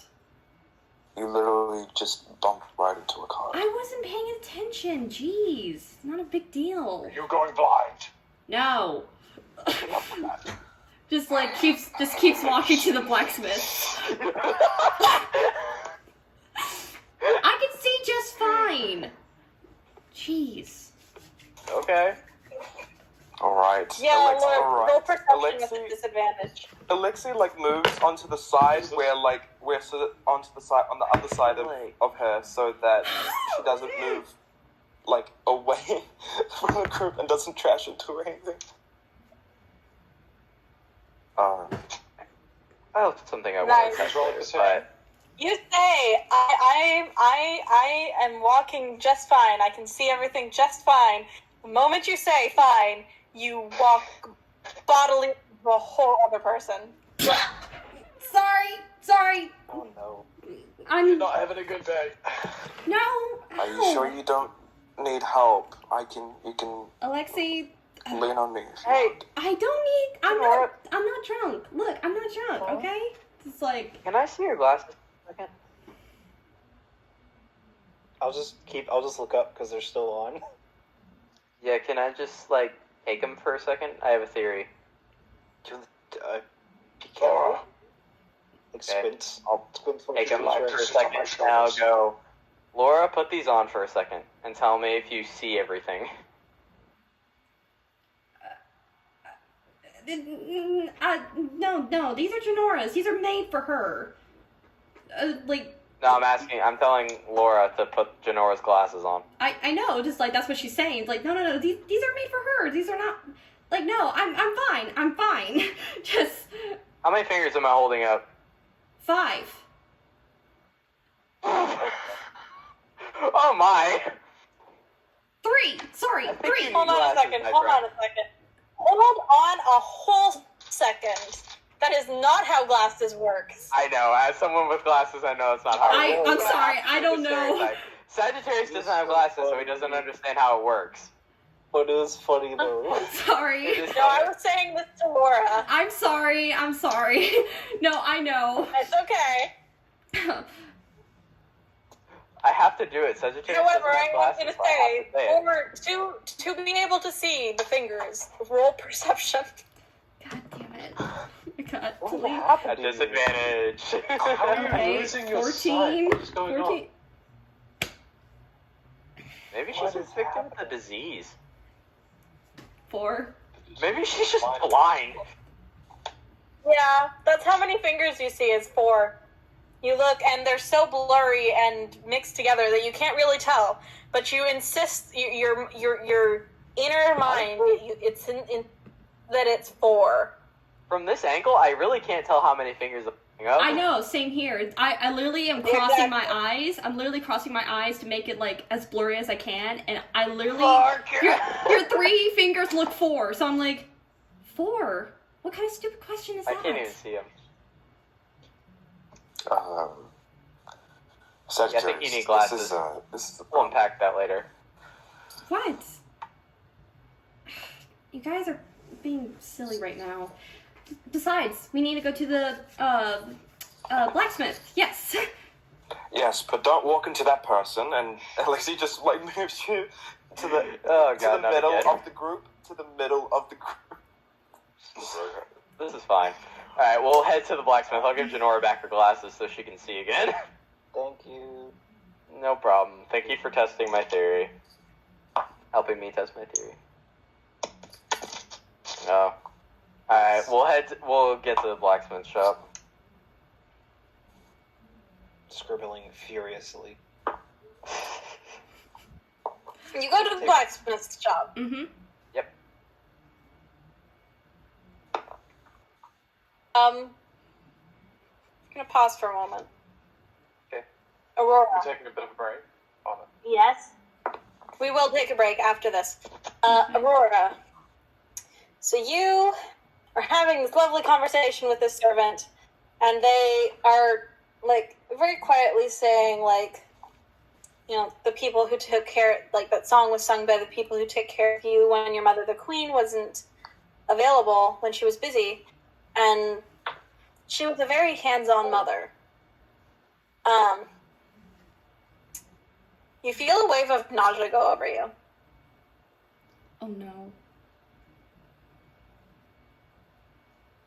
You literally just bumped right into a car. I wasn't paying attention. Jeez. Not a big deal. You're going blind. No. just keeps walking to the blacksmith. I can see just fine. Jeez. Okay. Alright. Yeah, Alright. roll perception with Alexi- a disadvantage. Alexi like moves onto the side where we're sort of onto the side on the other side of her so that she doesn't move like away from the group and doesn't trash into or anything. Oh, something I Nice. want to Roll touch later, perception. You say, I am walking just fine. I can see everything just fine. The moment you say fine, you walk bodily to a whole other person. Sorry. Oh no. I'm Not having a good day. no. Are you sure you don't need help? You can Alexi, lean on me if you Hey. want. I don't need. I'm not drunk. Look, I'm not drunk. Huh? Okay. It's like Can I see your glasses for a second? I'll just look up because they're still on. Yeah, can I just, like, take them for a second? I have a theory. Be careful. Like Okay. squints. I'll Squints when Take she them keeps for a dressed. second, and I'll go, Laura, put these on for a second, and tell me if you see everything. no. These are Janora's. These are made for her. No, I'm telling Laura to put Janora's glasses on. I know. Just like that's what she's saying. It's like no. These are made for her. These are not. Like no. I'm fine. Just How many fingers am I holding up? 5. Oh my! 3. Sorry, I think 3. you- Hold on a Glasses, second. my Hold on friend. a second. Hold on a whole second. That is not how glasses works. I know, as someone with glasses, I know it's not how it works. I'm but sorry, have to I do don't the know. stereotype. Sagittarius doesn't have glasses, so he doesn't understand how it works. But it is funny though. I'm sorry. It is No, I was saying this to Laura. I'm sorry. No, I know. It's okay. I have to do it. Sagittarius However, doesn't I have want glasses, you to so I have say, to it. to be able to see the fingers, roll perception. God damn it. God, What delete. happened At to you? disadvantage. How are you Okay, losing your 14. sight? What is going 14. Maybe she's What is infected with a happening? disease. 4. Maybe she's just blind. Yeah, that's how many fingers you see is 4. You look, and they're so blurry and mixed together that you can't really tell. But you insist, your inner mind, it's in that it's 4. From this angle, I really can't tell how many fingers are popping up. I know, same here. I literally am crossing my eyes. I'm literally crossing my eyes to make it like as blurry as I can, and I literally Fuck. your 3 fingers look 4, so I'm like 4. What kind of stupid question is I that? can't even see him. Sagittarius, Yeah, I think you need glasses. This is the We'll problem. unpack that later. What? You guys are being silly right now. Besides, we need to go to the blacksmith. Yes. Yes, but don't walk into that person, and Alexi just like moves you to the Oh to god, the not middle again. of the group. To the middle of the group. This is fine. Alright, we'll head to the blacksmith. I'll give Janora back her glasses so she can see again. Thank you. No problem. Thank you for testing my theory. Helping me test my theory. No. Alright, we'll get to the blacksmith shop. Scribbling furiously. You go to the blacksmith's shop. Mm-hmm. gonna pause for a moment. Okay. Aurora, We're taking a bit of a break. Oh, no. Yes. we will take a break after this. Aurora, so you are having this lovely conversation with this servant, and they are, like, very quietly saying, like, you know, the people who took care, like, that song was sung by the people who took care of you when your mother, the queen, wasn't available, when she was busy, and she was a very hands-on mother. You feel a wave of nausea go over you. Oh no.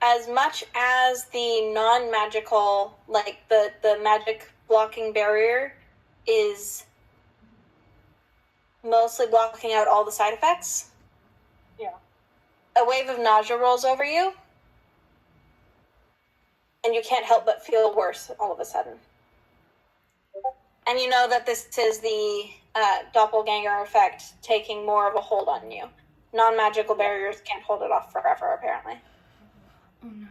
As much as the non-magical, like the magic blocking barrier is mostly blocking out all the side effects, Yeah. a wave of nausea rolls over you, and you can't help but feel worse all of a sudden. And you know that this is the doppelganger effect taking more of a hold on you. Non-magical barriers can't hold it off forever, apparently. Oh no.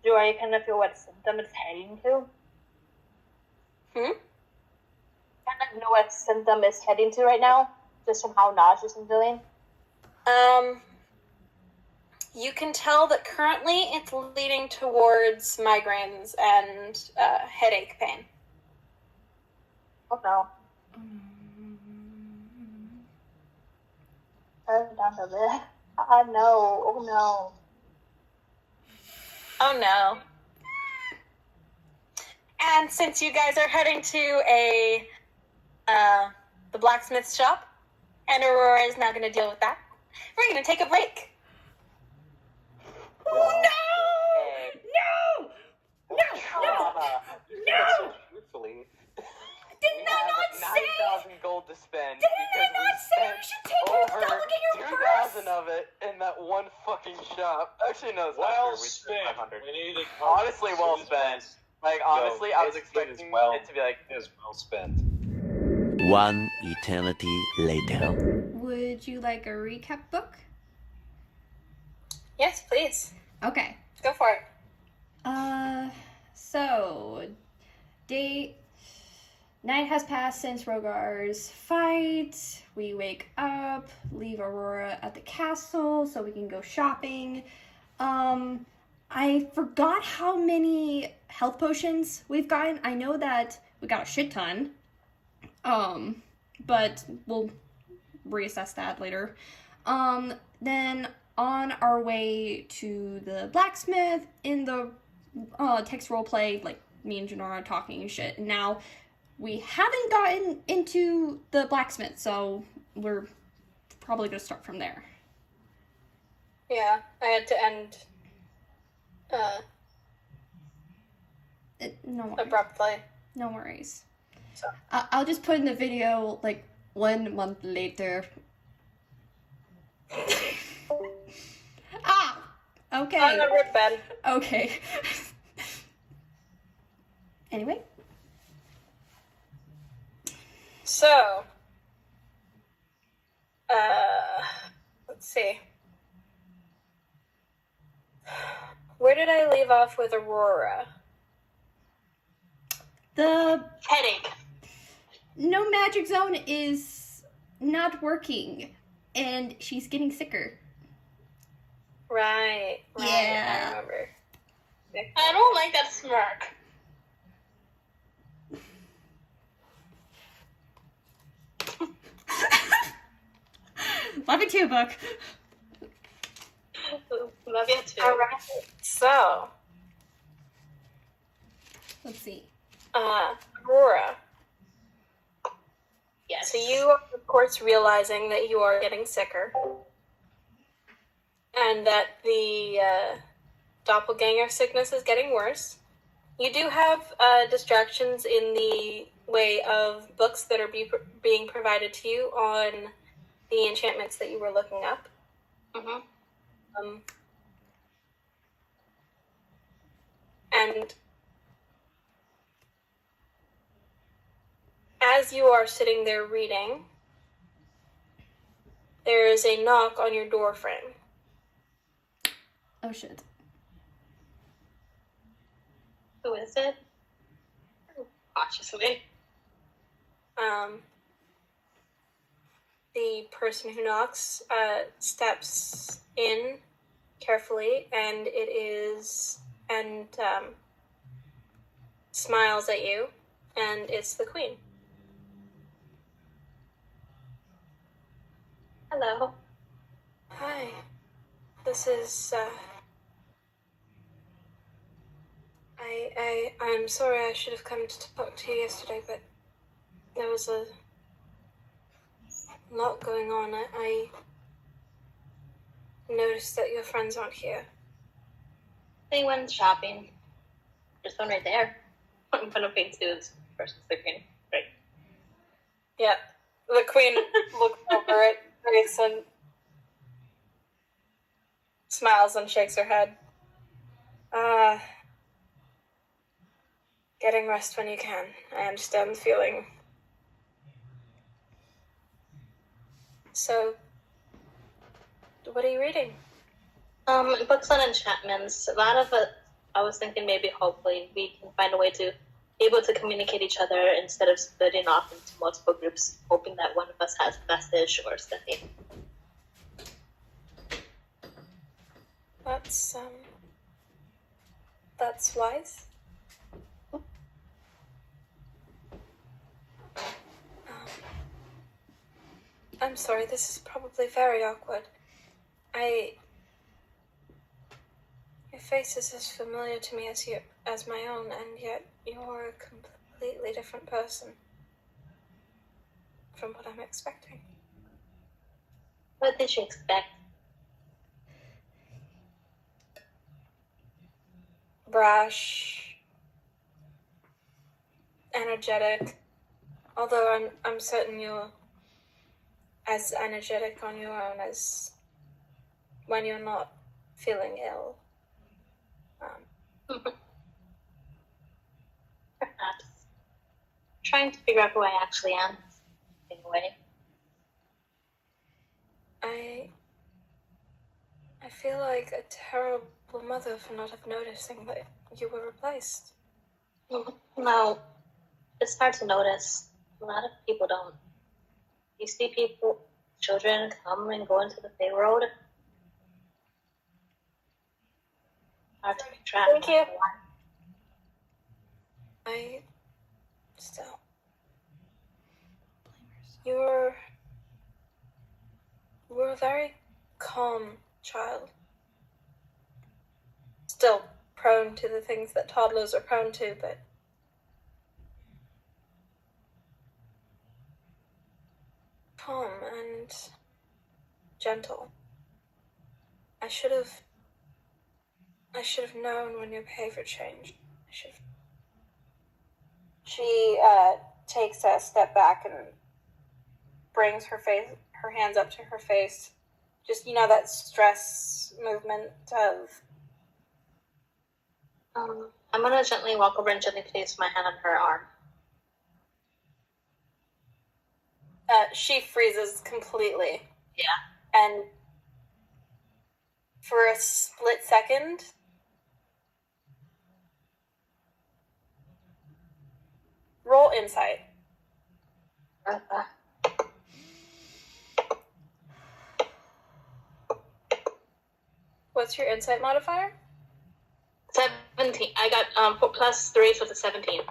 Do I kind of feel what symptom it's heading to? Hmm? Kind of know what symptom it's heading to right now, just from how nauseous I'm feeling. You can tell that currently it's leading towards migraines and headache pain. Oh no. Turn it down a bit. Oh no. Oh no. Oh no. And since you guys are heading to the blacksmith shop, and Aurora is now going to deal with that, we're going to take a break. No! No! No! No! Truthfully. Did not say? 9,000 gold to spend Did because not we say spent we should take your over doppelganger 2,000 purse? of it in that one fucking shop. Actually, no, it's Well not true. We spent. spent 500. We needed Honestly, well spent. Like, honestly, I was it is expecting well- it to be like, It is well spent. One eternity later. Would you like a recap book? Yes, please. Okay. Go for it. So, night has passed since Rogar's fight. We wake up, leave Aurora at the castle so we can go shopping. I forgot how many health potions we've gotten. I know that we got a shit ton. But we'll reassess that later. Then on our way to the blacksmith, in the text roleplay, like me and Janora are talking and shit. And now we haven't gotten into the blacksmith, so we're probably gonna start from there. Yeah, I had to end No worries. abruptly. No worries. So. I'll just put in the video, like, 1 month later. Okay. On the rip bed. Okay. Anyway. So, let's see. Where did I leave off with Aurora? The Headache. no magic zone is not working, and she's getting sicker. Right. Yeah. I remember. I don't like that smirk. Love you too, Book. Love you too. All right. So, Let's see. Aurora. Yes. So you are, of course, realizing that you are getting sicker, and that the doppelganger sickness is getting worse. You do have distractions in the way of books that are being provided to you on the enchantments that you were looking up. Mm-hmm. And as you are sitting there reading, there is a knock on your door frame. Oh shit. Who is it? Cautiously. The person who knocks steps in carefully, and smiles at you, and it's the queen. Hello. Hi. This is, I'm sorry I should have come to talk to you yesterday, but there was a lot going on. I noticed that your friends aren't here. They went shopping. There's one right there. I'm gonna paint Sue's versus the queen. Right. Yep. The queen looks over at Grace and smiles and shakes her head. Getting rest when you can. I understand the feeling. So, what are you reading? Books on enchantments. A lot of it, I was thinking maybe hopefully we can find a way to be able to communicate each other instead of splitting off into multiple groups, hoping that one of us has a message or something. That's wise. I'm sorry, this is probably very awkward. Your face is as familiar to me as my own, and yet you're a completely different person from what I'm expecting. What did you expect? Brash, energetic. Although I'm certain you're as energetic on your own as when you're not feeling ill. Perhaps. Trying to figure out who I actually am, in a way. I feel like a terrible mother for not have noticing that you were replaced. No, it's hard to notice. A lot of people don't. You see children come and go into the Fey Road. Hard to keep track. Thank you. You were a very calm child. Still prone to the things that toddlers are prone to, but calm and gentle. I should have known when your behavior changed. She takes a step back and brings her hands up to her face. Just, that stress movement of... I'm gonna gently walk over and gently place my hand on her arm. She freezes completely. Yeah. And for a split second, roll insight. What's your insight modifier? 17. I got +3, so it's a 17.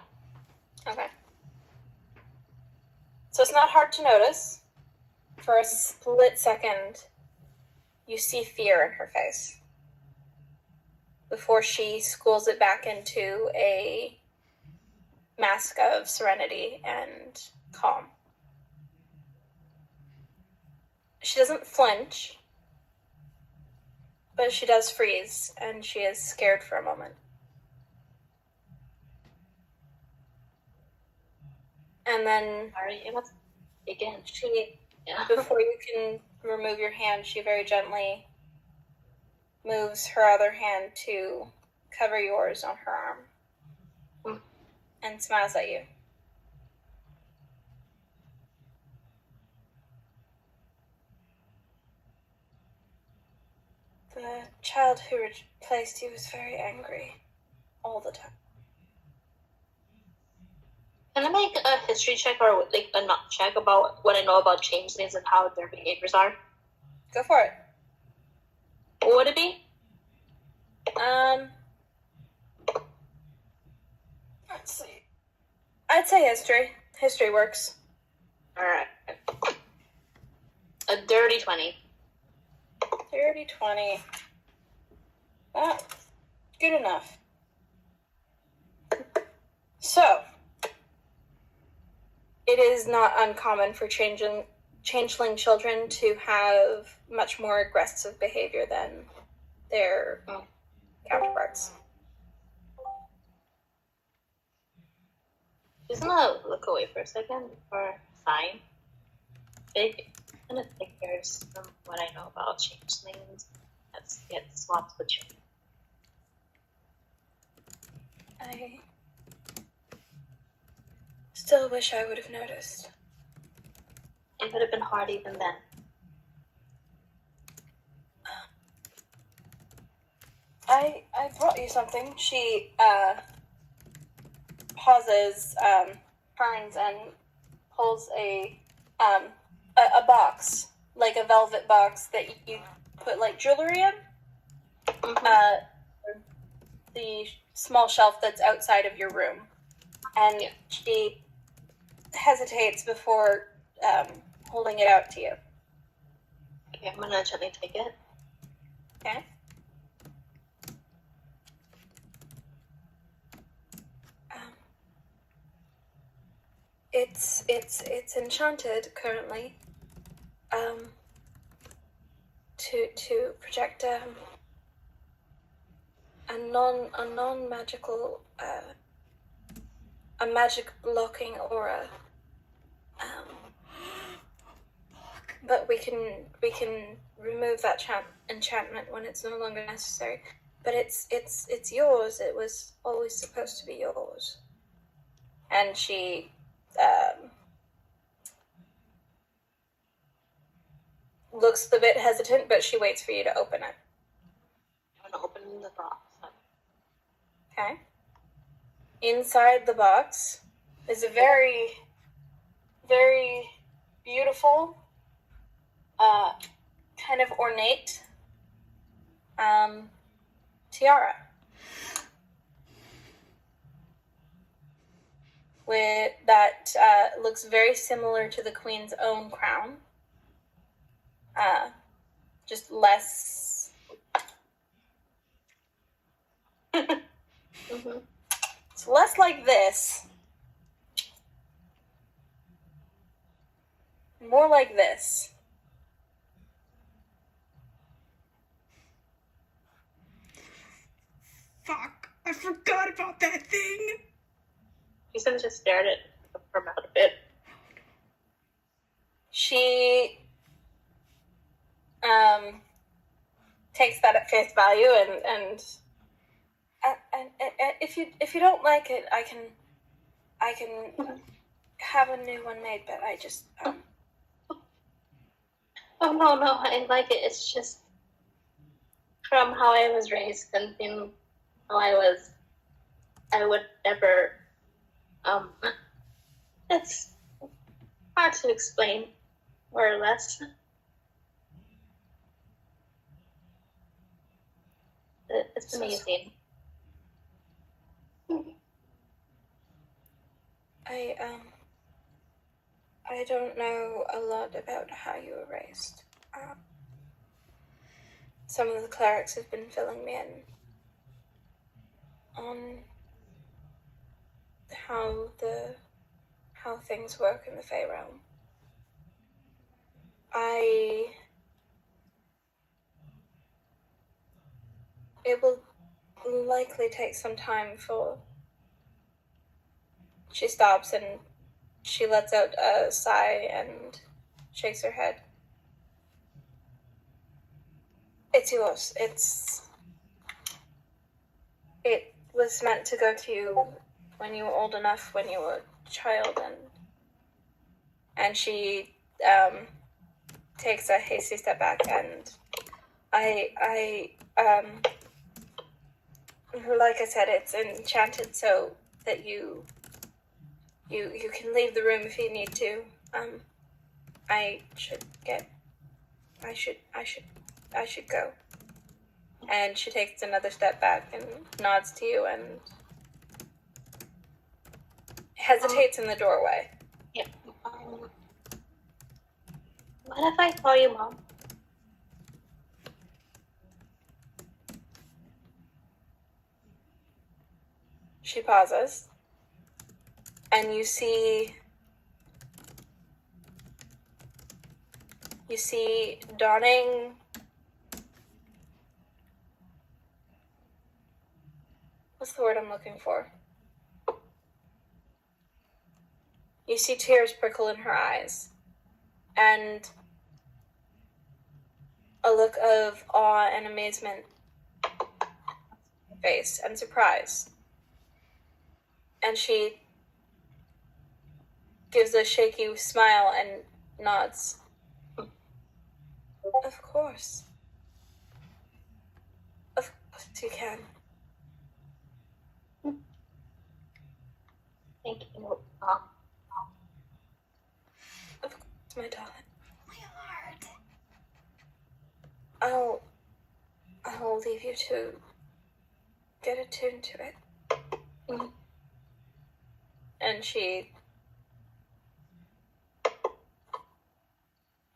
Okay. So it's not hard to notice. For a split second, you see fear in her face before she schools it back into a mask of serenity and calm. She doesn't flinch, but she does freeze, and she is scared for a moment. And then... Sorry, it was... Again, before you can remove your hand, she very gently moves her other hand to cover yours on her arm and smiles at you. The child who replaced you was very angry all the time. Can I make a history check or like a not check about what I know about changelings and how their behaviors are? Go for it. What would it be? Let's see. I'd say history. History works. Alright. A dirty 20. Dirty 20. Good enough. So, it is not uncommon for changeling children to have much more aggressive behavior than their counterparts. Just gonna look away for a second for sign. Big kind of figures from what I know about changelings. Let's get swapped with children. I still wish I would have noticed. It would have been hard even then. I brought you something. She pauses, turns, and pulls a box, like a velvet box that you put like jewelry in. The small shelf that's outside of your room, and she hesitates before holding it out to you. Okay, I'm gonna gently take it. Okay. It's enchanted currently. To project a non-magical a magic blocking aura. But we can remove that enchantment when it's no longer necessary. But it's yours. It was always supposed to be yours. And she looks a bit hesitant, but she waits for you to open it. I'm gonna open the box. Okay. Inside the box is a very, very beautiful, kind of ornate tiara. With that looks very similar to the Queen's own crown. Just less. It's less like this. More like this. Fuck, I forgot about that thing. Ethan just stared at her mouth a bit. She takes that at face value and if you don't like it, I can have a new one made, but I just Oh no, I like it. It's just from how I was raised and how I would never it's hard to explain, more or less. It's amazing. I don't know a lot about how you were raised. Some of the clerics have been filling me in on how things work in the Fey realm. It will likely take some time for. She stops and she lets out a sigh and shakes her head. It's yours. It was meant to go to you when you were old enough, when you were a child, and she takes a hasty step back, and like I said, it's enchanted so that you You can leave the room if you need to. I should go. And she takes another step back and nods to you and hesitates in the doorway. Yeah. What if I call you Mom? She pauses. And you see dawning what's the word I'm looking for? You see tears prickle in her eyes and a look of awe and amazement on her face and surprise. And she gives a shaky smile and nods. Of course. Of course you can. Thank you, Mom. Of course, my darling. My heart. I'll leave you to get attuned to it. Mm-hmm. And she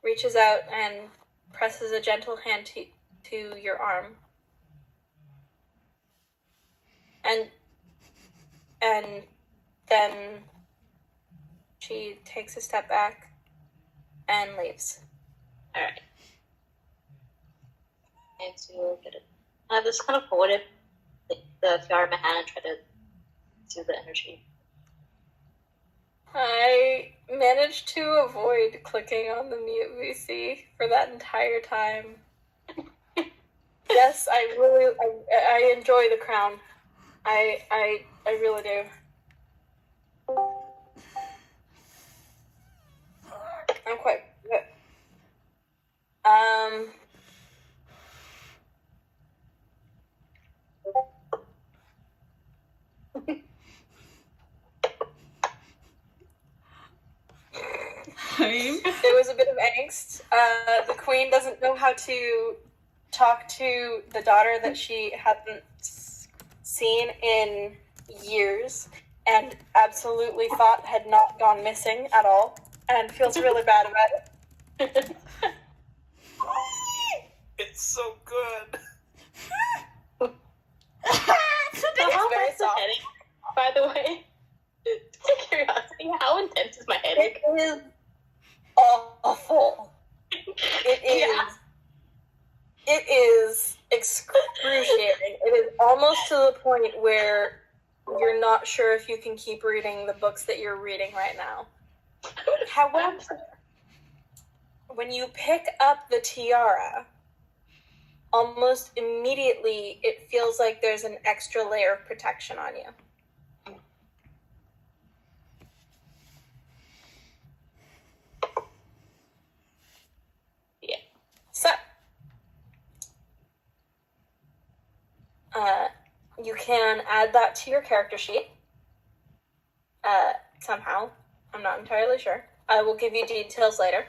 reaches out and presses a gentle hand to your arm. And then she takes a step back and leaves. Alright. I have to get it. I just kind of hold it, the tiara in my hand and try to do the energy. I managed to avoid clicking on the mute VC for that entire time. Yes, I enjoy the crown. I really do. I'm quite good. There was a bit of angst. The queen doesn't know how to talk to the daughter that she hasn't seen in years and absolutely thought had not gone missing at all and feels really bad about it. It's so good. How very intense is soft. headache? By the way, just a curiosity, how intense is my headache? It is awful. It is. Yeah. It is excruciating. It is almost to the point where you're not sure if you can keep reading the books that you're reading right now. However, when you pick up the tiara, almost immediately it feels like there's an extra layer of protection on you. Yeah. So, you can add that to your character sheet. Somehow. I'm not entirely sure. I will give you details later.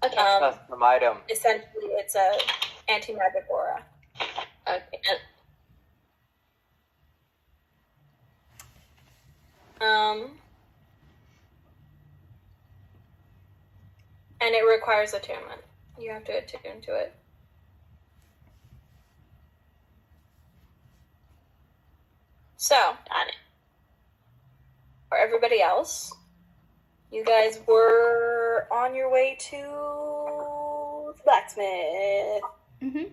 Okay. Custom item. Essentially, it's a anti-magic aura. Okay. And it requires attunement. You have to attune to it. So, Got it. for everybody else, you guys were on your way to the blacksmith. Mm-hmm.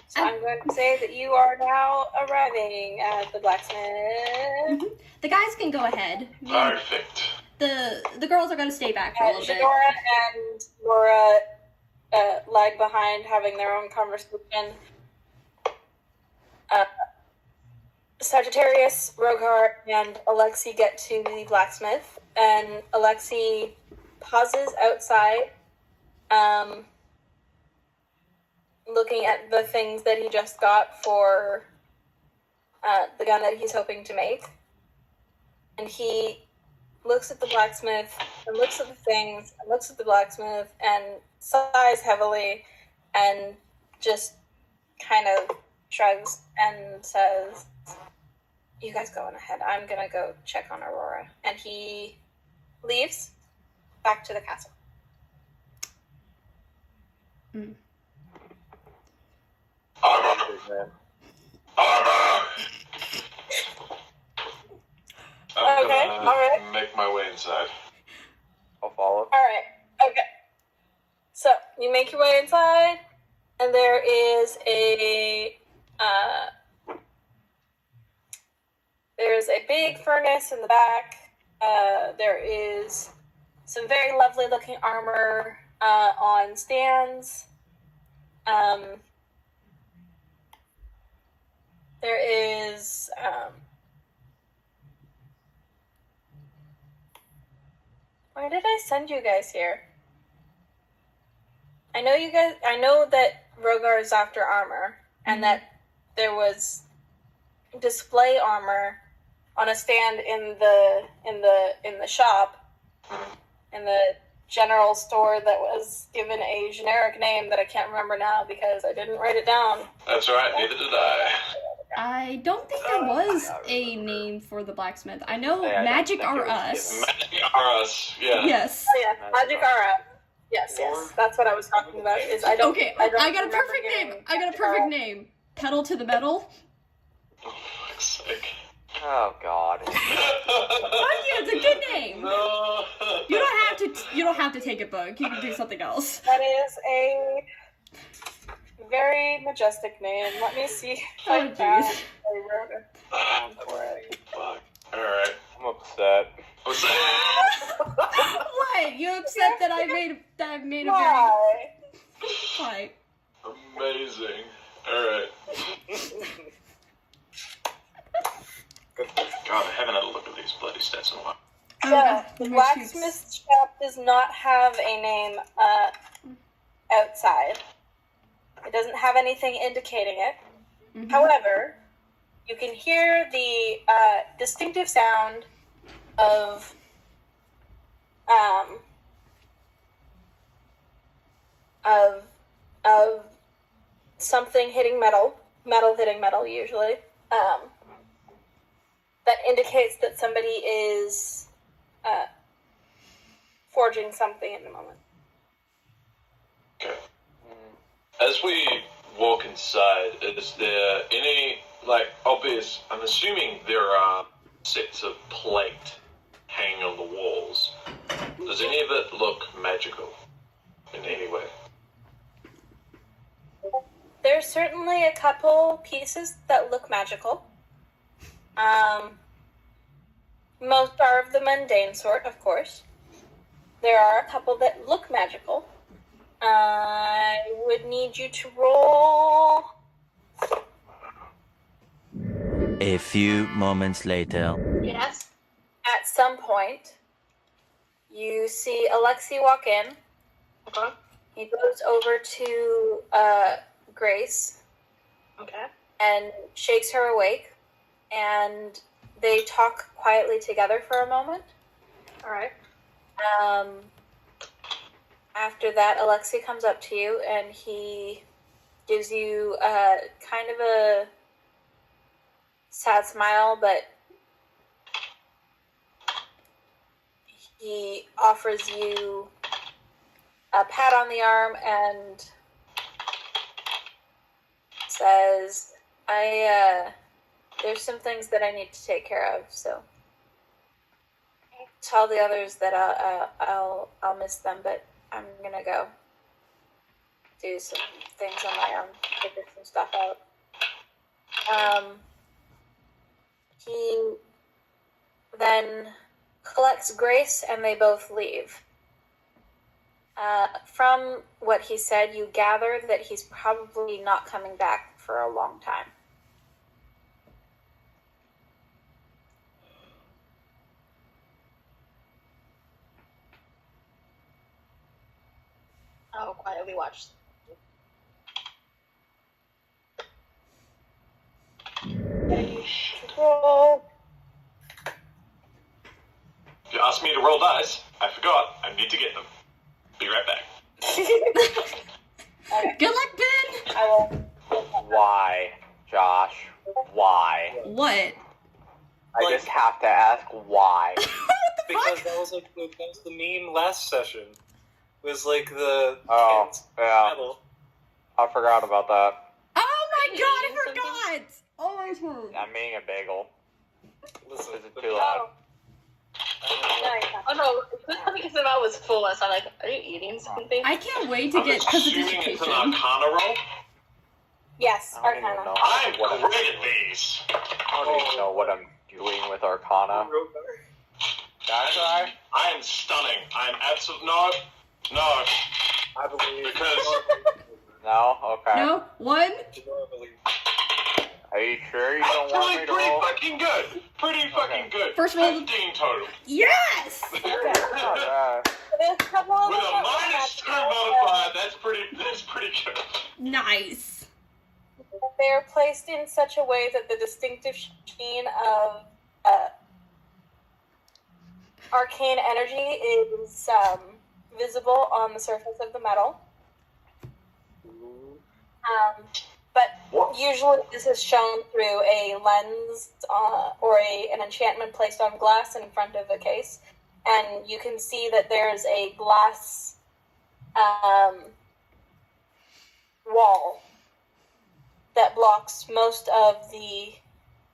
So I'm going to say that you are now arriving at the blacksmith. The guys can go ahead. Perfect. The girls are going to stay back for a little bit. Shadora and Laura lag behind, having their own conversation. Sagittarius, Rogar, and Alexi get to the blacksmith, and Alexi pauses outside, looking at the things that he just got for the gun that he's hoping to make. And he looks at the blacksmith and looks at the things and looks at the blacksmith and sighs heavily and just kind of shrugs and says, "You guys go on ahead. I'm gonna go check on Aurora." And he leaves back to the castle. Mm. Armor! I'm Okay, gonna alright. make my way inside. I'll follow. Alright, okay. So, you make your way inside, and there is there's a big furnace in the back. There is some very lovely looking armor on stands. There is where did I send you guys here? I know that Rogar is after armor, and that there was display armor on a stand in the shop, in the general store that was given a generic name that I can't remember now because I didn't write it down. That's right, neither did I. I don't think there was a name for the blacksmith. I know Yeah, I don't Magic think it are was us. Magic are us, yeah. Yes. Oh yeah, Magic Aura. Yes, that's what I was talking about. Is I don't. Okay, I don't I got a remember perfect getting name. I got a perfect name. Pedal to the metal. Oh, for fuck's sake. Oh God. Fuck you, it's a good name. No. You don't have to take it, Bug. You can do something else. That is a very majestic name. Let me see. Oh, jeez. I wrote it down for it. Fuck. Alright. I'm upset. What's that? What? You upset that I made a very Why? Why? Amazing. Alright. God, I haven't had a look at these bloody stats in a while. So, the blacksmith shop does not have a name outside. It doesn't have anything indicating it. Mhm. However, you can hear the distinctive sound of something hitting metal hitting metal usually. That indicates that somebody is forging something in the moment. Okay. As we walk inside, is there any, obvious, I'm assuming there are sets of plate hanging on the walls. Does any of it look magical in any way? There's certainly a couple pieces that look magical. Most are of the mundane sort, of course. There are a couple that look magical. I would need you to roll. A few moments later. Yes. At some point, you see Alexi walk in. Okay. He goes over to Grace Okay. and shakes her awake, and they talk quietly together for a moment. All right. After that, Alexi comes up to you and he gives you kind of a sad smile, but he offers you a pat on the arm and says, there's some things that I need to take care of, so tell the others that I'll miss them, but I'm gonna go do some things on my own, figure some stuff out. He then collects Grace and they both leave. From what he said, you gather that he's probably not coming back for a long time. I'll quietly watch. Roll. roll dice. I forgot. I need to get them. Be right back. Okay. Good luck, Ben. I will. Why, Josh? Why? What? I just have to ask why. Because that was the meme last session. It was like the Oh, tent yeah. battle. I forgot about that. Oh my god, I eating something? forgot! Oh my god. I'm eating a bagel. Listen, Is it too loud? Oh no, because the mouth was full. I was like, are you eating something? I can't wait to I'm get because of assuming it's an dissertation. Arcana roll. Yes, I don't even Arcana. know. I'm what great at these. I don't even know what I'm doing with Arcana. That's right. I am stunning. I'm absolutely no. I believe Because No? Okay. No? One? normally. Are you sure you I'm don't want me pretty to roll? fucking good. Pretty fucking good. First roll. 15 total. Yes! Yeah. There's a couple of With them a that minus 2 have, modifier, that's pretty good. Nice. they're placed in such a way that the distinctive sheen of arcane energy is visible on the surface of the metal. But usually this is shown through a lens or an enchantment placed on glass in front of a case. And you can see that there's a glass wall that blocks most of the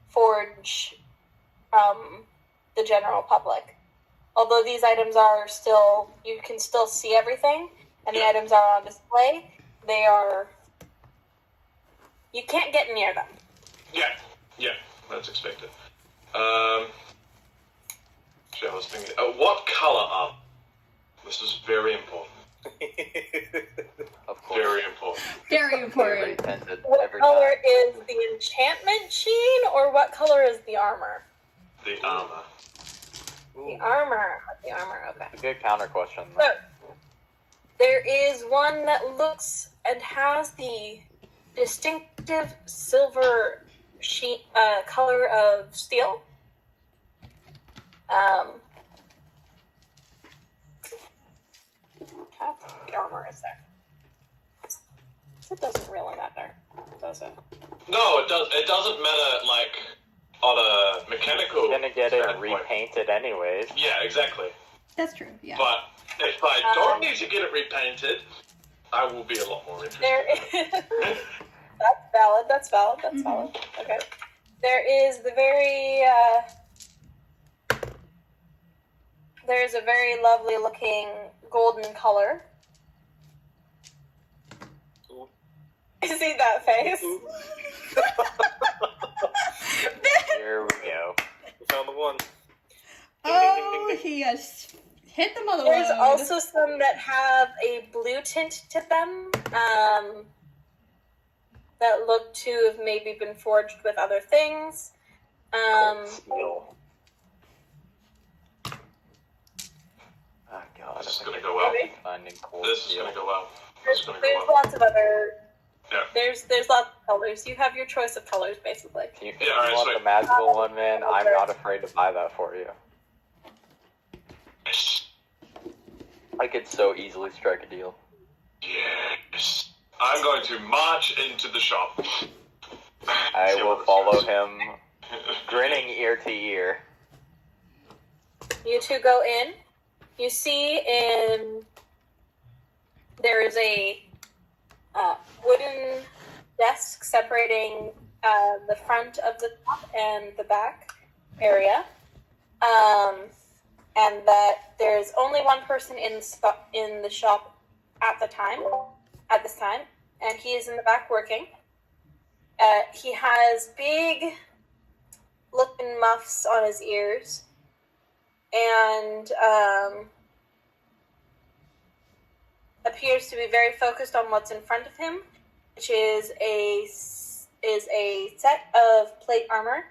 forge from the general public. Although these items are still, you can still see everything, and the items are on display, they are, you can't get near them. Yeah, that's expected. Actually, I was thinking, what color are? This is very important. Of course. Very important. Very Very important. tempted What every color time. is the enchantment sheen, or what color is the armor? The armor. The armor. The armor, okay. It's a good counter question. So, there is one that looks and has the distinctive silver color of steel. How the armor is there? It doesn't really matter, does it? No, it doesn't matter, like, on a mechanical You're gonna get it standpoint. repainted anyways. Yeah, exactly. That's true, yeah. But if I don't need to get it repainted, I will be a lot more interested. There is... That's valid. Okay. There is the very... there's a very lovely looking golden color. You see that face? Here we go. We found the one. Oh, he has hit the mother There's load. also some that have a blue tint to them, that look to have maybe been forged with other things. Steel. Oh god. This is gonna go well. Finding cold This is steel. gonna go well. This is gonna There's go well. lots of other... Yeah. There's lots of colors. You have your choice of colors, basically. If you Yeah, alright, want sweet. the magical one, man, I'm not afraid to buy that for you. Yes. I could so easily strike a deal. Yes. I'm going to march into the shop. I See will what follow this him, is. grinning ear to ear. You two go in. You see there is a wooden desk separating the front of the top and the back area, and that there's only one person in the shop at this time, and he is in the back working. He has big looking muffs on his ears, and appears to be very focused on what's in front of him, which is a set of plate armor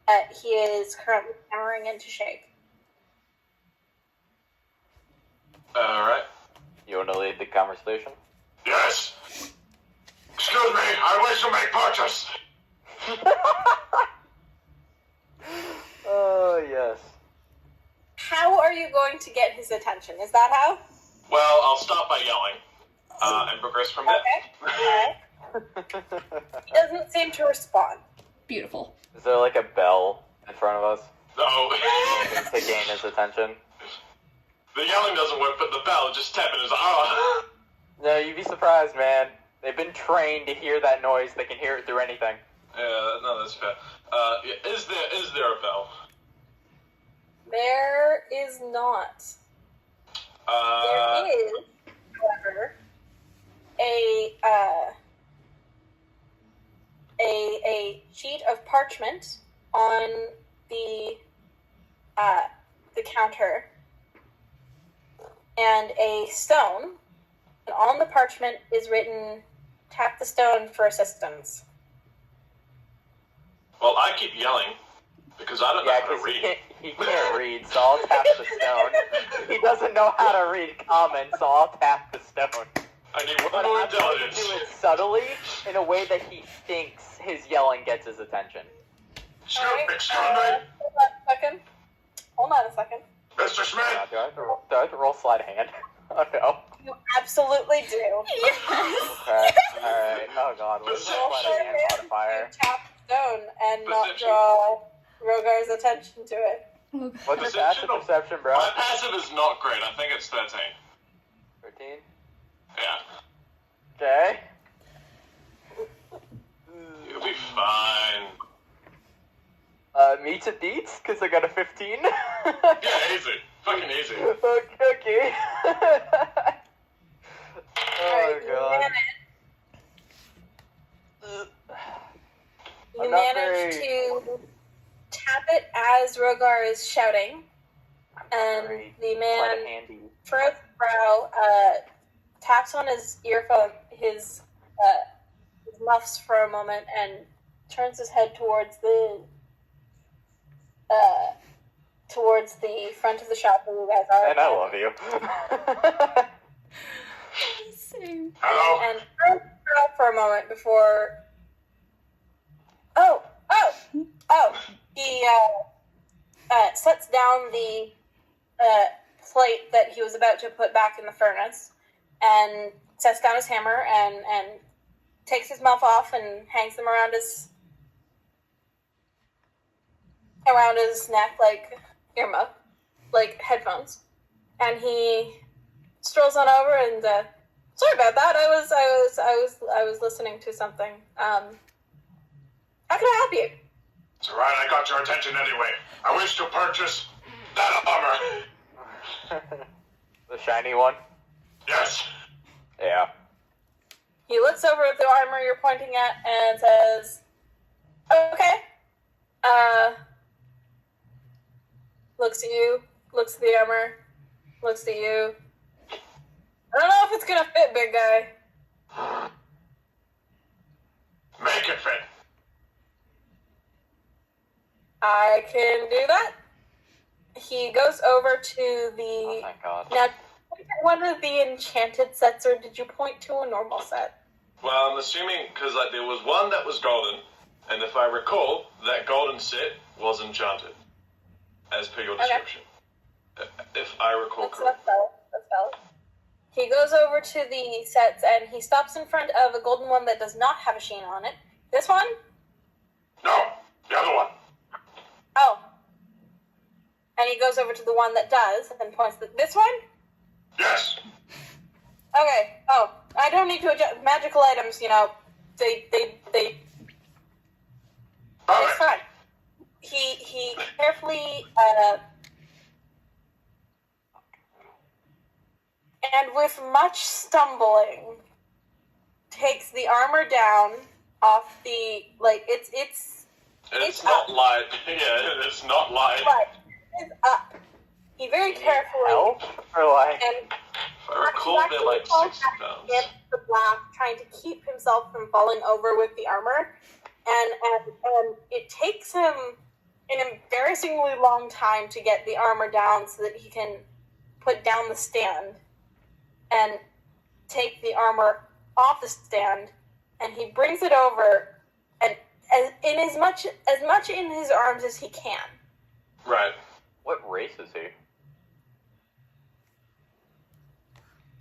that he is currently hammering into shape. Alright. You want to lead the conversation? Yes. Excuse me, I wish to make purchase. Oh, yes. How are you going going to get his attention. Is that how? Well, I'll start by yelling and progress from there. Okay. Alright. He doesn't seem to respond. Beautiful. Is there like a bell in front of us No. to gain his attention? The yelling doesn't work, but the bell just tapping his arm. No, you'd be surprised, man. They've been trained to hear that noise. They can hear it through anything. Yeah, no, that's fair. Yeah, is there a bell? There is not. There is, however, a sheet of parchment on the counter and a stone. And on the parchment is written, "Tap the stone for assistance." Well, I keep yelling because I don't know Yeah, how to because read. he can't read, so I'll tap the stone. He doesn't know how to read comments, so I'll tap the stone. I need one But more I'm going to intelligence. do it subtly, in a way that he thinks his yelling gets his attention. Excuse me, Hold on a second. Mr. Schmidt. Do I have to roll sleight of hand? Oh no. You absolutely do. Yes. Okay. Alright. Oh god. What is my sleight of hand modifier? To tap the stone and not Perception. draw Rogar's attention to it. What's your Perception? passive perception, bro? My passive is not great. I think it's 13. 13? Yeah. Okay. You'll be fine. Meets and beats, because I got a 15. Yeah, easy. Fucking easy. Okay. Oh You god. You I'm not manage to tap it as Rogar is shouting, and Very the sleight man of handy. furrows his brow, taps on his earphone, his muffs for a moment, and turns his head towards the front of the shop where you guys are. And I love you. Same. Hello? And furrows his brow for a moment before. Oh! He sets down the plate that he was about to put back in the furnace, and sets down his hammer and takes his muff off and hangs them around his neck like earmuff, like headphones. And he strolls on over and sorry about that. I was listening to something. How can I help you? It's alright, I got your attention anyway. I wish to purchase that armor. The shiny one? Yes. Yeah. He looks over at the armor you're pointing at and says, "Okay." Looks at you, looks at the armor, looks at you. I don't know if it's gonna fit, big guy. Make it fit. I can do that. He goes over to Oh the... thank god. Now, one of the enchanted sets, or did you point to a normal set? Well, I'm assuming because there was one that was golden, and if I recall, that golden set was enchanted, as per your Okay. description. If I recall That's correctly. valid. That's valid. He goes over to the sets and he stops in front of a golden one that does not have a sheen on it. This one? No, the other one. Oh. And he goes over to the one that does and points to this one? Yes. Okay. Oh, I don't need to adjust. Magical items, they it's fine. He carefully, and with much stumbling, takes the armor down off the, It's not up. light. Yeah, it's not light. Right. It's up. He very carefully, Help? Or like... and If I recall, they're like 60 pounds. against the black, trying to keep himself from falling over with the armor, and it takes him an embarrassingly long time to get the armor down so that he can put down the stand and take the armor off the stand, and he brings it over and as much in his arms as he can. Right. What race is he?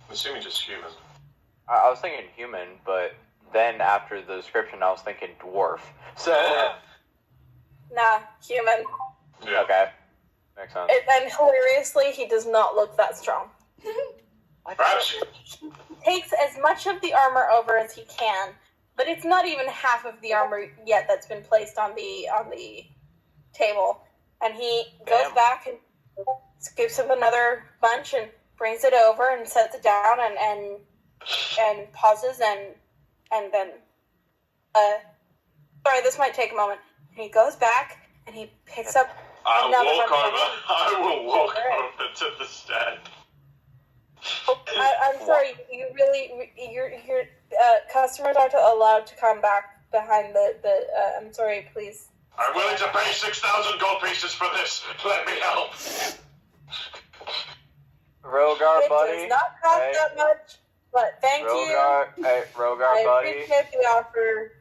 I'm assuming just human. I was thinking human, but then after the description, I was thinking dwarf. So Nah, human. Yeah. okay, makes sense. And hilariously, he does not look that strong. Perhaps. He takes as much of the armor over as he can, but it's not even half of the armor yet that's been placed on the table. And he goes back and scoops up another bunch and brings it over and sets it down and pauses and then sorry, this might take a moment. And he goes back and he picks up I another will walk over to the stand. I'm sorry, your customers aren't allowed to come back behind the I'm sorry, please. I'm willing to pay 6,000 gold pieces for this. Let me help. Rogar, It buddy. does not cost that much, but thank Rogar, you. hey, Rogar, I buddy. appreciate the offer.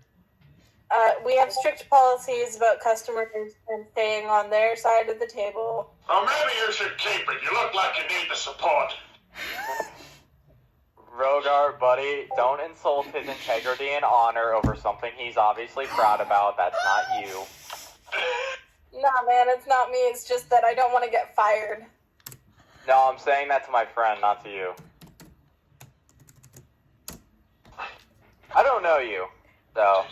We have strict policies about customers and staying on their side of the table. Oh, maybe you should keep it. You look like you need the support. Rogar, buddy, don't insult his integrity and honor over something he's obviously proud about. That's not you. Nah, man, it's not me. It's just that I don't want to get fired. No, I'm saying that to my friend, not to you. I don't know you, so.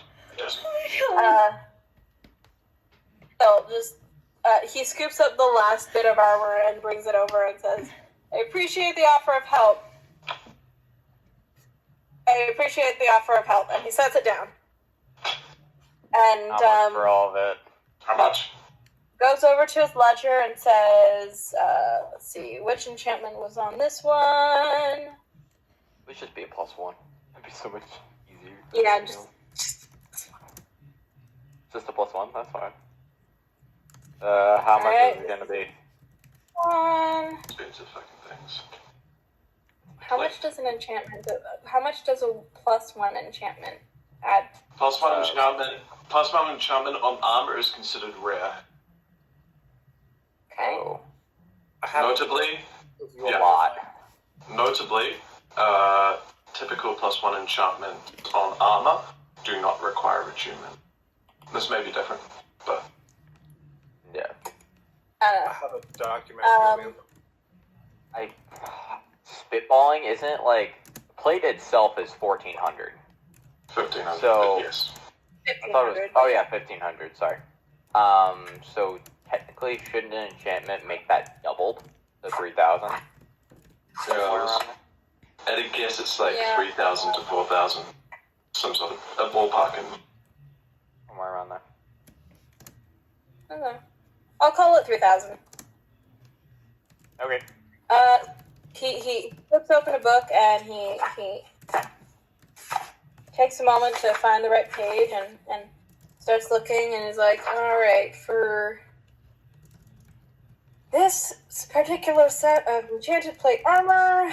So just he scoops up the last bit of armor and brings it over and says, "I appreciate the offer of help. I appreciate the offer of help," and he sets it down. And How much for all of it? How much? goes over to his ledger and says, let's see, which enchantment was on this one? We should be a +1. That'd be so much easier. Yeah, just a +1. That's fine. How much Alright. is it gonna be? Expensive fucking things. How much does an enchantment do? How much does a +1 enchantment add? +1 enchantment. +1 enchantment on armor is considered rare. Okay. Oh, Notably, a lot. Notably, typical +1 enchantment on armor do not require attunement. This may be different, but Yeah. I have a document. Spitballing isn't like plate itself is 1,400. 1,500. So- yes. I thought it was. Oh yeah, 1,500. Sorry. So technically, shouldn't an enchantment make that doubled to 3,000? Yeah, at a guess, it's like Yeah. 3,000 to 4,000. Some sort of a ballpark. Somewhere around there. Okay. I'll call it 3,000. Okay. He flips open a book and he takes a moment to find the right page and starts looking and is like, all right, for this particular set of enchanted plate armor,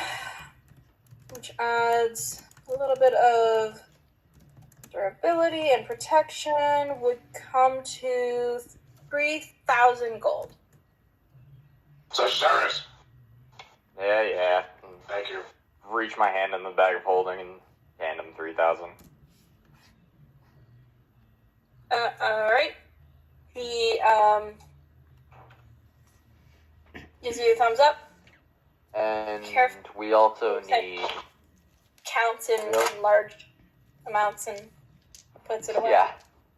which adds a little bit of durability and protection, would come to 3,000 gold. So serious. Yeah. Thank you. Reach my hand in the bag of holding and hand him 3,000. Alright. He, gives you a thumbs up, And Careful. we also Okay. need. counts in Yep. large amounts and puts it away. Yeah.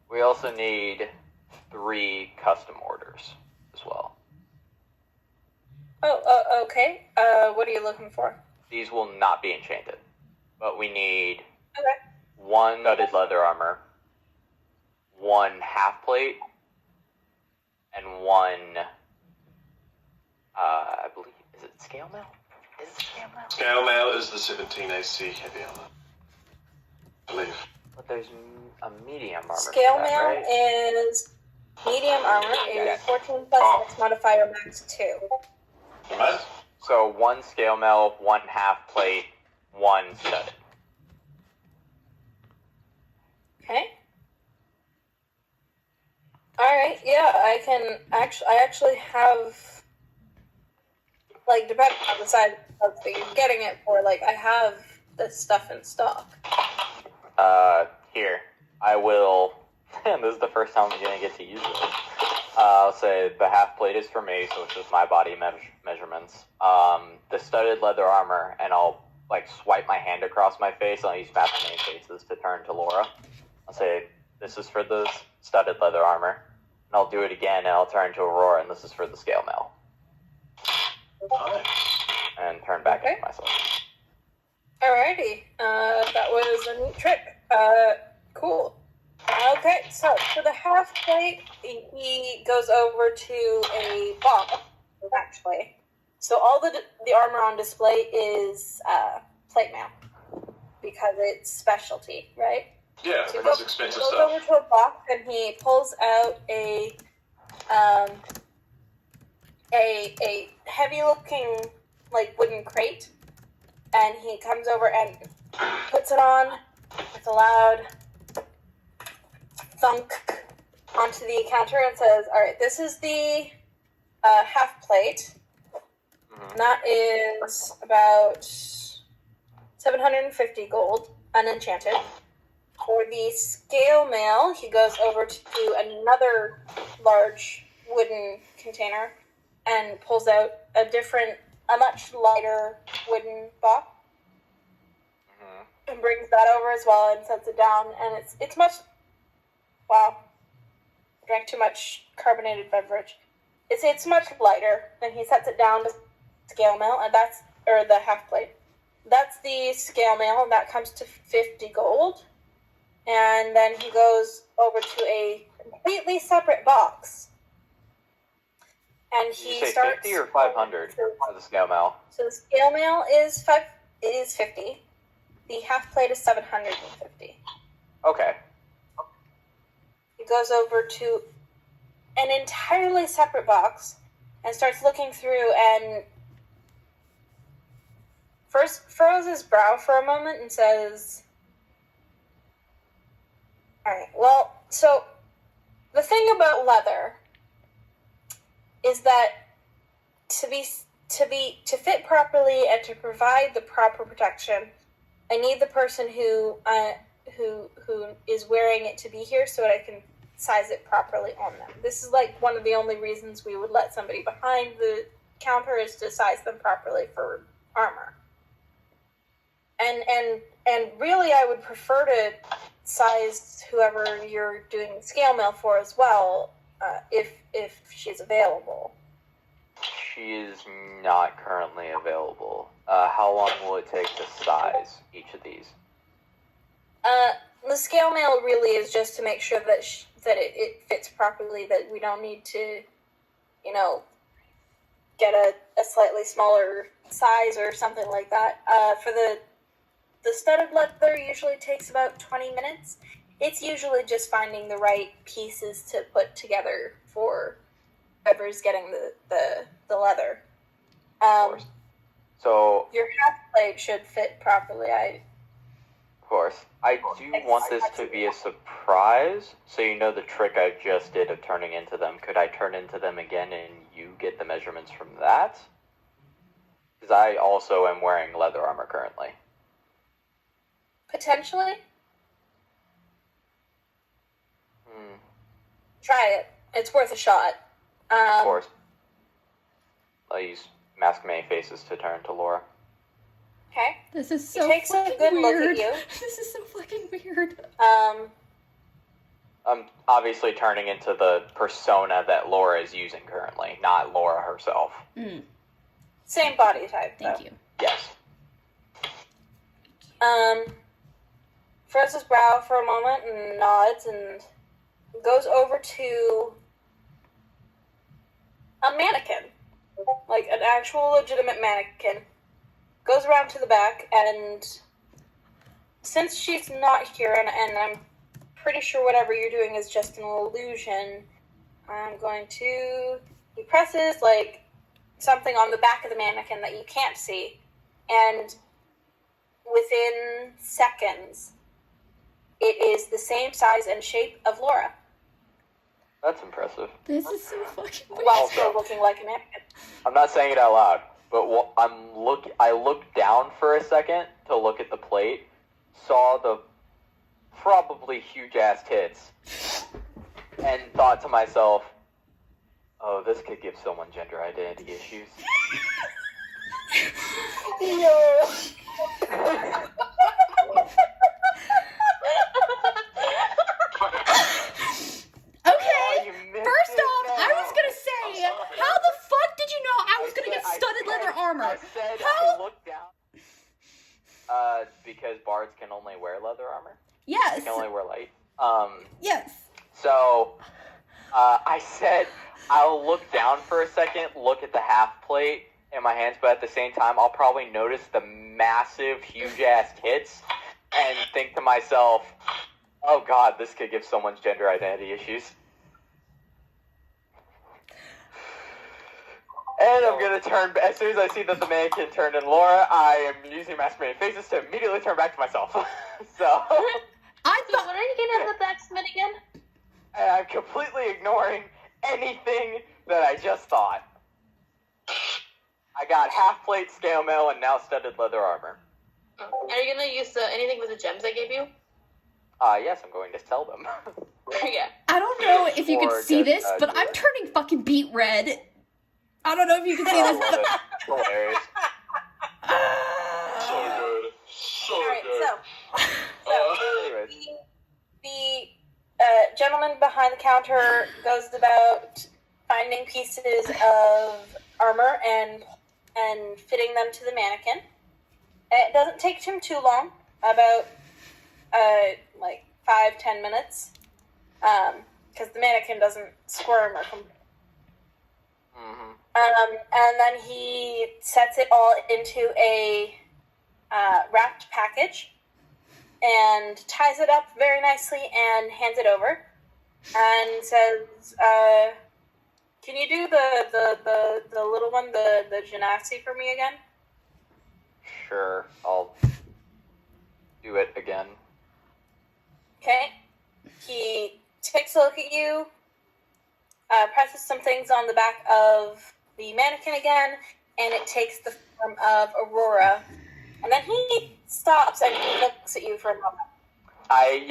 We also need 3 custom orders as well. Oh, okay. What are you looking for? These will not be enchanted, but we need Okay. 1 studded leather armor, 1 half plate, and 1. I believe, is it scale mail? Is it scale mail? Scale mail is the 17 AC heavy armor. I believe. But there's a medium armor. Scale for that, mail right? is medium armor Yeah. is 14 plus Oh. X modifier max 2. What? So 1 scale mail, 1 half plate, 1 studded. Okay. Alright, yeah, I actually have, like, depending on the size that you're getting it for. Like, I have this stuff in stock. Here. I will... And this is the first time I'm going to get to use it. I'll say the half plate is for me, so it's just my body measurements. The studded leather armor, and I'll, like, swipe my hand across my face, and I'll use Master Name Faces to turn to Laura. I'll say, this is for the studded leather armor. And I'll do it again, and I'll turn to Aurora, and this is for the scale mail. Nice. And turn back into myself. Alrighty. That was a neat trick. Cool. Okay, so for the half plate, he goes over to a box, actually. So all the armor on display is plate mail, because it's specialty, right? Yeah, So the most expensive goes stuff. over to a box and he pulls out a heavy-looking, like, wooden crate, and he comes over and puts it on with a loud thunk onto the counter and says, all right, this is the half plate. And that is about 750 gold, unenchanted. For the scale mail, he goes over to another large wooden container and pulls out a much lighter wooden box. And brings that over as well and sets it down. And it's much... Wow. Drank too much carbonated beverage. It's much lighter. And he sets it down to scale mail, and or the half plate. That's the scale mail, and that comes to 50 gold. And then he goes over to a completely separate box. And he Did you say starts 50 or 500 for the scale mail? So the scale mail is 50. The half plate is 750. Okay. He goes over to an entirely separate box and starts looking through and first furrows his brow for a moment and says, alright, well, so the thing about leather is that to fit properly and to provide the proper protection, I need the person who is wearing it to be here so that I can size it properly on them. This is like one of the only reasons we would let somebody behind the counter is to size them properly for armor. And really I would prefer to size whoever you're doing scale mail for as well, if she's available. She is not currently available. How long will it take to size each of these? The scale mail really is just to make sure that it fits properly, that we don't need to, get a slightly smaller size or something like that. For the studded leather usually takes about 20 minutes. It's usually just finding the right pieces to put together for whoever's getting the leather. So your half plate should fit properly. Of course. I do want this to be a surprise, so you know the trick I just did of turning into them. Could I turn into them again and you get the measurements from that? Because I also am wearing leather armor currently. Potentially. Try it. It's worth a shot. Of course. I'll use Mask Many Faces to turn to Laura. Okay. This is so he takes fucking a good weird. look at you. This is so fucking weird. I'm obviously turning into the persona that Laura is using currently, not Laura herself. Same body type, though. Thank you. Yes. Furrows his brow for a moment and nods and goes over to a mannequin. Like an actual legitimate mannequin. Goes around to the back, and since she's not here, and I'm pretty sure whatever you're doing is just an illusion, I'm going to... He presses, like, something on the back of the mannequin that you can't see, and within seconds, it is the same size and shape of Laura. That's impressive. This is so fucking weird. While still looking like a mannequin. I'm not saying it out loud. But I looked down for a second to look at the plate, saw the probably huge ass tits, and thought to myself, "Oh, this could give someone gender identity issues." Okay, first off, I was gonna say, how the fuck did you know I was gonna get studded leather armor? I said How? I looked down. Because bards can only wear leather armor. Yes. They can only wear light. Yes. So, I said I'll look down for a second, look at the half plate in my hands, but at the same time, I'll probably notice the massive, huge-ass tits and think to myself, oh god, this could give someone's gender identity issues. And I'm gonna turn, as soon as I see that the mannequin turned in Laura, I am using masquerade faces to immediately turn back to myself. So, I So when are you gonna have the blacksmith again? I'm completely ignoring anything that I just thought. I got half plate scale mail and now studded leather armor. Are you gonna use anything with the gems I gave you? Yes, I'm going to sell them. Yeah. I don't know if you Or can see just, this, but do I'm it. turning fucking beat red. I don't know if you can see I this, love but it. It's hilarious. So good. So All right, good. Anyways. the gentleman behind the counter goes about finding pieces of armor and fitting them to the mannequin. It doesn't take him too long, about like 5-10 minutes, because the mannequin doesn't squirm or Mm-hmm. and then he sets it all into a wrapped package and ties it up very nicely and hands it over and says, can you do the little one, the genasi for me again? Sure, I'll do it again. Okay. He takes a look at you, presses some things on the back of the mannequin again, and it takes the form of Aurora. And then he stops and he looks at you for a moment. I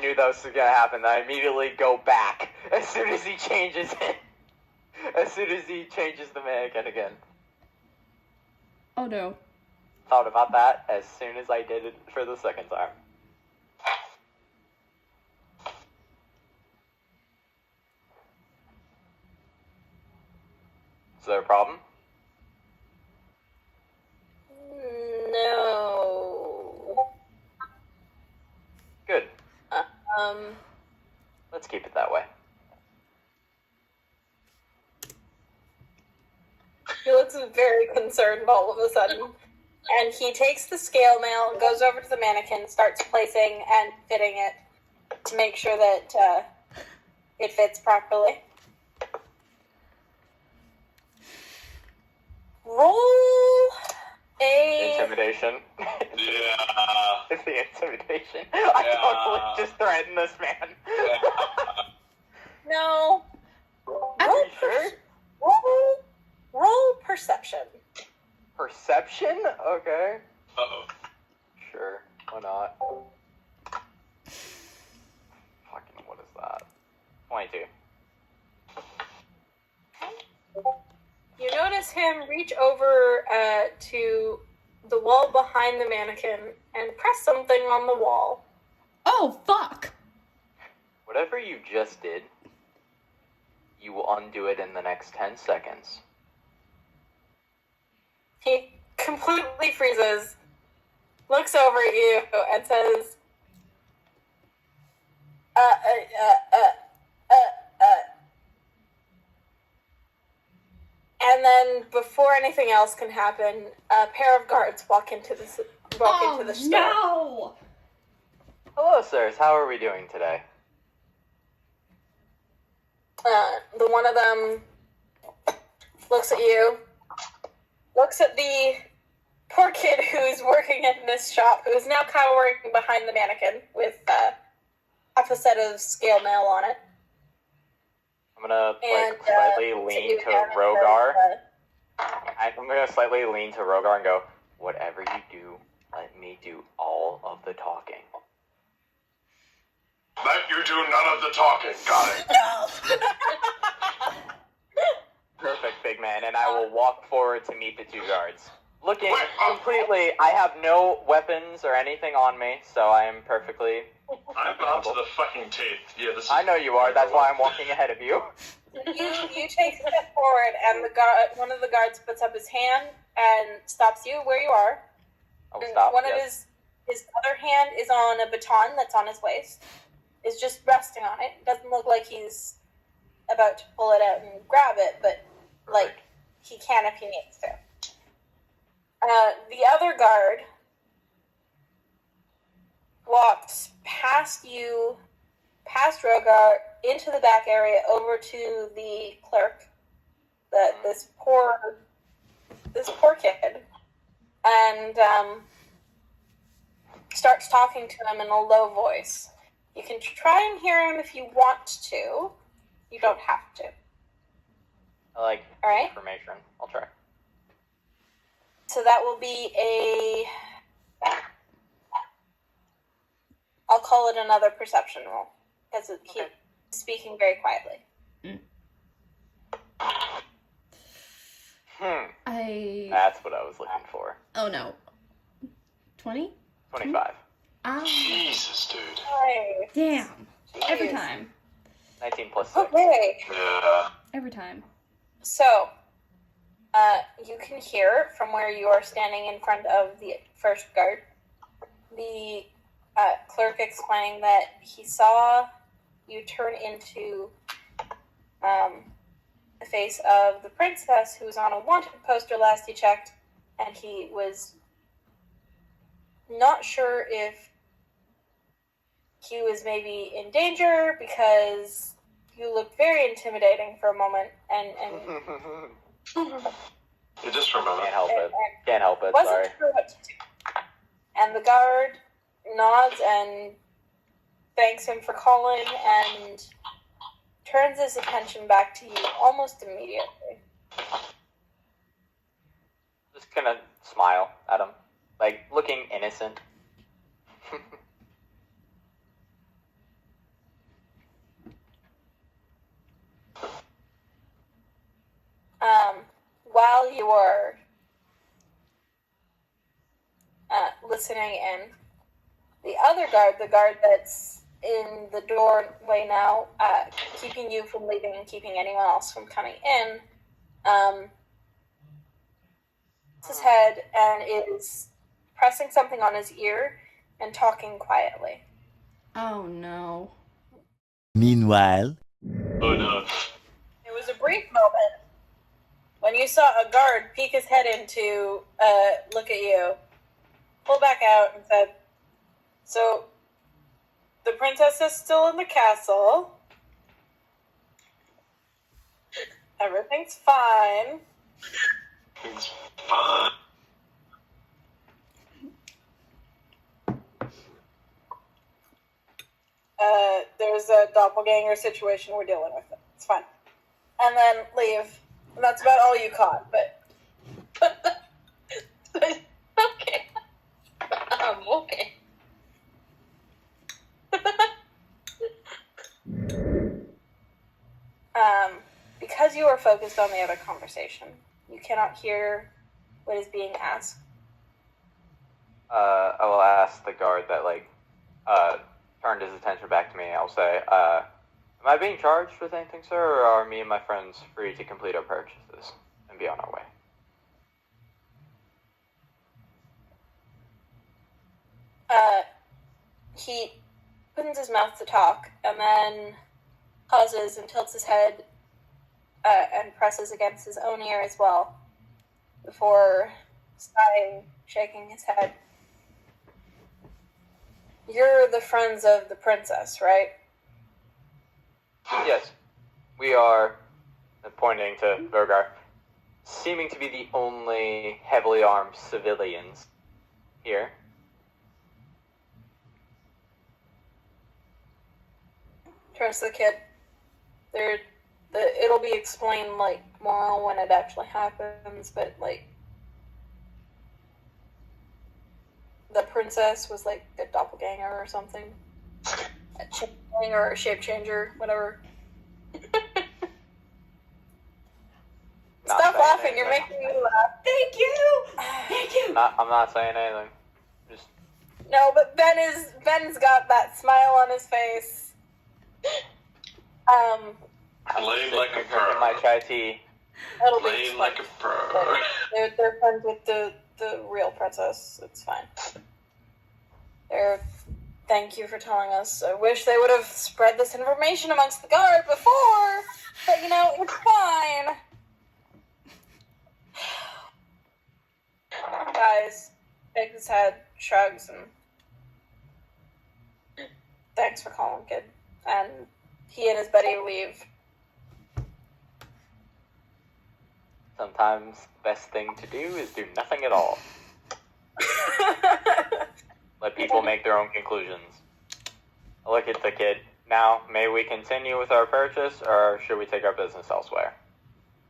knew that was going to happen. I immediately go back as soon as he changes it. As soon as he changes the mannequin again. oh no. Thought about that as soon as I did it for the second time. Is there a problem? No. Good. Um, Let's keep it that way. he looks very concerned all of a sudden. And he takes the scale mail, goes over to the mannequin, starts placing and fitting it to make sure that it fits properly. Roll a... Intimidation. Yeah. It's the intimidation. I totally just threatened this man. No. Are you sure? Roll perception. Perception? Okay. Uh-oh. Sure. Why not? Fucking, what is that? 22. You notice him reach over to the wall behind the mannequin and press something on the wall. Oh, fuck. Whatever you just did, you will undo it in the next 10 seconds. He completely freezes, looks over at you, and says, And then, before anything else can happen, a pair of guards walk into the store. No! Hello, sirs. How are we doing today? The one of them looks at you, looks at the poor kid who's working in this shop, who's now cowering behind the mannequin with half a set of scale mail on it. I'm gonna And slightly looks at lean you to again and Rogar says, I'm gonna slightly lean to Rogar and go, whatever you do, let me do all of the talking. Let you do none of the talking. Got it. Perfect, big man, and I will walk forward to meet the two guards. Looking completely, I have no weapons or anything on me, so I am perfectly... I'm up to the fucking teeth. Yeah, this is... I know you are, that's why I'm walking ahead of you. You take a step forward, and one of the guards puts up his hand and stops you where you are. I will stop, One of his other hand is on a baton that's on his waist. Is just resting on it. Doesn't look like he's about to pull it out and grab it, but like he can if he needs to. The other guard walks past you, past Rogar, into the back area, over to the clerk, this poor kid, and starts talking to him in a low voice. You can try and hear him if you want to. You don't have to. I like All right. information. I'll try. So that will be I'll call it another perception roll, because he's speaking very quietly. That's what I was looking for. Oh no. 20? 25. Jesus, dude. Hi. Damn. Jeez. Every time. 19 plus 6. Okay. Yeah. Every time. So, you can hear from where you are standing in front of the first guard, the clerk explaining that he saw you turn into the face of the princess who was on a wanted poster last he checked, and he was not sure if he was maybe in danger because you looked very intimidating for a moment, and Yeah, just for a moment. Can't help it. Can't help it, wasn't sorry. sure what to do. And the guard nods and thanks him for calling and turns his attention back to you almost immediately. Just gonna smile at him. Like, looking innocent. While you are listening in, the other guard, the guard that's in the doorway now, keeping you from leaving and keeping anyone else from coming in, his head and is pressing something on his ear and talking quietly. Oh no. Meanwhile, Oh no. It was a brief moment when you saw a guard peek his head in to look at you, pull back out, and said, "So, the princess is still in the castle. Everything's fine. It's fine. There's a doppelganger situation. We're dealing with it. It's fine." And then leave. And that's about all you caught, but... Okay. Okay. Because you are focused on the other conversation, you cannot hear what is being asked. I will ask the guard that, turned his attention back to me. I'll say, am I being charged with anything, sir, or are me and my friends free to complete our purchases and be on our way? He opens his mouth to talk, and then pauses and tilts his head and presses against his own ear as well, before sighing, shaking his head. You're the friends of the princess, right? Yes, we are, pointing to Vergar, seeming to be the only heavily armed civilians here. Turns to the kid. There it'll be explained, like, more when it actually happens, but, like, the princess was, like, a doppelganger or something. A changeling or a shape changer, whatever. Stop laughing, you're making me laugh. Thank you! Thank you! I'm not saying anything. Just No, but Ben's got that smile on his face. Playing like a drinking pro. my chai tea. It'll be Playing fun. like a pro. They're friends with the real princess. It's fine. Thank you for telling us. I wish they would have spread this information amongst the guard before, but you know, it's fine. Guys, shakes his head, shrugs, and thanks for calling, kid. And he and his buddy leave. Sometimes the best thing to do is do nothing at all. Let people make their own conclusions. I look at the kid. Now, may we continue with our purchase, or should we take our business elsewhere?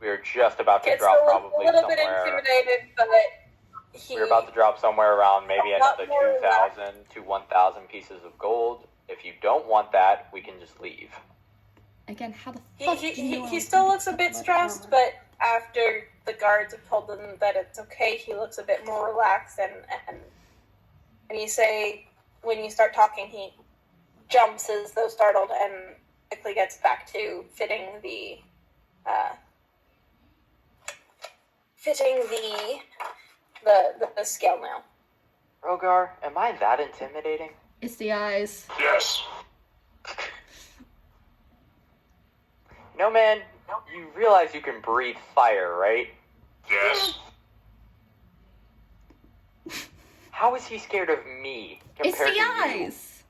We are just about to Kid's drop still probably a little bit somewhere. intimidated, but We're about to drop somewhere around maybe A lot another more 2,000 to 1,000 pieces of gold. If you don't want that, we can just leave. Again, how the fuck do you know I he was still gonna looks a get bit so much stressed, armor? but after the guards have told him that it's okay, he looks a bit more relaxed, and you say, when you start talking, he jumps as though startled and quickly gets back to fitting the scale now. Rogar, am I that intimidating? It's the eyes. Yes. No, man, you realize you can breathe fire, right? Yes. How is he scared of me It's compared the to you? eyes.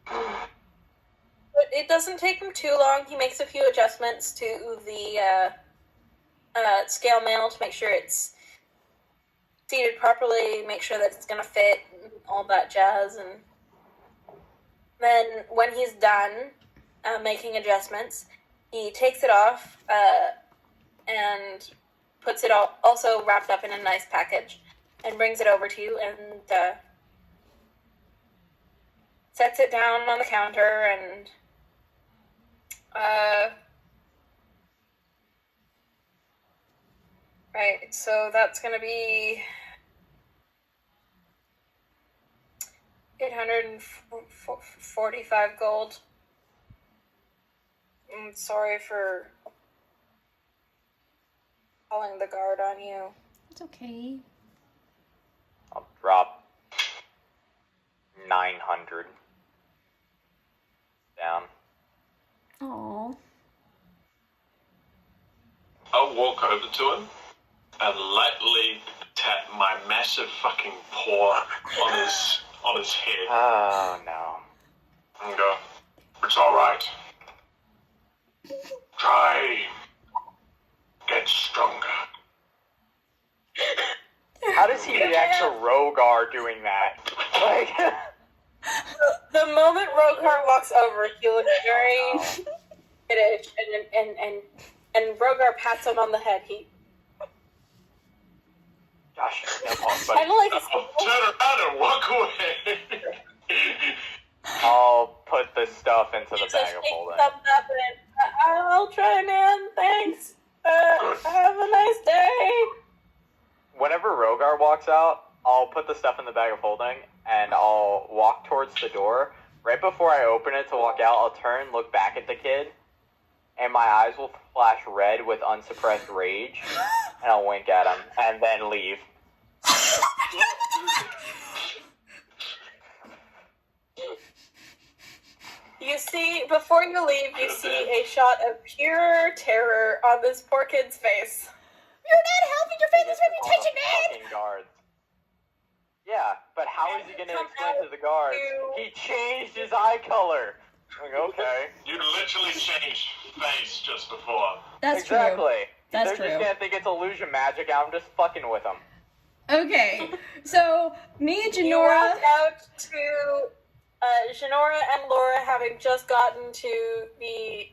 But it doesn't take him too long. He makes a few adjustments to the scale mail to make sure it's seated properly, make sure that it's going to fit, and all that jazz. And then when he's done making adjustments, he takes it off and puts it all also wrapped up in a nice package and brings it over to you and sets it down on the counter and right, so that's going to be 845 gold. I'm sorry for calling the guard on you. It's okay. I'll drop 900 down. Aww. I'll walk over to him and lightly tap my massive fucking paw on his head Oh, no. and go, "It's all right. Try. Get stronger." How does he react to Rogar doing that? Like, The moment Rogar walks over, he looks very skittish, and Rogar pats him on the head. He Josh, no pause, kind buddy. of like I'll turn around and walk away. I'll put the stuff into the just bag of shakes holding. thumbs up and I'll try, man. Thanks. Have a nice day. Whenever Rogar walks out, I'll put the stuff in the bag of holding, and I'll walk towards the door. Right before I open it to walk out, I'll turn, look back at the kid, and my eyes will flash red with unsuppressed rage, and I'll wink at him, and then leave. You see, before you leave, you see a shot of pure terror on this poor kid's face. You're not helping your family's reputation, man! Fucking guards. Yeah, but how is he gonna explain to the guards? He changed his eye color. Like, okay. You literally changed face just before. That's exactly. true. That's They're true. just gonna think it's illusion magic, and I'm just fucking with them. Okay, so me and You Janora. walk out to Janora and Laura having just gotten to the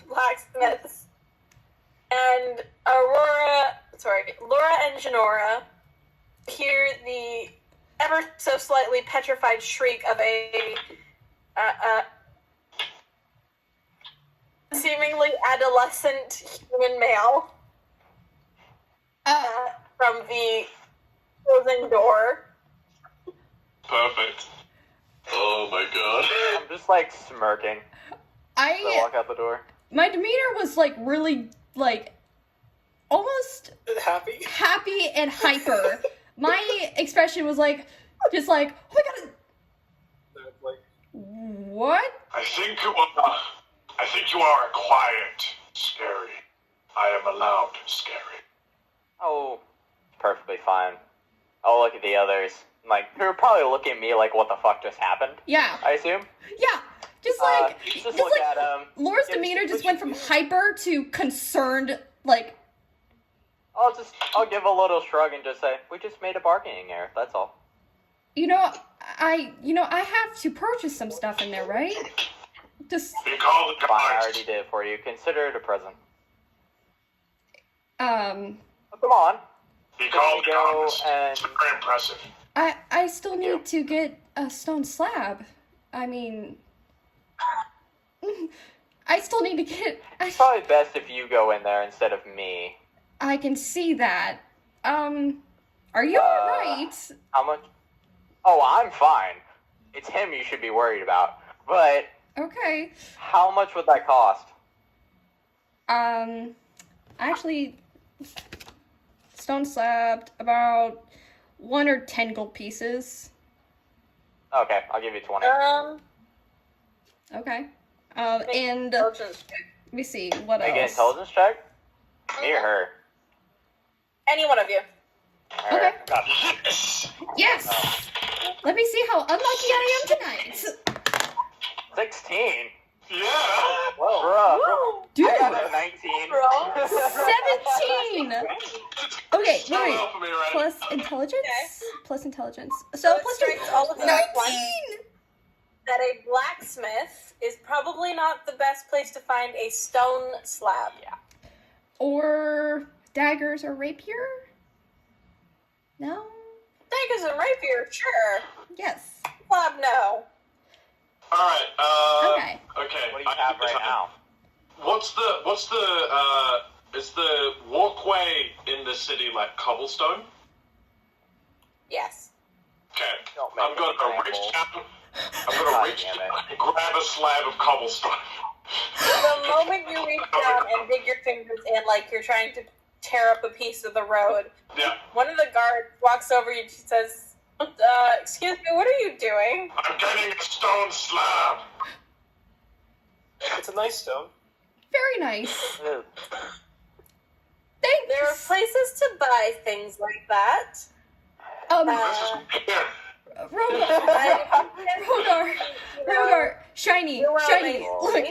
blacksmiths, and Laura and Janora hear the ever so slightly petrified shriek of a seemingly adolescent human male from the closing door. Perfect. Oh my god. I'm just like smirking. I walk out the door. My demeanor was like really like almost Happy? and hyper. My expression was like just like, oh my god, Like, what? I think you are quiet, scary. I am allowed scary. Oh, perfectly fine. I'll look at the others. Like, they're probably looking at me like, what the fuck just happened? Yeah. I assume? Yeah. Just like, Just look like at them. Laura's demeanor just went from hyper to concerned, like, I'll give a little shrug and just say, we just made a bargaining error, that's all. I have to purchase some stuff in there, right? Just, Be called the Fine, I guards. already did it for you. Consider it a present. um, Oh, come on. Be Can called we the go guards. and... It's very impressive. I still need to get a stone slab. I mean, I still need to get, It's probably best if you go in there instead of me. I can see that. Are you alright? How much? Oh, I'm fine. It's him you should be worried about. But Okay. how much would that cost? Actually, stone slabbed about 1 or 10 gold pieces. Okay, I'll give you 20. Okay. And let me see what Make an else. intelligence check? Me or her? Any one of you. Her. Okay. Yes! Yes. Let me see how unlucky I am tonight. 16. Yeah! Bruh. Dude, I got a 19. 17. Okay, Still wait. helping me, right? Plus intelligence. Okay. Plus intelligence. So So it plus strikes all of you at once 19. that a blacksmith is probably not the best place to find a stone slab. Yeah. Or daggers or rapier. No. Daggers and rapier, sure. Yes. Slab, no. Alright, Okay. okay. What do you have right now? Is the walkway in the city like cobblestone? Yes. Okay. Don't make I'm gonna me reach thankful. down. I'm gonna God reach damn down it. and grab a slab of cobblestone. The moment you reach down and dig your fingers in like you're trying to tear up a piece of the road, Yeah. one of the guards walks over you and she says, excuse me, what are you doing? I'm getting a stone slab. it's a nice stone. Very nice. Ugh. Thanks. There are places to buy things like that. This is here. Rogar, shiny, look,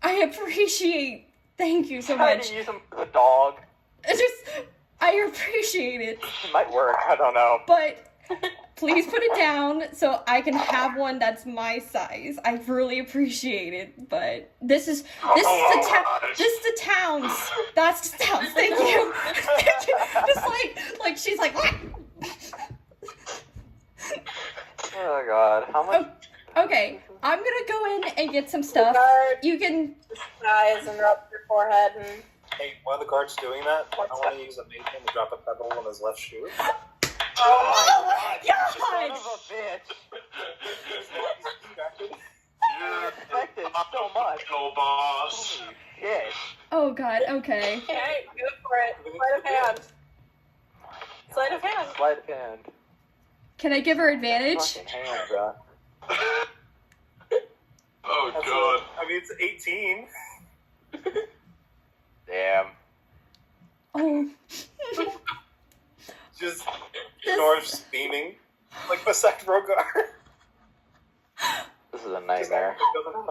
I appreciate, thank you so Trying much. to use him as a dog. I appreciate it, It might work, I don't know. but please put it down so I can have one that's my size. I really appreciate it, but this is the towns. That's the towns. Thank you. Just like she's like. Oh god, how much? Okay, I'm gonna go in and get some stuff. Guard You can. eyes and rub your forehead and Hey, while the guard's doing that, I want to use a mage hand to drop a pebble on his left shoe. Oh my Son god! of a bitch! Distracted. You expected so much. Go, boss. Holy shit. Oh god. Okay. okay, go for it. Sleight of hand. Sleight of hand. Sleight of hand. Can I give her advantage? Fucking hand, bro. Oh That's god. I mean, it's 18. Damn. Oh. Just George beaming. Like beside Rogar. This is a nightmare.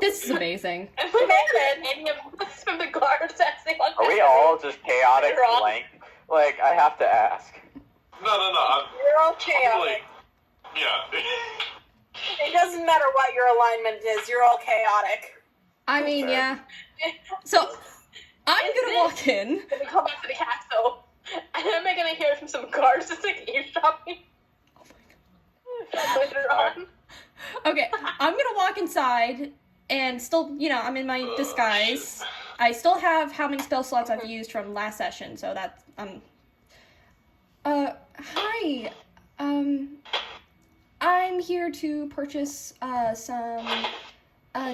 This is amazing. And we made it. Any of us from the guards as they want Are we all just chaotic Wrong. blank? Like, I have to ask. No. You're all chaotic. Yeah. It doesn't matter what your alignment is, you're all chaotic. I mean, yeah. So, I'm gonna walk in. Then we come back to the castle. And am I gonna hear from some guards just like eavesdropping? Later on. Okay, I'm gonna walk inside, and still, I'm in my disguise. I still have how many spell slots I've used from last session, so that's, hi. I'm here to purchase, some,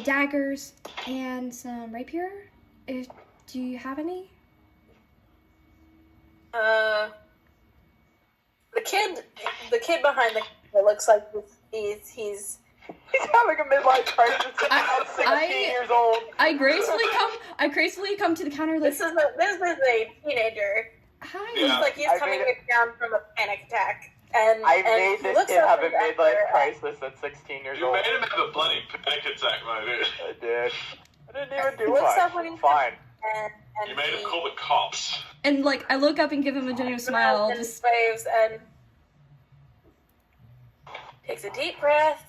daggers and some rapier. Do you have any? The kid behind the looks like he's having a midlife crisis. At 16 years old. I gracefully come to the counter. This is a teenager. Hi. Looks like he's coming down from a panic attack. And I made he this looks kid up have a and midlife crisis at 16 years You old. made him have a bloody panic attack, my dude. I did. I didn't even do looks much. up when he's Fine. And You made he him call the cops. And I look up and give him a genuine smile. and Just waves and takes a deep breath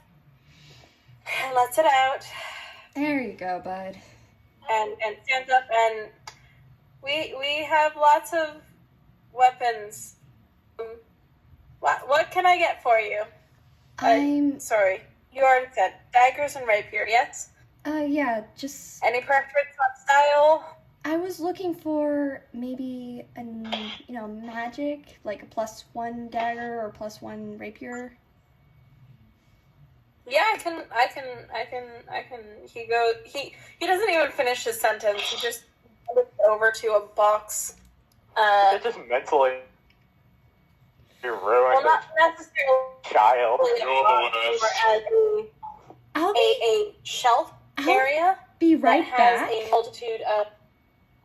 and lets it out there you go, bud. and stands up and we have lots of weapons. What can I get for you? I'm Sorry, you already said daggers and rapier. Yes. yeah, just Any preference on style? I was looking for maybe magic, like a +1 dagger or +1 rapier. Yeah, I can. He doesn't even finish his sentence. He just looks over to a box. It's just mentally you ruined Well, not necessarily a child. as a shelf I'll area be that right has back. a multitude of.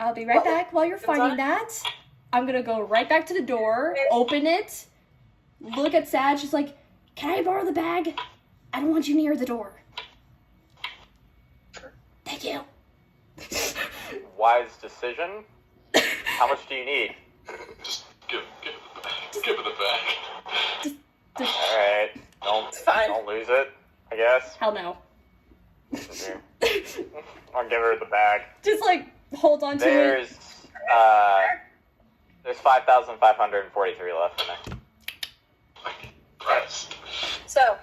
I'll be right What? back while you're What's finding on? that. I'm gonna go right back to the door, open it, look at Sag, just like, can I borrow the bag? I don't want you near the door. Thank you. Wise decision. How much do you need? Just give it the bag. Alright. Fine. Don't lose it, I guess. Hell no. I'll give her the bag. Just hold on to it. There's 5,543 left in there. Christ. So,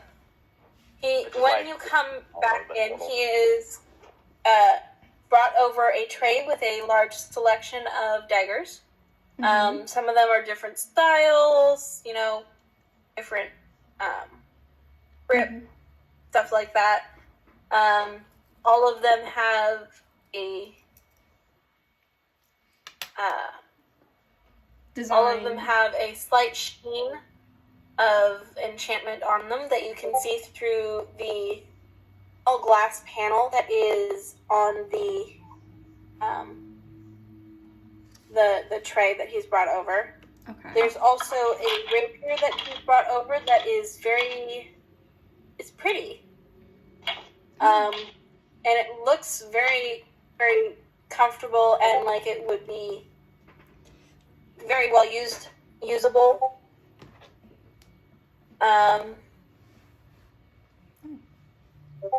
Which is when you come a back little bit in, little. he is brought over a tray with a large selection of daggers. Some of them are different styles, different grip, stuff like that. All of them have a Design. all of them have a slight sheen of enchantment on them that you can see through the all glass panel that is on the tray that he's brought over. Okay. There's also a rapier that he's brought over that is pretty. And it looks very, very comfortable and like it would be very well usable. How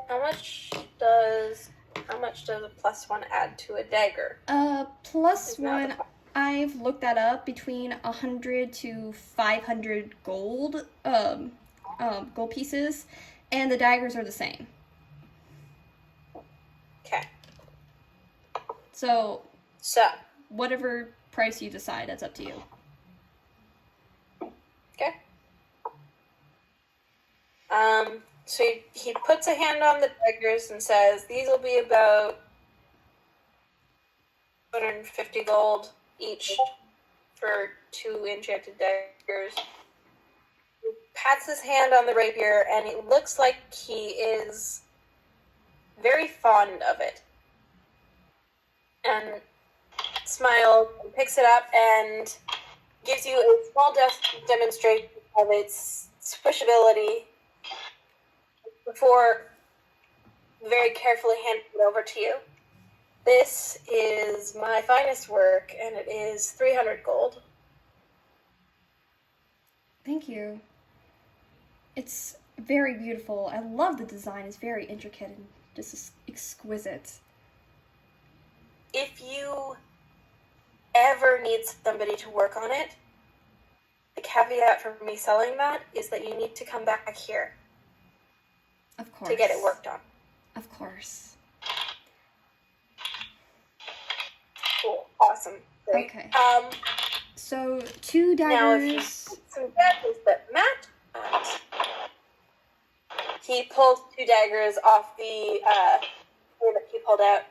much does a +1 add to a dagger? +1, I've looked that up, between 100 to 500 gold, gold pieces, and the daggers are the same. Okay. So, So, whatever price you decide, that's up to you. okay. So he puts a hand on the daggers and says, "These will be about 250 gold each for 2 enchanted daggers." He pats his hand on the rapier, and it looks like he is very fond of it. And smiles, and picks it up, and gives you a small demonstration of its swishability before very carefully handing it over to you. "This is my finest work, and it is 300 gold. Thank you. It's very beautiful. I love the design. It's very intricate and just exquisite. If you ever need somebody to work on it, the caveat for me selling that is that you need to come back here Of course. to get it worked on. Of course. Cool. Awesome. Great. Okay. Um, So, 2 now, if you daggers. put some daggers that Matt got, he pulled 2 daggers off the thing that he pulled out.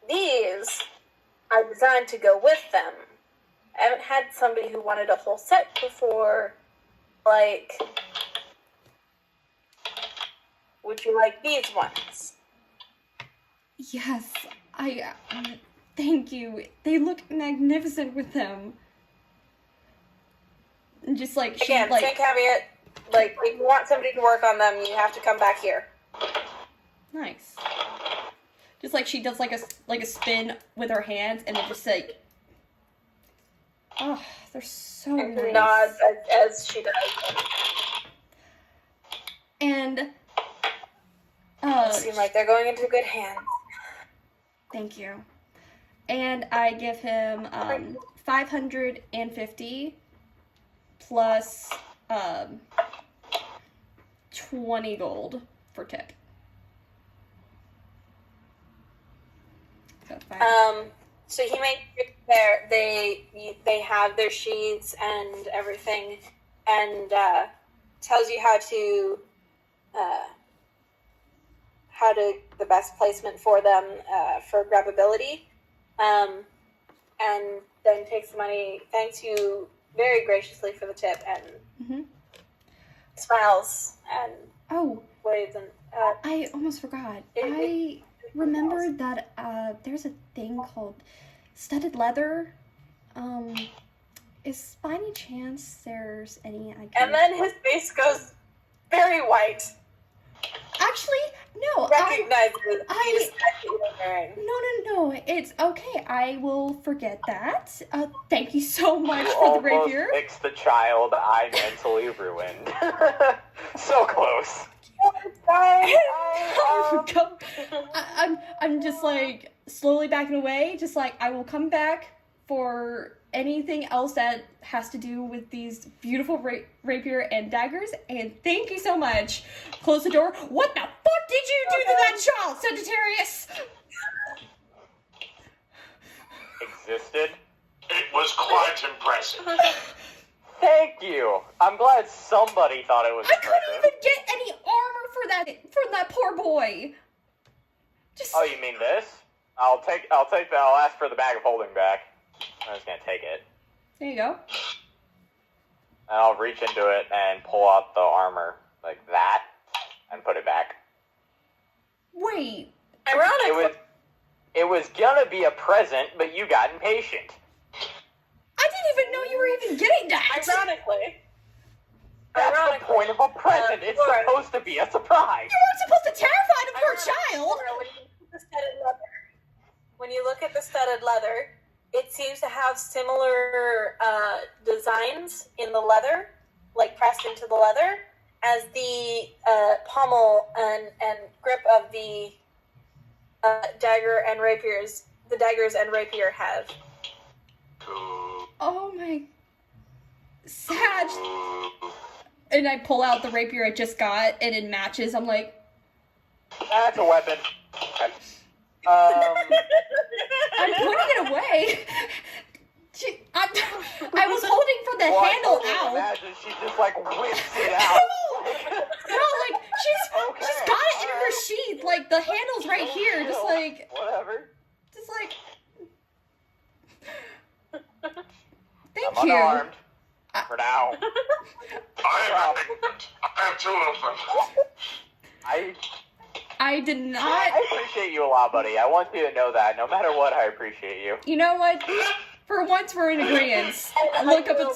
These are designed to go with them. I haven't had somebody who wanted a whole set before. Like, would you like these ones? Yes, thank you. They look magnificent with them. And just like, she, Again, like, same caveat. Like, if you want somebody to work on them, you have to come back here. nice. Just like she does like a spin with her hands, and it just like, oh, they're so And nice. nods as she does. And, Seem like they're going into good hands. thank you. And I give him 550 plus 20 gold for tip. So So he makes they have their sheets and everything, and tells you how to the best placement for them for grabbability, and then takes the money, thanks you very graciously for the tip, and smiles and oh, waves and I almost forgot. I remembered that there's a thing called studded leather. Is by any chance there's any I can... And then his face goes very white. Actually, no. Recognizes the that you're wearing. No. It's okay. I will forget that. Thank you so much You for the almost rapier. fixed the child I mentally ruined. So close. I'm just like slowly backing away. Just like I will come back for anything else that has to do with these beautiful rapier and daggers. And thank you so much. Close the door. What the fuck did you do to that child, Sagittarius? Existed. It was quite impressive. Thank you. I'm glad somebody thought it was I couldn't impressive. even get any armor from that poor boy. Just Oh, you mean this? I'll ask for the bag of holding back. I'm just gonna take it. there you go. And I'll reach into it and pull out the armor like that and put it back. Wait. Ironically, It was gonna be a present, but you got impatient. I didn't even know you were even getting that. ironically, That's the point of a present. It's Laura. supposed to be a surprise. You weren't supposed to terrify the poor child. When you look at the studded leather, it seems to have similar designs in the leather, like pressed into the leather, as the pommel and grip of the dagger and rapiers. The daggers and rapier have. Cool. Oh my. Sag. And I pull out the rapier I just got, and it matches. I'm like, That's a weapon. I'm putting it away. I was holding for the handle out. Imagine she just like whips it out. No, like she's got it in her sheath. Like the handle's right here. Just like Whatever. Thank I'm you. unarmed. For now. I have two of them. I did not. I appreciate you a lot, buddy. I want you to know that. No matter what, I appreciate you. You know what? For once, we're in agreement. Look up at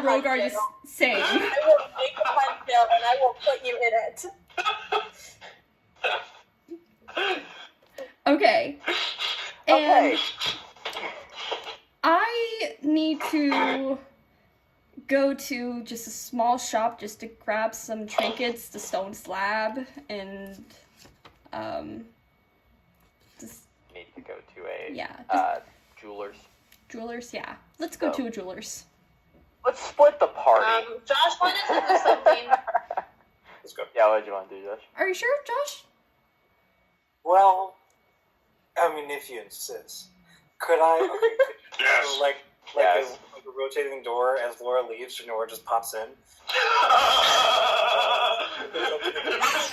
Rogar just saying. I will make a punch bill and I will put you in it. Okay. Okay. And I need to go to just a small shop just to grab some trinkets, the stone slab, and just Need to go to a jeweler's. Jewelers, yeah. Let's go to a jeweler's. Let's split the party. Josh wanted to do something. Let's go. Yeah, what do you want to do, Josh? Are you sure, Josh? Well, I mean, if you insist. Could I? Okay, Yes. like Yes. a rotating door as Laura leaves, Janora just pops in.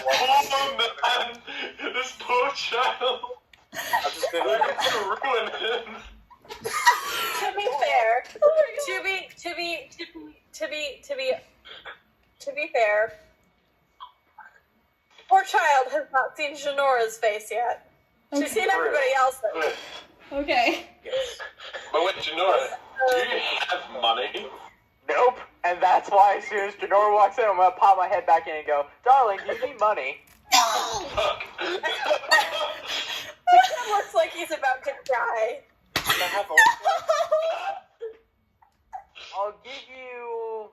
Oh man, this poor child. I'm just gonna. We're gonna ruin him. To be fair, to be fair, poor child has not seen Shanora's face yet. She's seen everybody else's. Okay. Yes. But wait, Janora, do you have money? Nope. And that's why as soon as Janora walks in, I'm gonna pop my head back in and go, darling, do you need money? Fuck. That kid looks like he's about to cry. Can I have all? I'll give you...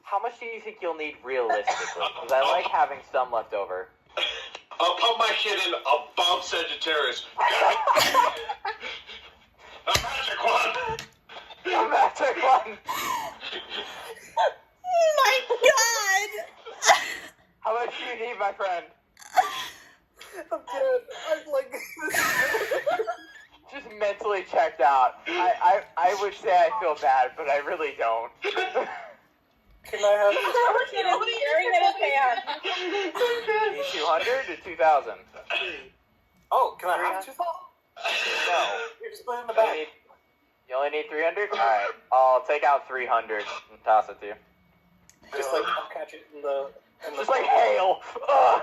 How much do you think you'll need realistically? Because I like having some left over. I'll pop my kid in above Sagittarius. A magic one. A magic one! Oh my god! How much do you need, my friend? I'm dead. I'm like. Just mentally checked out. I would say I feel bad, but I really don't. Can I have? Poor kid is staring at his hand. Need 200 or 2,000? Oh, can I have 2,000? No. You're just playing in the You back. only need, you only need 300? Alright, I'll take out 300 and toss it to you. Just like I'll catch it in the. Just like hail! Ugh.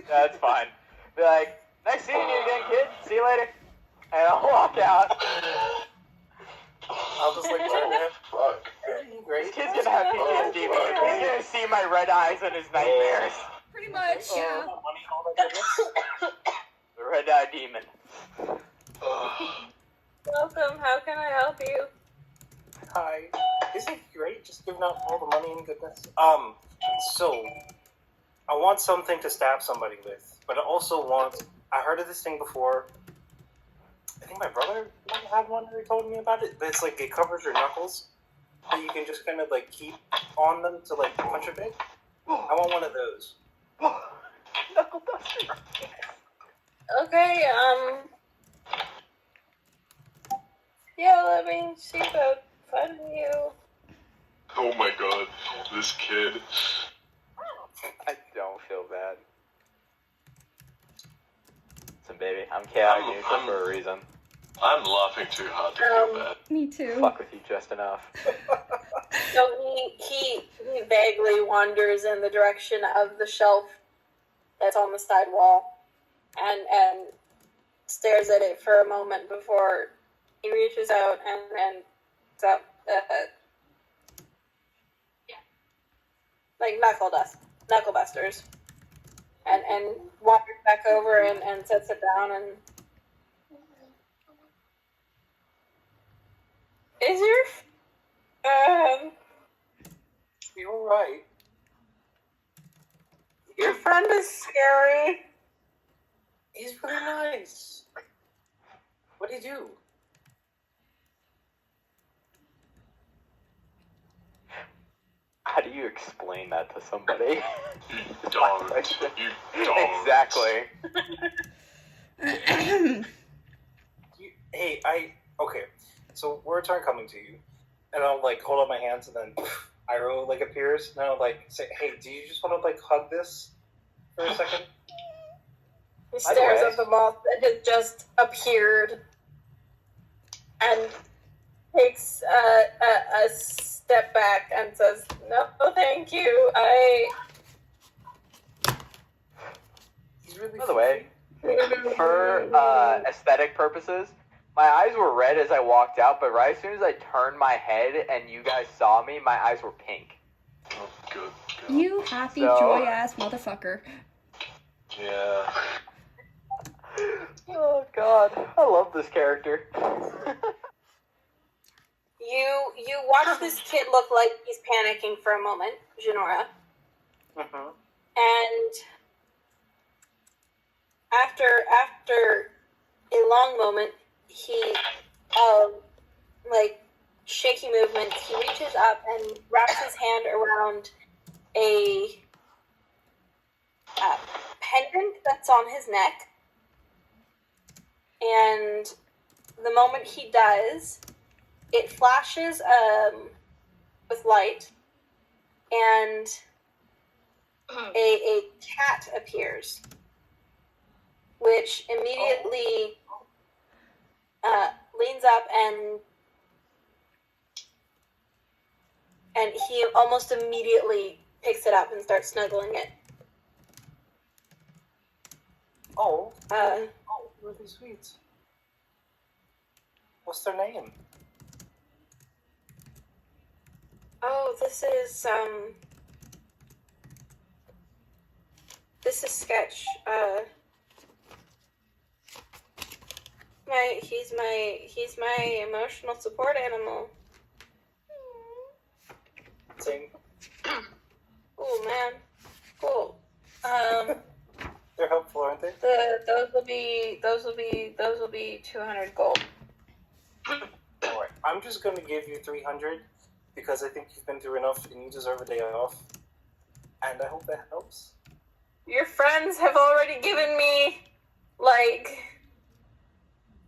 That's fine. Be like, nice seeing you again, kid. See you later. And I'll walk out. I'll just like turn to him. Fuck. Great. This kid's gonna have PTSD, but he's gonna see my red eyes in his nightmares. Pretty much, yeah. Money, all that goodness. The red-eyed demon. Welcome, how can I help you? Hi. Isn't it great just giving out all the money and goodness? So, I want something to stab somebody with, but I also want. I heard of this thing before. I think my brother might have one who told me about it, but it's like it covers your knuckles, that you can just kind of like keep on them to like punch a bit. I want one of those. Knuckle duster. Okay, yeah, let me see about finding you. Oh my god, this kid. I don't feel bad. Listen, baby, I'm chaotic neutral for a reason. I'm laughing too hard to feel bad. Me too. Fuck with you just enough. So he vaguely wanders in the direction of the shelf that's on the side wall and stares at it for a moment before he reaches out and like knuckle busters, and wanders back over and sets it down and is You're right. your friend is scary. He's really nice. What do you do? How do you explain that to somebody? You don't. You don't. Exactly. Okay. So words aren't coming to you, and I'll like hold up my hands, and then Iroh like appears, and I'll like say, "Hey, do you just want to like hug this for a second?" He stares at the moth that has just appeared and takes a step back and says, "No, thank you. He's really. By the way, for aesthetic purposes, my eyes were red as I walked out, but right as soon as I turned my head and you guys saw me, my eyes were pink. Oh, good. You happy, So- joy-ass motherfucker. Yeah. Oh god, I love this character. You watch this kid look like he's panicking for a moment, Genora. Mm-hmm. And after a long moment, he like shaky movements, he reaches up and wraps his hand around a pendant that's on his neck. And the moment he does, it flashes with light, and a cat appears, which immediately leans up and he almost immediately picks it up and starts snuggling it. Oh, really sweet. What's their name? Oh, this is Sketch. He's my emotional support animal. Same. Cool, man. Cool. They're helpful, aren't they? Those will be 200 gold. Alright, I'm just gonna give you 300 because I think you've been through enough and you deserve a day off. And I hope that helps. Your friends have already given me like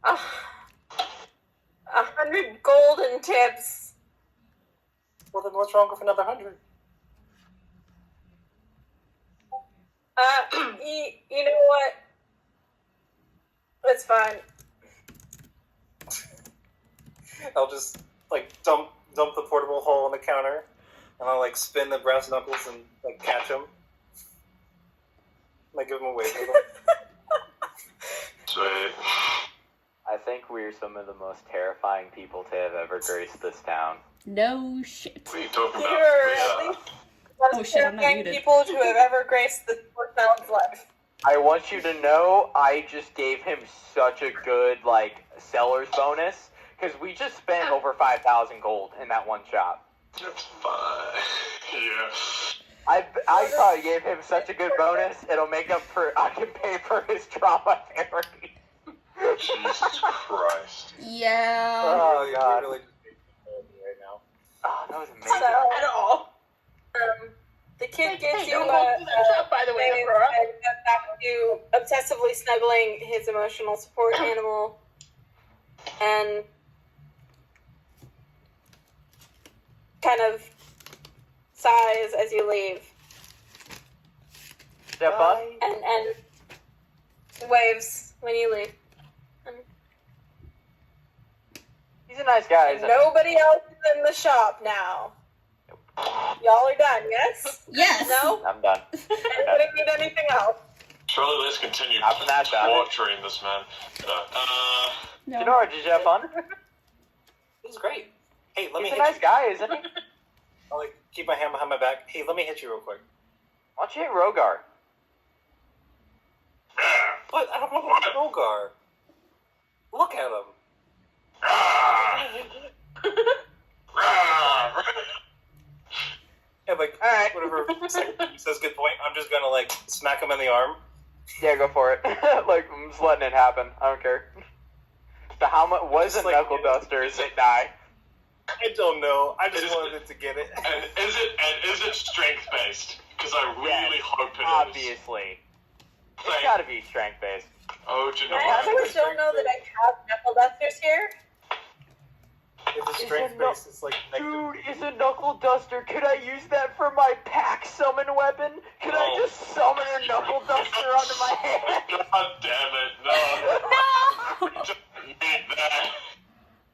100 golden tips. Well, then what's wrong with another 100? You know what? It's fine. I'll just like dump the portable hole in the counter, and I'll like spin the brass knuckles and like catch them. Like give them away for them. Sweet. I think we're some of the most terrifying people to have ever graced this town. No shit. What are you talking about? You're We, at least one Oh of the shit, I'm not terrifying muted. people to have ever graced the town's life. I want you to know I just gave him such a good, like, seller's bonus, because we just spent over 5,000 gold in that one shop. It's fine. Yeah. I probably gave him such a good bonus, it'll make up for, I can pay for his trauma therapy. Jesus Christ. Yeah. Oh, yeah, God. you're really just making me right now. Oh, that was amazing. So, At all. the kid gives you don't go through that shop, by the way, Aurora. and back to obsessively snuggling his emotional support animal, and kind of sighs as you leave, Is that fun? and waves when you leave. He's a nice guy, isn't he? Nobody else is in the shop now. Y'all are done, yes? Yes. No? I'm done. Anybody need anything else? Surely let's continue Not from that shop. torturing this man. No. Genora, did you have fun? It was great. Hey, let me He's a hit nice you. guy, isn't he? I'll like keep my hand behind my back. Hey, let me hit you real quick. Why don't you hit Rogar? But I don't want to hit Rogar. Look at him. Yeah, like Alright. whatever says good point. I'm just gonna like smack him in the arm. Yeah, go for it. Like, I'm just letting it happen. I don't care. So how much was Just a like- knuckle duster? Is it die? I don't know. I just wanted it to get it. And is it strength based? Because I really hope it is. Obviously. It's Like, gotta be strength based. oh, I Genora. actually don't know that I have knuckle dusters here. If it's strength based, it's like Dude, it's a knuckle duster. Could I use that for my pack summon weapon? Could I just summon a knuckle duster onto my hand? God damn it, no. No! Just need that.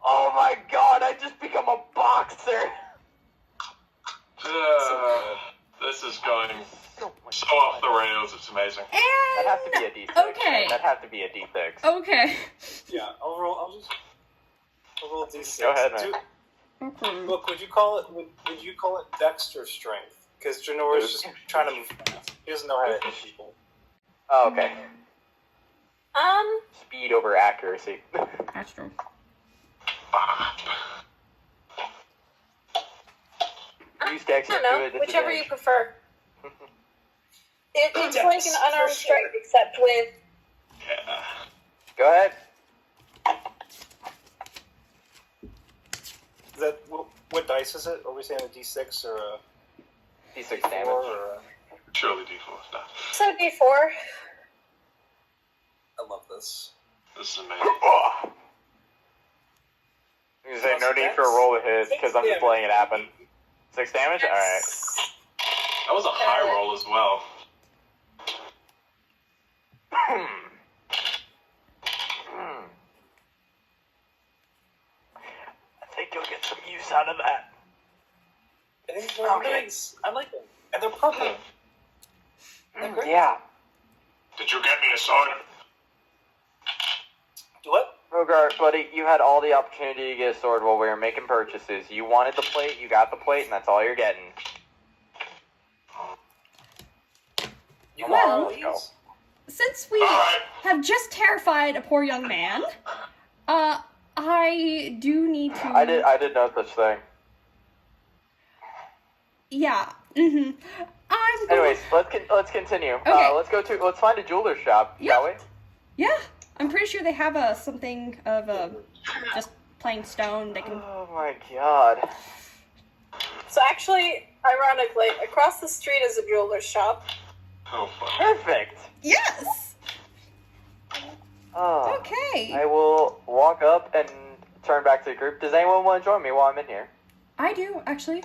Oh my god, I just become a boxer. This is going So much so off the rails, it's amazing. That'd have to be a D6. Okay. That'd have to be a D6. Okay. yeah. I'll roll d6. Go ahead, man. Okay. Look, would you call it dex or strength? Because Janora's just trying to move fast. He doesn't know how to hit people. Oh, okay. Um, Speed over accuracy. That's true. Use Dex I to don't do it. know, whichever you prefer. It's like an unarmed strike, except with. Yeah. Go ahead. Is that what dice is it? Are we saying a D6 or a D6 D4 damage. or a... Surely D4 stuff. So D4. I love this. This is amazing. You say no need for a roll to hit because I'm just letting it happen. 6 damage? Alright. That was a high roll as well. I think you'll get some use out of that. They're nice. I like them. And they're purple. They're great. Yeah. Did you get me a sword? Do what? Rogar, buddy, you had all the opportunity to get a sword while we were making purchases. You wanted the plate, you got the plate, and that's all you're getting. You Well, got all these? Since we have just terrified a poor young man, I do need to. I did no such thing. Yeah. Mm-hmm. I'm. Going... Anyways, let's continue. Okay. Let's find a jeweler's shop, shall we? Yeah, I'm pretty sure they have something of just plain stone. They can. Oh my god. So actually, ironically, across the street is a jeweler's shop. Oh, fun. Perfect. Yes. Oh, Okay. I will walk up and turn back to the group. Does anyone want to join me while I'm in here? I do actually.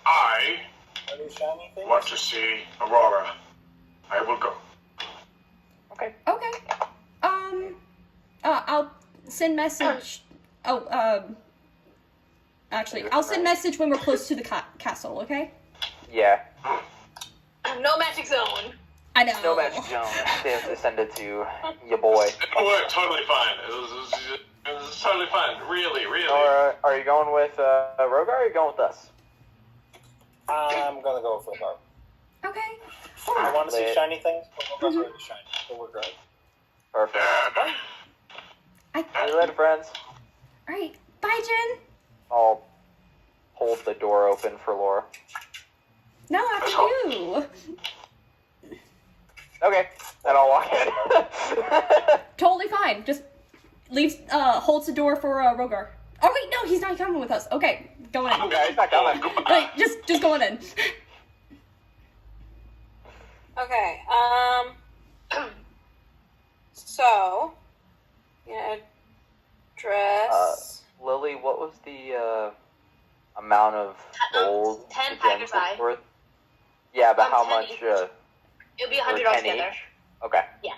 I Are they shiny things? want to see Aurora. I will go. Okay. Okay. I'll send message. Actually, I'll send message when we're close to the castle. Okay. Yeah. No magic zone. I know. No magic zone. They have to send it to your boy. It worked totally fine. It was totally fine. Really, really. Or are you going with Rogar, or are you going with us? I'm gonna go with Rogar. Okay. I want to see Lit. shiny things, but Rogar's already shiny, so we're good. Perfect. I. See you later, friends. All right. Bye, Jen. I'll hold the door open for Laura. No, after you. Okay, and I'll walk in. Totally fine. Just leaves. Holds the door for Rogar. Oh wait, no, he's not coming with us. Okay, going in. Okay, he's not coming. Wait, just going in. Okay. So, dress. Lily, what was the amount of gold 10 the gems packers was worth? Yeah, but how 10 much? each. It'll be $100 10 altogether. each? Okay. Yeah.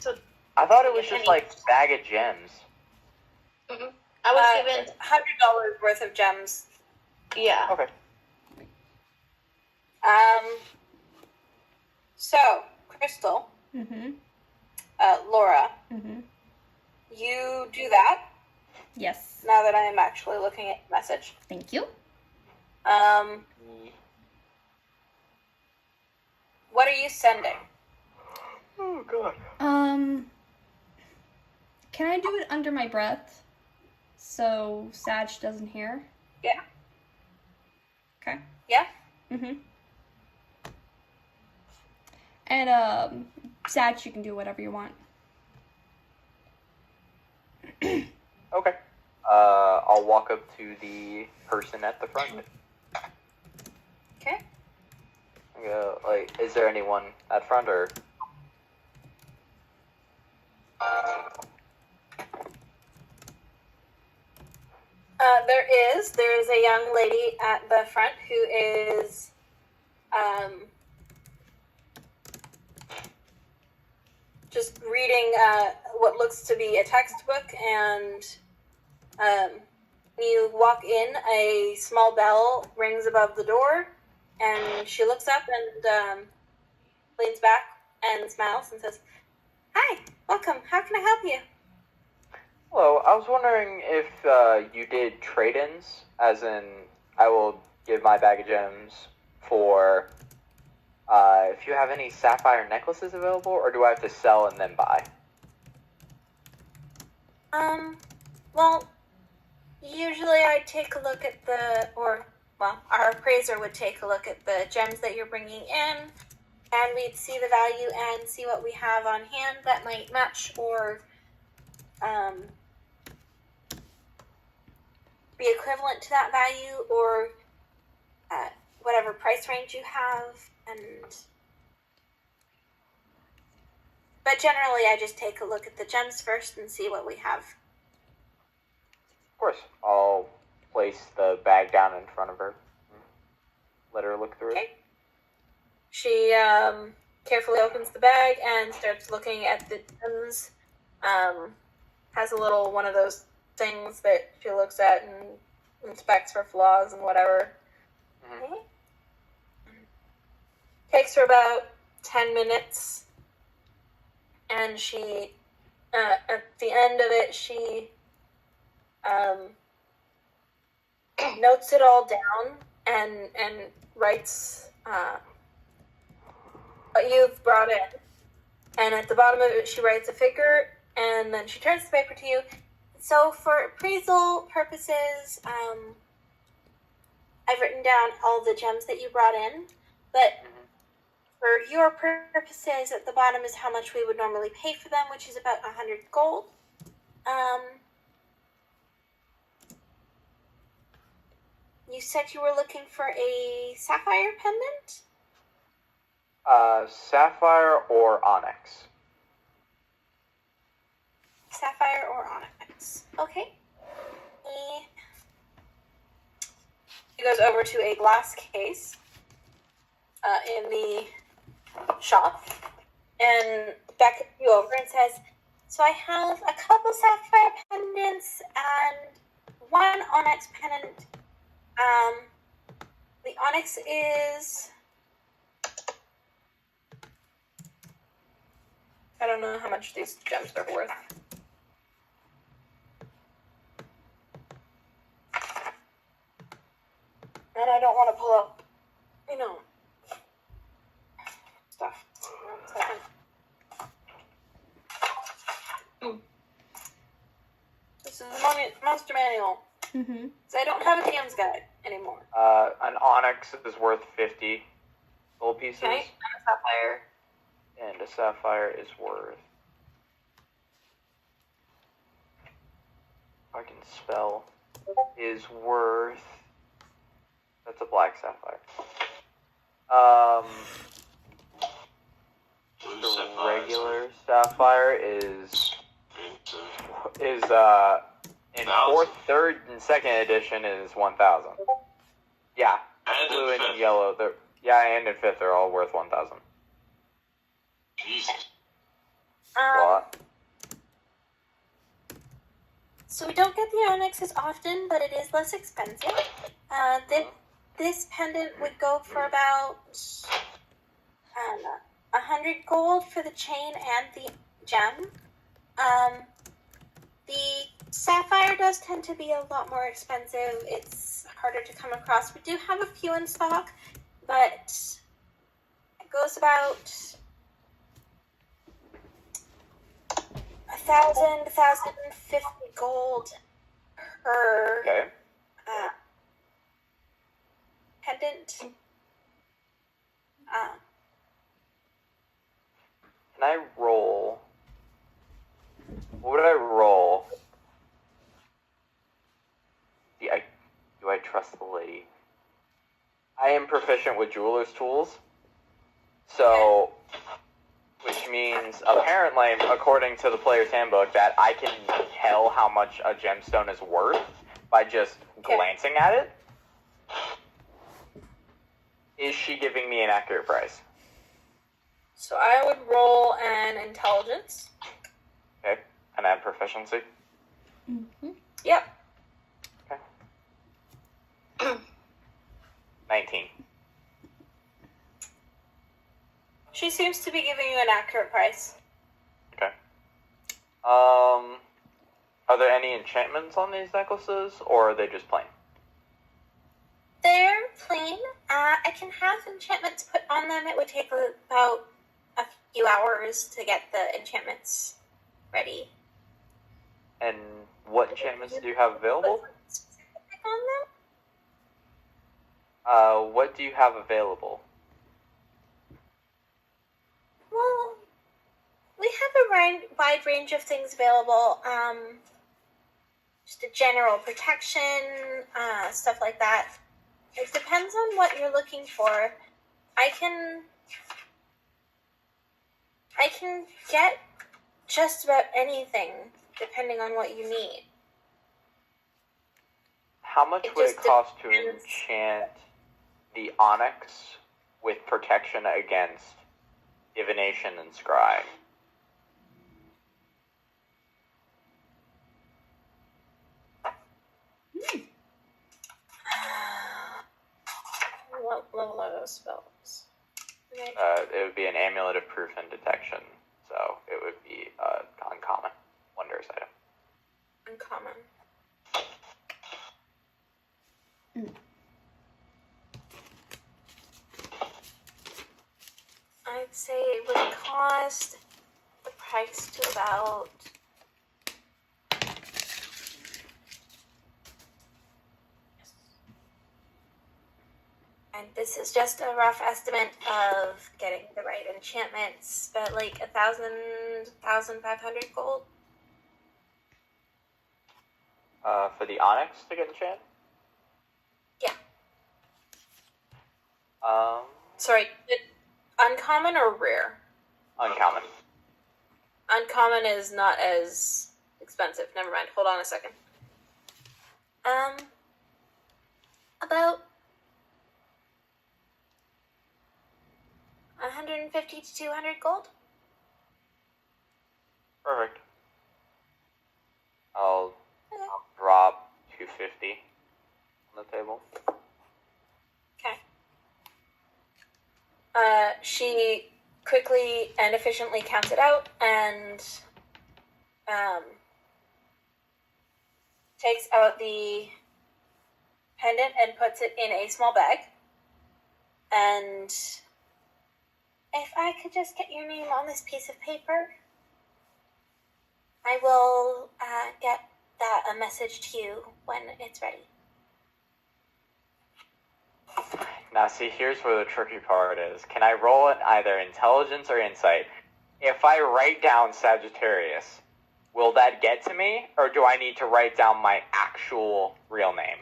So I thought it was 10 just each. like bag of gems. I was given, $100 worth of gems. yeah. Okay. So, Crystal, Mm-hmm. Laura, Mm-hmm. you do that Yes. now that I am actually looking at the message. Thank you. What are you sending? Oh god. Can I do it under my breath so Sag doesn't hear? Yeah. Okay. Yeah? Mm-hmm. And Sag, you can do whatever you want. Okay. I'll walk up to the person at the front. Okay. Like, is there anyone at front or? There is a young lady at the front who is, just reading, what looks to be a textbook, and, when you walk in, a small bell rings above the door, and she looks up and, leans back and smiles and says, "Hi, welcome, how can I help you?" Hello, I was wondering if you did trade-ins, as in I will give my bag of gems for if you have any sapphire necklaces available, or do I have to sell and then buy? Well, usually I take a look at our appraiser would take a look at the gems that you're bringing in, and we'd see the value and see what we have on hand that might match or be equivalent to that value, or whatever price range you have. But generally, I just take a look at the gems first and see what we have. Of course, I'll place the bag down in front of her. Let her look through it. She carefully opens the bag and starts looking at the gems. Has a little one of those things that she looks at and inspects for flaws and whatever. Mm-hmm. Takes her about 10 minutes, and she, at the end of it, she notes it all down and writes what you've brought in. And at the bottom of it, she writes a figure, and then she turns the paper to you. So for appraisal purposes, I've written down all the gems that you brought in, but for your purposes, at the bottom is how much we would normally pay for them, which is about 100 gold. You said you were looking for a sapphire pendant? Sapphire or onyx. Sapphire or onyx. Okay. He goes over to a glass case in the shop and back you over and says, so I have a couple sapphire pendants and one onyx pendant. The onyx is... I don't know how much these gems are worth. And I don't want to pull up, stuff. This is the monster manual. Mm-hmm. So I don't have a DM's guide anymore. An onyx is worth 50 gold pieces. Okay, and a sapphire. And a sapphire is worth... I can spell... is worth... That's a black sapphire. The regular sapphire is in 4th, 3rd, and 2nd edition is 1,000. Yeah, And blue in and fifth. yellow. And in 5th, they're all worth 1,000. Jesus. What? So we don't get the onyx as often, but it is less expensive. This pendant would go for about 100 gold for the chain and the gem. The sapphire does tend to be a lot more expensive. It's harder to come across. We do have a few in stock, but it goes about 1,050 gold per pendant. Can I roll? What would I roll? Do I trust the lady? I am proficient with jeweler's tools. So, which means apparently, according to the player's handbook, that I can tell how much a gemstone is worth by just glancing at it. Is she giving me an accurate price? So I would roll an intelligence. Okay. And add proficiency? Mm-hmm. Yep. Okay. 19. She seems to be giving you an accurate price. Okay. Are there any enchantments on these necklaces, or are they just plain? They're plain. I can have enchantments put on them. It would take about a few hours to get the enchantments ready. And what enchantments do you have available? Specific on them? What do you have available? Well, we have a wide range of things available. Just a general protection, stuff like that. It depends on what you're looking for. I can get just about anything depending on what you need. How much would it cost to enchant the Onyx with protection against divination and scry? What level are those spells? It would be an amulet of proof and detection, so it would be uncommon, wondrous item. Uncommon. I'd say it would cost the price to about and this is just a rough estimate of getting the right enchantments, but like 1,500 gold. For the Onyx to get enchanted? Yeah. Sorry, Uncommon or rare? Uncommon. Uncommon is not as expensive. Never mind. Hold on a second. About 150 to 200 gold. Perfect. I'll drop 250 on the table. Okay. She quickly and efficiently counts it out and takes out the pendant and puts it in a small bag. And if I could just get your name on this piece of paper, I will get a message to you when it's ready. Now, see, here's where the tricky part is. Can I roll it either intelligence or insight? If I write down Sagittarius, will that get to me, or do I need to write down my actual real name?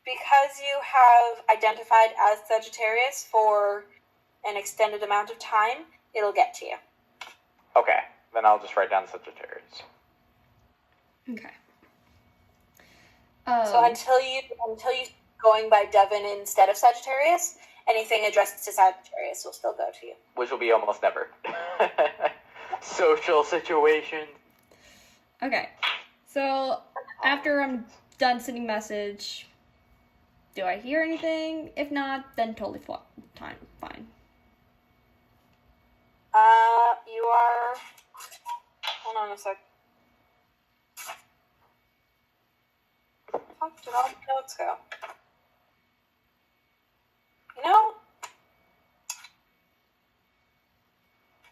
Because you have identified as Sagittarius for an extended amount of time, it'll get to you. Okay, then I'll just write down Sagittarius. Okay. So until you going by Devin instead of Sagittarius, anything addressed to Sagittarius will still go to you. Which will be almost never. Social situation. Okay. So after I'm done sending message, do I hear anything? If not, then totally fine. You are. Hold on a sec. How did all the notes go? You know,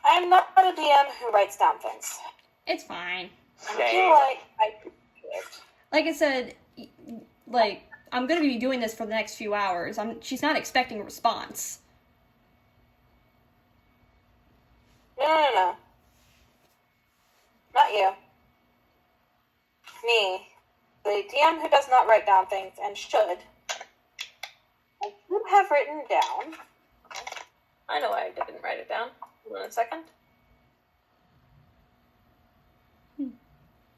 I'm not a DM who writes down things. It's fine. I feel like I could. Like I said, like, I'm gonna be doing this for the next few hours. She's not expecting a response. No. Not you. Me. The DM who does not write down things and should. I should have written down. I know why I didn't write it down. Hold on a second.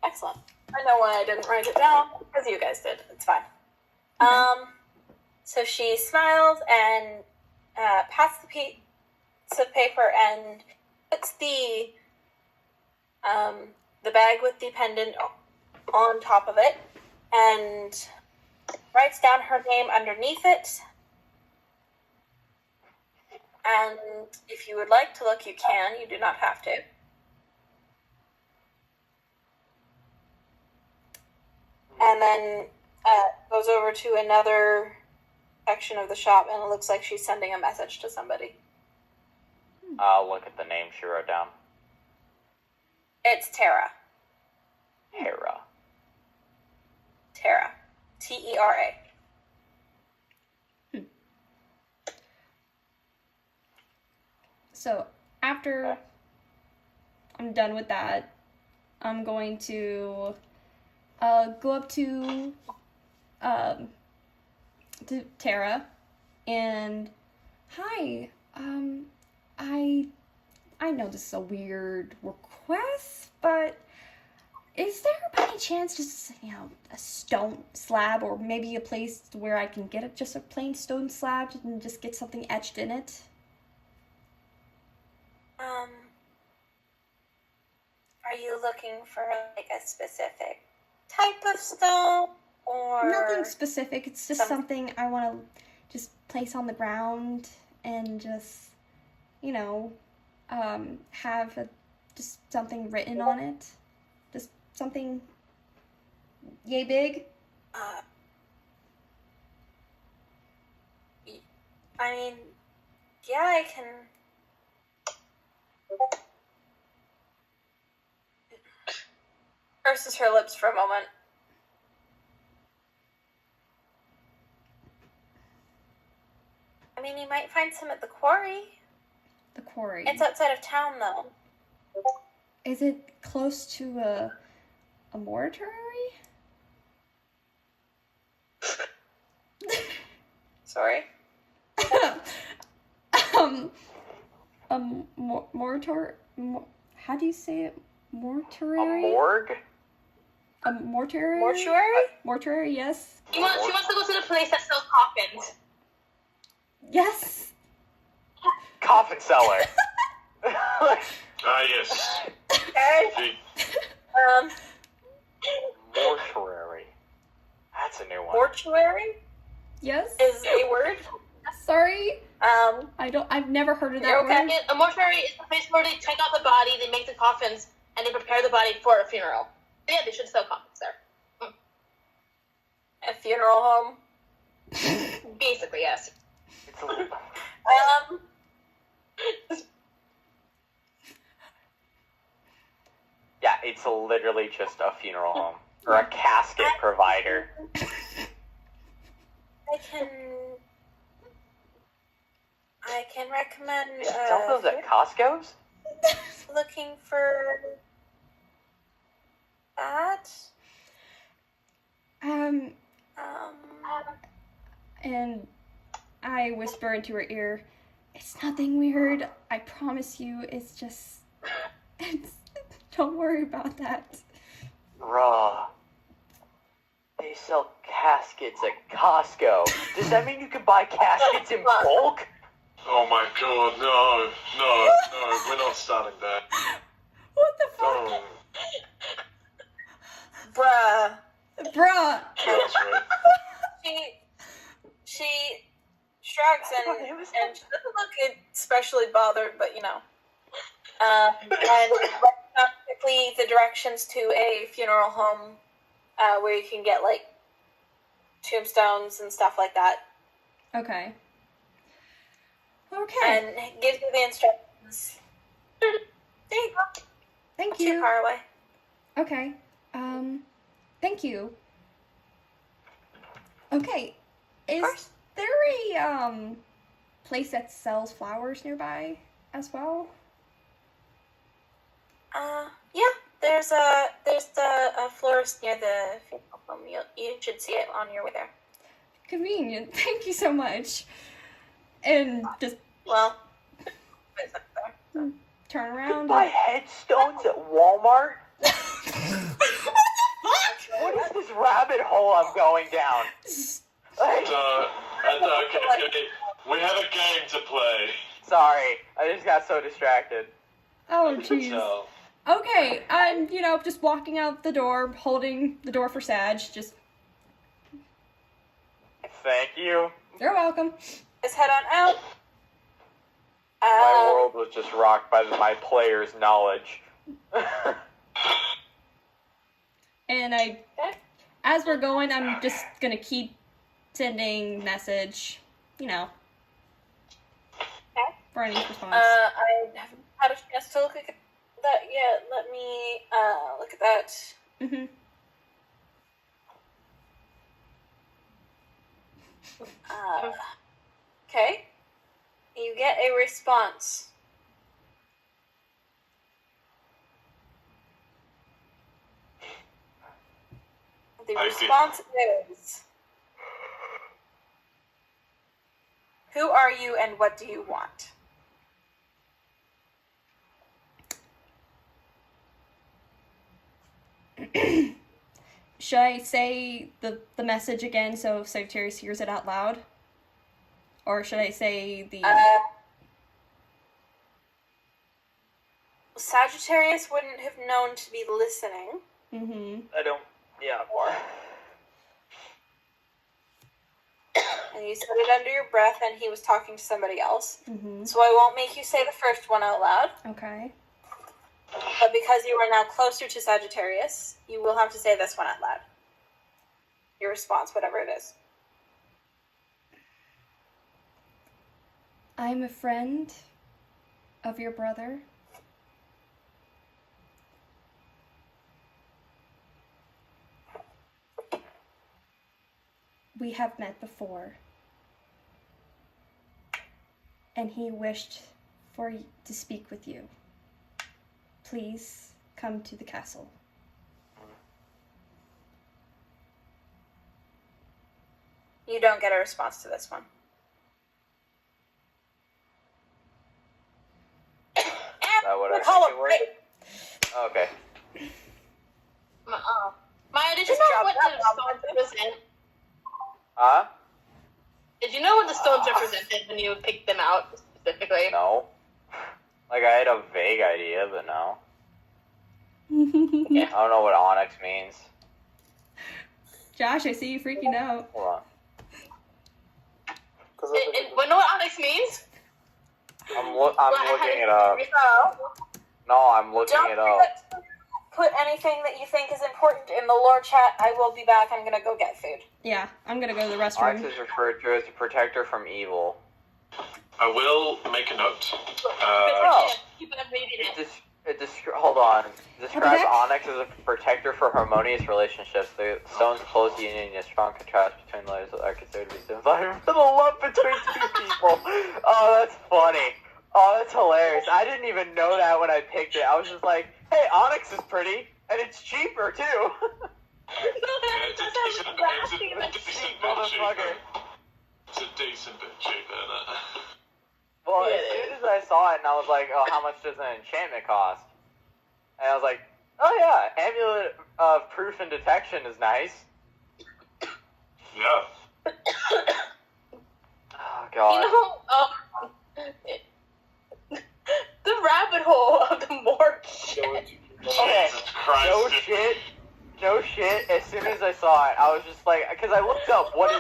Excellent. I know why I didn't write it down, because you guys did. It's fine. So she smiles and pats the piece of paper and puts the bag with the pendant on top of it and writes down her name underneath it. And if you would like to look, you can. You do not have to. And then goes over to another section of the shop, and it looks like she's sending a message to somebody. I'll look at the name she wrote down. It's Tara. Hera. Tera. Tera. So after I'm done with that, I'm going to go up to Tara and hi. I know this is a weird request, but is there by any chance just a stone slab or maybe a place where I can get just a plain stone slab and just get something etched in it? Are you looking for like a specific type of stone or Nothing specific. It's just something I want to just place on the ground and just, have just something written on it. Just something yay big. I mean, yeah, I can. Purses her lips for a moment. I mean, you might find some at the quarry. The quarry. It's outside of town, though. Is it close to a mortuary? Sorry. How do you say it? A Mortuary? morgue? A mortuary? Mortuary? Mortuary, yes. She wants to go to the place that sells coffins. Yes. Coffin cellar. Ah, yes. Okay. Mortuary. That's a new one. Mortuary Yes. is a word. Sorry. I've never heard of that You're okay. word. A mortuary is the place where they check out the body, they make the coffins, and they prepare the body for a funeral. But yeah, they should sell coffins there. A funeral home. Basically, yes. It's a little... Yeah, it's literally just a funeral home. Or a casket provider. I can recommend They sell those at Costco's? looking for that. And I whisper into her ear, "It's nothing weird. I promise you. It's just, don't worry about that." Bruh. They sell caskets at Costco. Does that mean you can buy caskets in bulk? Oh my god, no, we're not starting that. What the fuck? Oh, Bruh. Bruh. that's right. She shrugs and she doesn't look especially bothered, but and quickly the directions to a funeral home where you can get like tombstones and stuff like that. Okay. And gives you the instructions. There you go. Thank Not you. too far away. Okay. Thank you. Okay. Is there a place that sells flowers nearby as well? Yeah. There's a florist near the funeral home. You should see it on your way there. Convenient. Thank you so much. And just turn around. Buy headstones at Walmart? What is this rabbit hole I'm going down? Okay. We have a game to play. Sorry, I just got so distracted. Oh, jeez. So, Okay, I'm, just walking out the door, holding the door for Sag. Just, Thank you. you're welcome. Let's head on out. My world was just rocked by my player's knowledge. And as we're going, I'm just gonna keep sending message, for any response. I haven't had a chance to look at that yet. Let me look at that. Mm-hmm. Okay. You get a response. The I response is, who are you and what do you want? Should I say the message again so Sagittarius hears it out loud? Or should I say the... Sagittarius wouldn't have known to be listening. Mm-hmm. I don't. Yeah. And you said it under your breath and he was talking to somebody else. Mm-hmm. So I won't make you say the first one out loud. Okay. But because you are now closer to Sagittarius, you will have to say this one out loud. Your response, whatever it is. I'm a friend of your brother. We have met before. And he wished to speak with you. Please come to the castle. You don't get a response to this one. What I Call think him it was? right. Okay. Maya, did you Just know drop what that the bomb. stones represent? Huh? Did you know what the stones represented when you picked them out specifically? No. Like, I had a vague idea, but no. I don't know what onyx means. Josh, I see you freaking out. Hold on. Well, know what onyx means? I'm looking it up. No, I'm looking Don't it up. forget to put anything that you think is important in the lore chat. I will be back. I'm gonna go get food. Yeah, I'm gonna go to the Onyx restroom. is referred to as a protector from evil. I will make a note. Keep on reading it. Hold on. Describes heck? onyx as a protector for harmonious relationships. The stone's close union is a strong contrast between layers that are considered to be symbolic for the love between two people. Oh, that's funny. Oh, that's hilarious. I didn't even know that when I picked it. I was just like, hey, onyx is pretty, and it's cheaper, too. It's a decent bit cheaper. Motherfucker. It's a decent bit cheaper, isn't it? Well, as soon as I saw it, and I was like, oh, how much does an enchantment cost? And I was like, oh yeah, amulet of proof and detection is nice. Yeah. Oh, God. You know, the rabbit hole of the morgue shit. Okay, Jesus Christ. no shit, as soon as I saw it, I was just like, because I looked up, what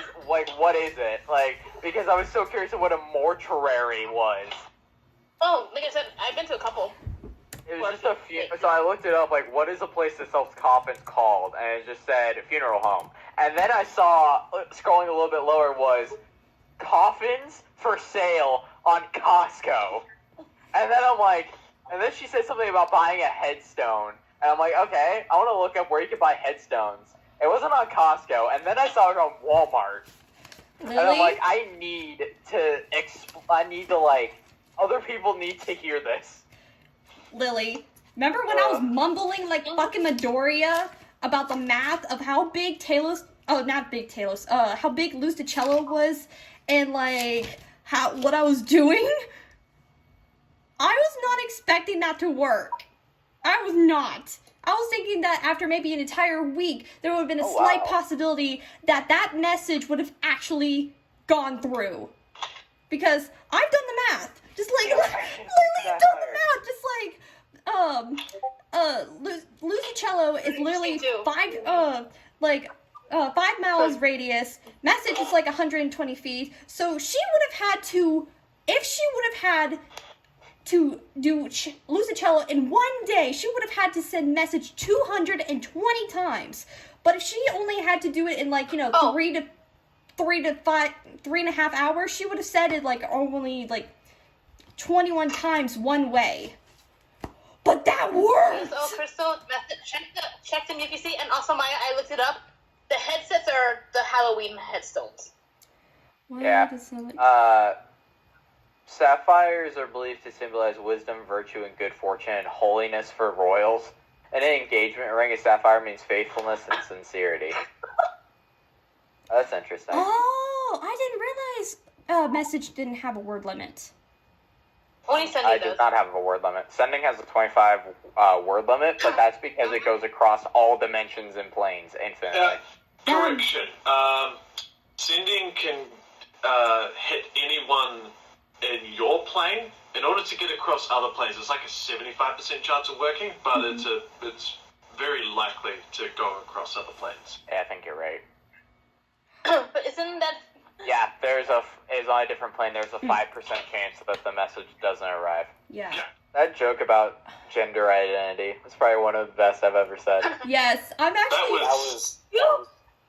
is it? Like, because I was so curious of what a mortuary was. Oh, like I said, I've been to a couple. It was just a few, so I looked it up, like, what is a place that sells coffins called? And it just said funeral home. And then I saw, scrolling a little bit lower, was coffins for sale on Costco. And then I'm like, and then she said something about buying a headstone. And I'm like, okay, I want to look up where you can buy headstones. It wasn't on Costco, and then I saw it on Walmart. Lily? And I'm like, I need to, like, other people need to hear this. Lily, remember when I was mumbling like fucking Midoriya about the math of how big how big Lusticello was, and like what I was doing? I was not expecting that to work. I was not. I was thinking that after maybe an entire week, there would have been a slight possibility that message would have actually gone through. Because I've done the math. Just like, literally done the math. Just like, Lucicello is literally 5 miles radius. Message is like 120 feet. So she would have had to, if she would have had to do Lucicello in one day, she would have had to send message 220 times. But if she only had to do it in like, 3.5 hours, she would have said it like only like 21 times one way. But that worked! So, Crystal, check the UPC, and also Maya, I looked it up. The headsets are the Halloween headstones. Sapphires are believed to symbolize wisdom, virtue, and good fortune, and holiness for royals. And an engagement ring, a sapphire means faithfulness and sincerity. That's interesting. Oh, I didn't realize message didn't have a word limit. Only sending I does. do not have a word limit. Sending has a 25 word limit, but that's because it goes across all dimensions and planes infinitely. Correction. Sending can hit anyone in your plane. In order to get across other planes, it's like a 75% chance of working, but it's very likely to go across other planes. Yeah, I think you're right. But isn't that... Yeah, it's on a different plane. There's a 5% chance that the message doesn't arrive. Yeah. That joke about gender identity is probably one of the best I've ever said. Yes, I'm actually.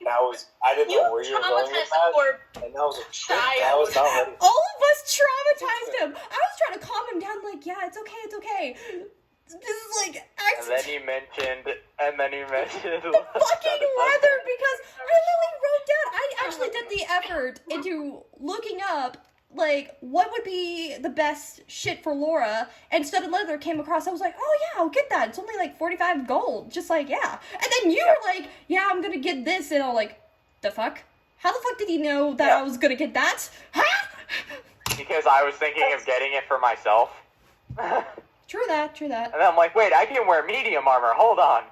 That was. I didn't know where you were going with that, and that was a trick. I was not ready. All of us traumatized him. I was trying to calm him down, like, yeah, it's okay, it's okay. This is like And then he mentioned the fucking weather, because I literally wrote down. I actually did the effort into looking up, like, what would be the best shit for Laura, and studded leather came across. I was like, oh yeah, I'll get that. It's only like 45 gold. Just like, yeah. And then you were like, yeah, I'm gonna get this, and I'm like, the fuck? How the fuck did he know that I was gonna get that? Huh? Because I was thinking of getting it for myself. True that. And then I'm like, wait, I can wear medium armor. Hold on.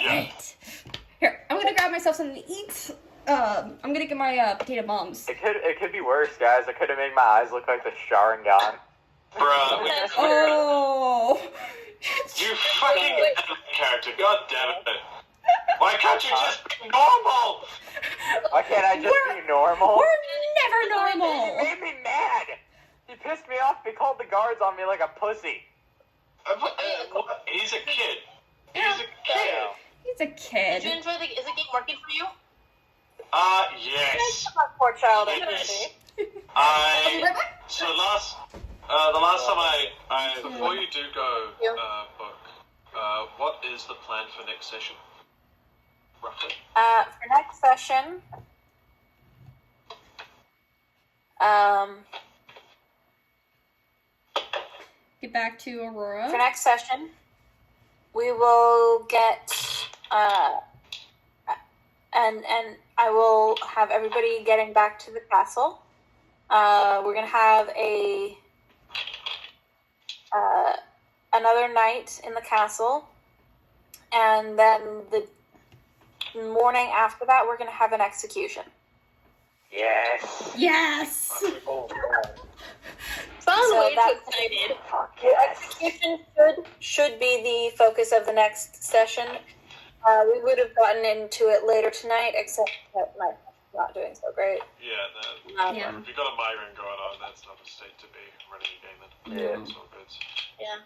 Right. Here, I'm gonna grab myself something to eat. I'm gonna get my potato bombs. It could be worse, guys. I could have made my eyes look like the Sharingan. Bruh, Oh. you fucking character, god damn it. Why can't you just be normal? Why can't I just be normal? We're never normal. He made me mad. He pissed me off. He called the guards on me like a pussy. He's a kid. He's a kid. He's a kid. Did you enjoy the... Is the game working for you? Yes. My poor child. Yes. So the last time before you do go, book, what is the plan for next session? Roughly. For next session, Get back to Aurora. for next session, we will get and I will have everybody getting back to the castle. We're gonna have another night in the castle, and then the morning after that, we're gonna have an execution. Yes. Yes. Sounds So way too that's- excited. Fuck The yes. execution should be the focus of the next session. We would have gotten into it later tonight, except that my not doing so great. Yeah, Yeah. if you've got a migraine going on, that's not a state to be running a game in. Yeah. It's all good. Yeah.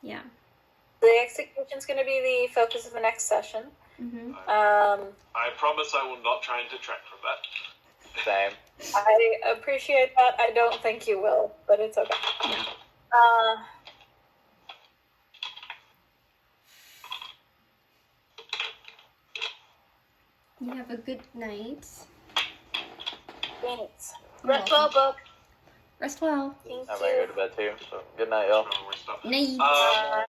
Yeah. The execution's going to be the focus of the next session. Mm-hmm. I promise I will not try and detract from that. Same. I appreciate that. I don't think you will, but it's okay. Yeah. You have a good night. Thanks. Rest well, book. Rest well. Thank I'm you. gonna go to bed too. So good night, y'all. So we're stuck. Night.